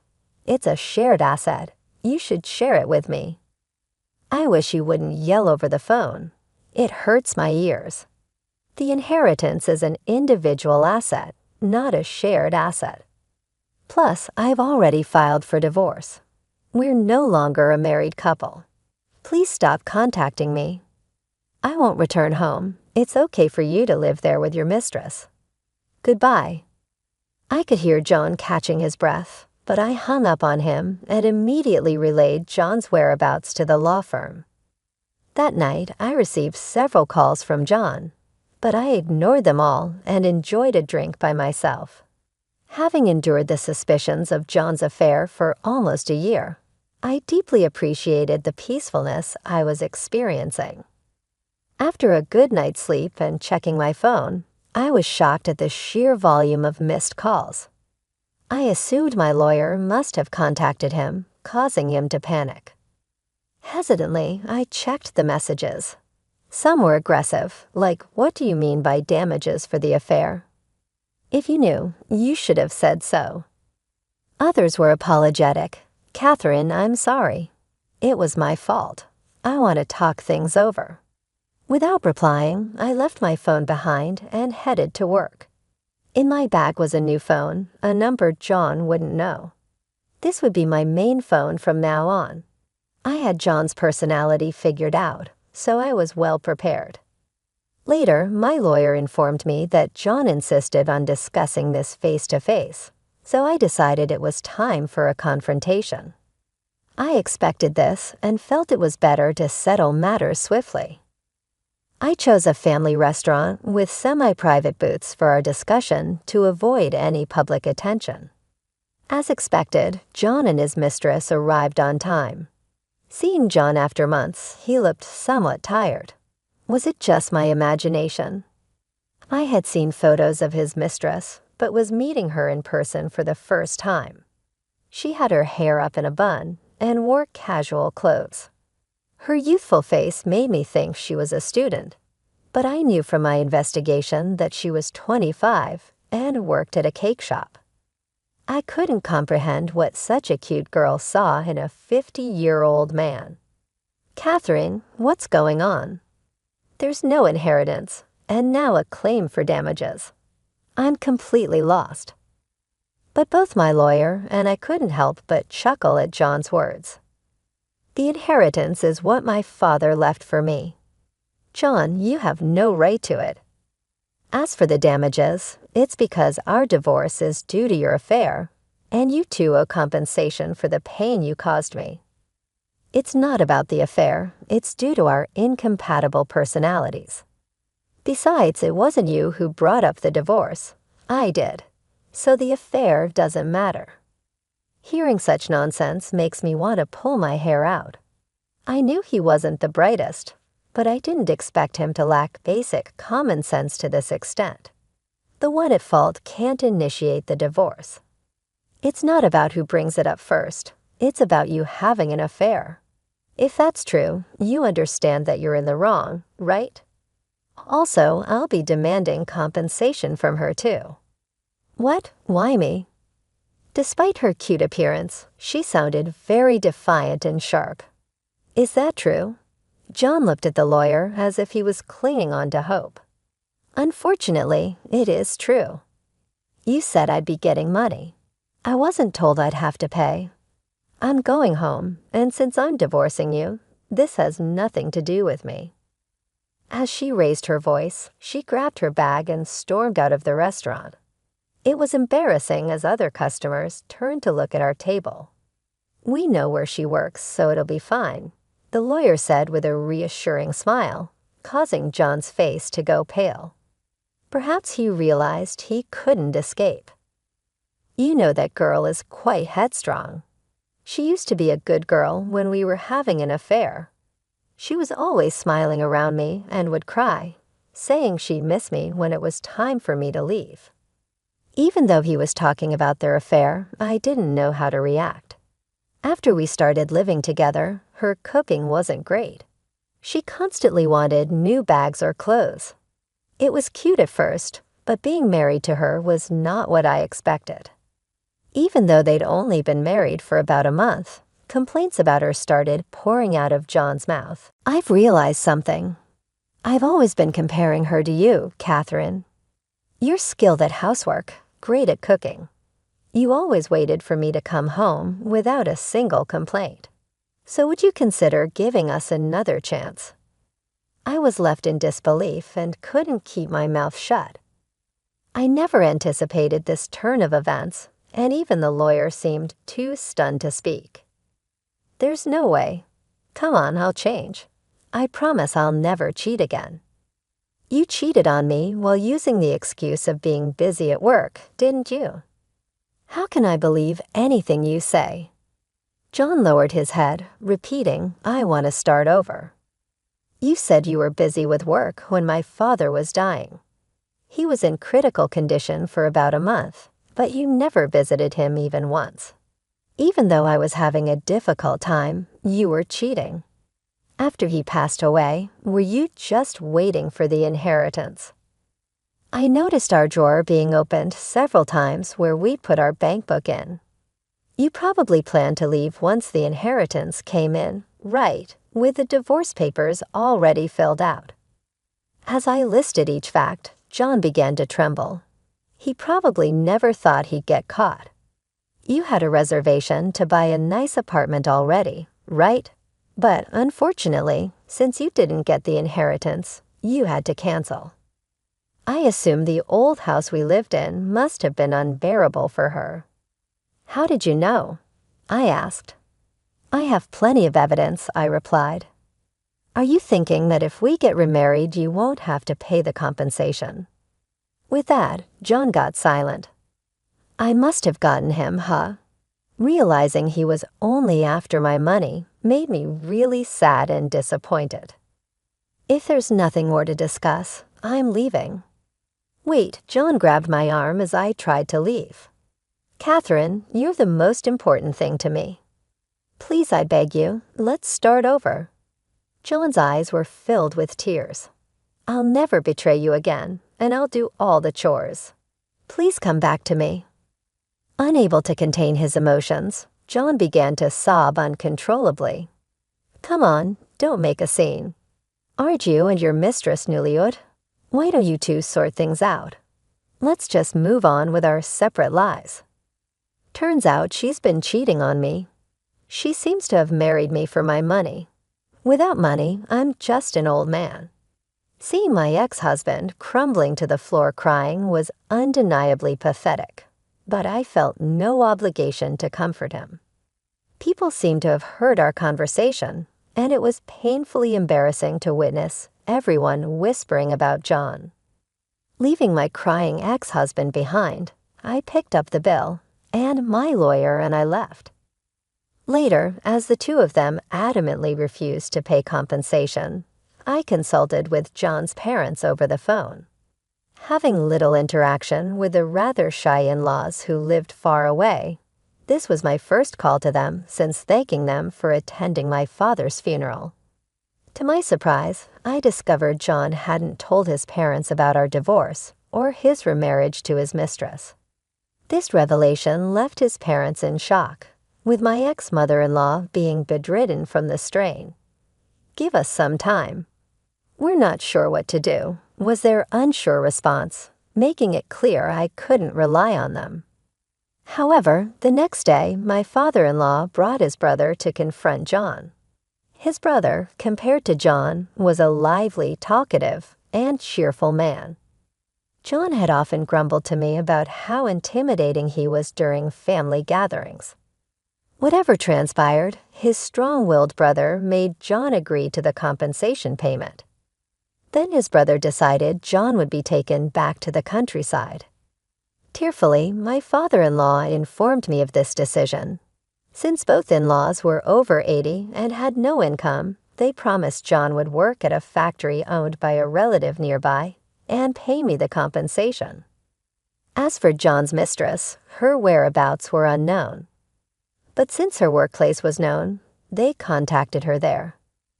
It's a shared asset. You should share it with me." I wish you wouldn't yell over the phone. It hurts my ears. The inheritance is an individual asset, not a shared asset. Plus, I've already filed for divorce. We're no longer a married couple. Please stop contacting me. I won't return home. It's okay for you to live there with your mistress. Goodbye. I could hear John catching his breath, but I hung up on him and immediately relayed John's whereabouts to the law firm. That night, I received several calls from John, but I ignored them all and enjoyed a drink by myself. Having endured the suspicions of John's affair for almost a year, I deeply appreciated the peacefulness I was experiencing. After a good night's sleep and checking my phone, I was shocked at the sheer volume of missed calls. I assumed my lawyer must have contacted him, causing him to panic. Hesitantly, I checked the messages. Some were aggressive, like, "What do you mean by damages for the affair? If you knew, you should have said so." Others were apologetic. "Catherine, I'm sorry. It was my fault. I want to talk things over." Without replying, I left my phone behind and headed to work. In my bag was a new phone, a number John wouldn't know. This would be my main phone from now on. I had John's personality figured out, so I was well prepared. Later, my lawyer informed me that John insisted on discussing this face-to-face, so I decided it was time for a confrontation. I expected this and felt it was better to settle matters swiftly. I chose a family restaurant with semi-private booths for our discussion to avoid any public attention. As expected, John and his mistress arrived on time. Seeing John after months, he looked somewhat tired. Was it just my imagination? I had seen photos of his mistress, but was meeting her in person for the first time. She had her hair up in a bun and wore casual clothes. Her youthful face made me think she was a student, but I knew from my investigation that she was 25 and worked at a cake shop. I couldn't comprehend what such a cute girl saw in a 50-year-old man. "Catherine, what's going on? There's no inheritance, and now a claim for damages. I'm completely lost." But both my lawyer and I couldn't help but chuckle at John's words. The inheritance is what my father left for me. John, you have no right to it. As for the damages, it's because our divorce is due to your affair, and you too owe compensation for the pain you caused me. It's not about the affair, it's due to our incompatible personalities. Besides, it wasn't you who brought up the divorce. I did. So the affair doesn't matter. Hearing such nonsense makes me want to pull my hair out. I knew he wasn't the brightest, but I didn't expect him to lack basic common sense to this extent. The one at fault can't initiate the divorce. It's not about who brings it up first. It's about you having an affair. If that's true, you understand that you're in the wrong, right? Also, I'll be demanding compensation from her too. What? Why me? Despite her cute appearance, she sounded very defiant and sharp. Is that true? John looked at the lawyer as if he was clinging on to hope. Unfortunately, it is true. You said I'd be getting money. I wasn't told I'd have to pay. I'm going home, and since I'm divorcing you, this has nothing to do with me. As she raised her voice, she grabbed her bag and stormed out of the restaurant. It was embarrassing as other customers turned to look at our table. We know where she works, so it'll be fine, the lawyer said with a reassuring smile, causing John's face to go pale. Perhaps he realized he couldn't escape. You know that girl is quite headstrong. She used to be a good girl when we were having an affair. She was always smiling around me and would cry, saying she'd miss me when it was time for me to leave. Even though he was talking about their affair, I didn't know how to react. After we started living together, her cooking wasn't great. She constantly wanted new bags or clothes. It was cute at first, but being married to her was not what I expected. Even though they'd only been married for about a month, complaints about her started pouring out of John's mouth. I've realized something. I've always been comparing her to you, Catherine. You're skilled at housework, great at cooking. You always waited for me to come home without a single complaint. So would you consider giving us another chance? I was left in disbelief and couldn't keep my mouth shut. I never anticipated this turn of events, and even the lawyer seemed too stunned to speak. There's no way. Come on, I'll change. I promise I'll never cheat again. You cheated on me while using the excuse of being busy at work, didn't you? How can I believe anything you say? John lowered his head, repeating, I want to start over. You said you were busy with work when my father was dying. He was in critical condition for about a month, but you never visited him even once. Even though I was having a difficult time, you were cheating. After he passed away, were you just waiting for the inheritance? I noticed our drawer being opened several times where we'd put our bank book in. You probably planned to leave once the inheritance came in, right, with the divorce papers already filled out. As I listed each fact, John began to tremble. He probably never thought he'd get caught. You had a reservation to buy a nice apartment already, right? But unfortunately, since you didn't get the inheritance, you had to cancel. I assume the old house we lived in must have been unbearable for her. How did you know? I asked. I have plenty of evidence, I replied. Are you thinking that if we get remarried, you won't have to pay the compensation? With that, John got silent. I must have gotten him, huh? Realizing he was only after my money made me really sad and disappointed. If there's nothing more to discuss, I'm leaving. Wait, John grabbed my arm as I tried to leave. Catherine, you're the most important thing to me. Please, I beg you, let's start over. John's eyes were filled with tears. I'll never betray you again, and I'll do all the chores. Please come back to me. Unable to contain his emotions, John began to sob uncontrollably. Come on, don't make a scene. Aren't you and your mistress Nuliud? Why don't you two sort things out? Let's just move on with our separate lives. Turns out she's been cheating on me. She seems to have married me for my money. Without money, I'm just an old man. Seeing my ex-husband crumbling to the floor crying was undeniably pathetic, but I felt no obligation to comfort him. People seemed to have heard our conversation, and it was painfully embarrassing to witness everyone whispering about John. Leaving my crying ex-husband behind, I picked up the bill, and my lawyer and I left. Later, as the two of them adamantly refused to pay compensation, I consulted with John's parents over the phone. Having little interaction with the rather shy in-laws who lived far away, this was my first call to them since thanking them for attending my father's funeral. To my surprise, I discovered John hadn't told his parents about our divorce or his remarriage to his mistress. This revelation left his parents in shock, with my ex-mother-in-law being bedridden from the strain. give us some time. We're not sure what to do, was their unsure response, making it clear I couldn't rely on them. However, the next day, my father-in-law brought his brother to confront John. His brother, compared to John, was a lively, talkative, and cheerful man. John had often grumbled to me about how intimidating he was during family gatherings. Whatever transpired, his strong-willed brother made John agree to the compensation payment. Then his brother decided John would be taken back to the countryside. Tearfully, my father-in-law informed me of this decision. Since both in-laws were over 80 and had no income, they promised John would work at a factory owned by a relative nearby and pay me the compensation. As for John's mistress, her whereabouts were unknown. But since her workplace was known, they contacted her there.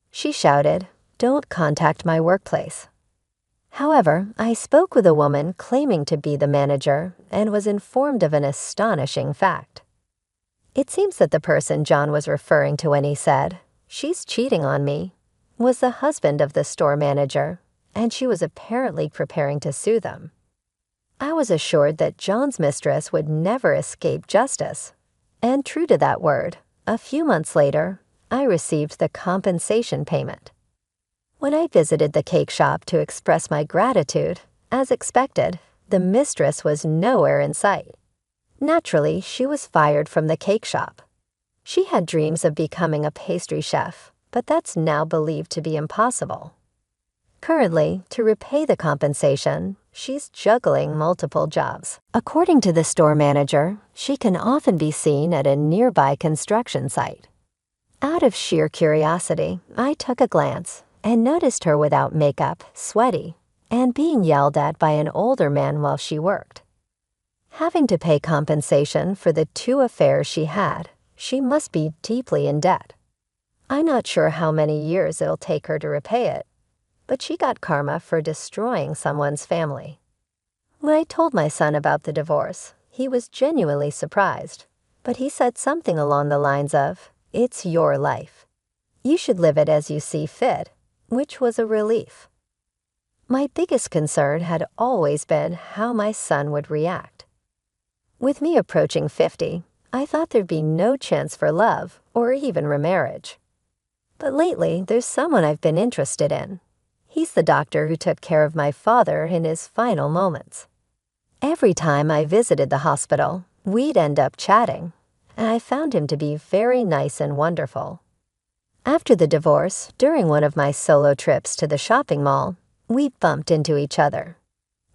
She shouted, "Don't contact my workplace." However, I spoke with a woman claiming to be the manager and was informed of an astonishing fact. It seems that the person John was referring to when he said, "She's cheating on me," was the husband of the store manager, and she was apparently preparing to sue them. I was assured that John's mistress would never escape justice. And true to that word, a few months later, I received the compensation payment. When I visited the cake shop to express my gratitude, as expected, the mistress was nowhere in sight. Naturally, she was fired from the cake shop. She had dreams of becoming a pastry chef, but that's now believed to be impossible. Currently, to repay the compensation, she's juggling multiple jobs. According to the store manager, she can often be seen at a nearby construction site. Out of sheer curiosity, I took a glance and noticed her without makeup, sweaty, and being yelled at by an older man while she worked. Having to pay compensation for the 2 affairs she had, she must be deeply in debt. I'm not sure how many years it'll take her to repay it, but she got karma for destroying someone's family. When I told my son about the divorce, he was genuinely surprised, but he said something along the lines of, "It's your life. You should live it as you see fit," which was a relief. My biggest concern had always been how my son would react. With me approaching 50, I thought there'd be no chance for love or even remarriage. But lately, there's someone I've been interested in. He's the doctor who took care of my father in his final moments. Every time I visited the hospital, we'd end up chatting, and I found him to be very nice and wonderful. After the divorce, during one of my solo trips to the shopping mall, we bumped into each other.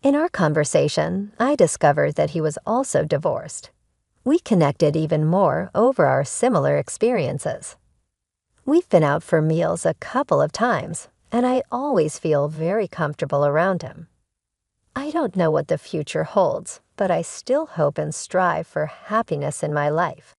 In our conversation, I discovered that he was also divorced. We connected even more over our similar experiences. We've been out for meals a couple of times, and I always feel very comfortable around him. I don't know what the future holds, but I still hope and strive for happiness in my life.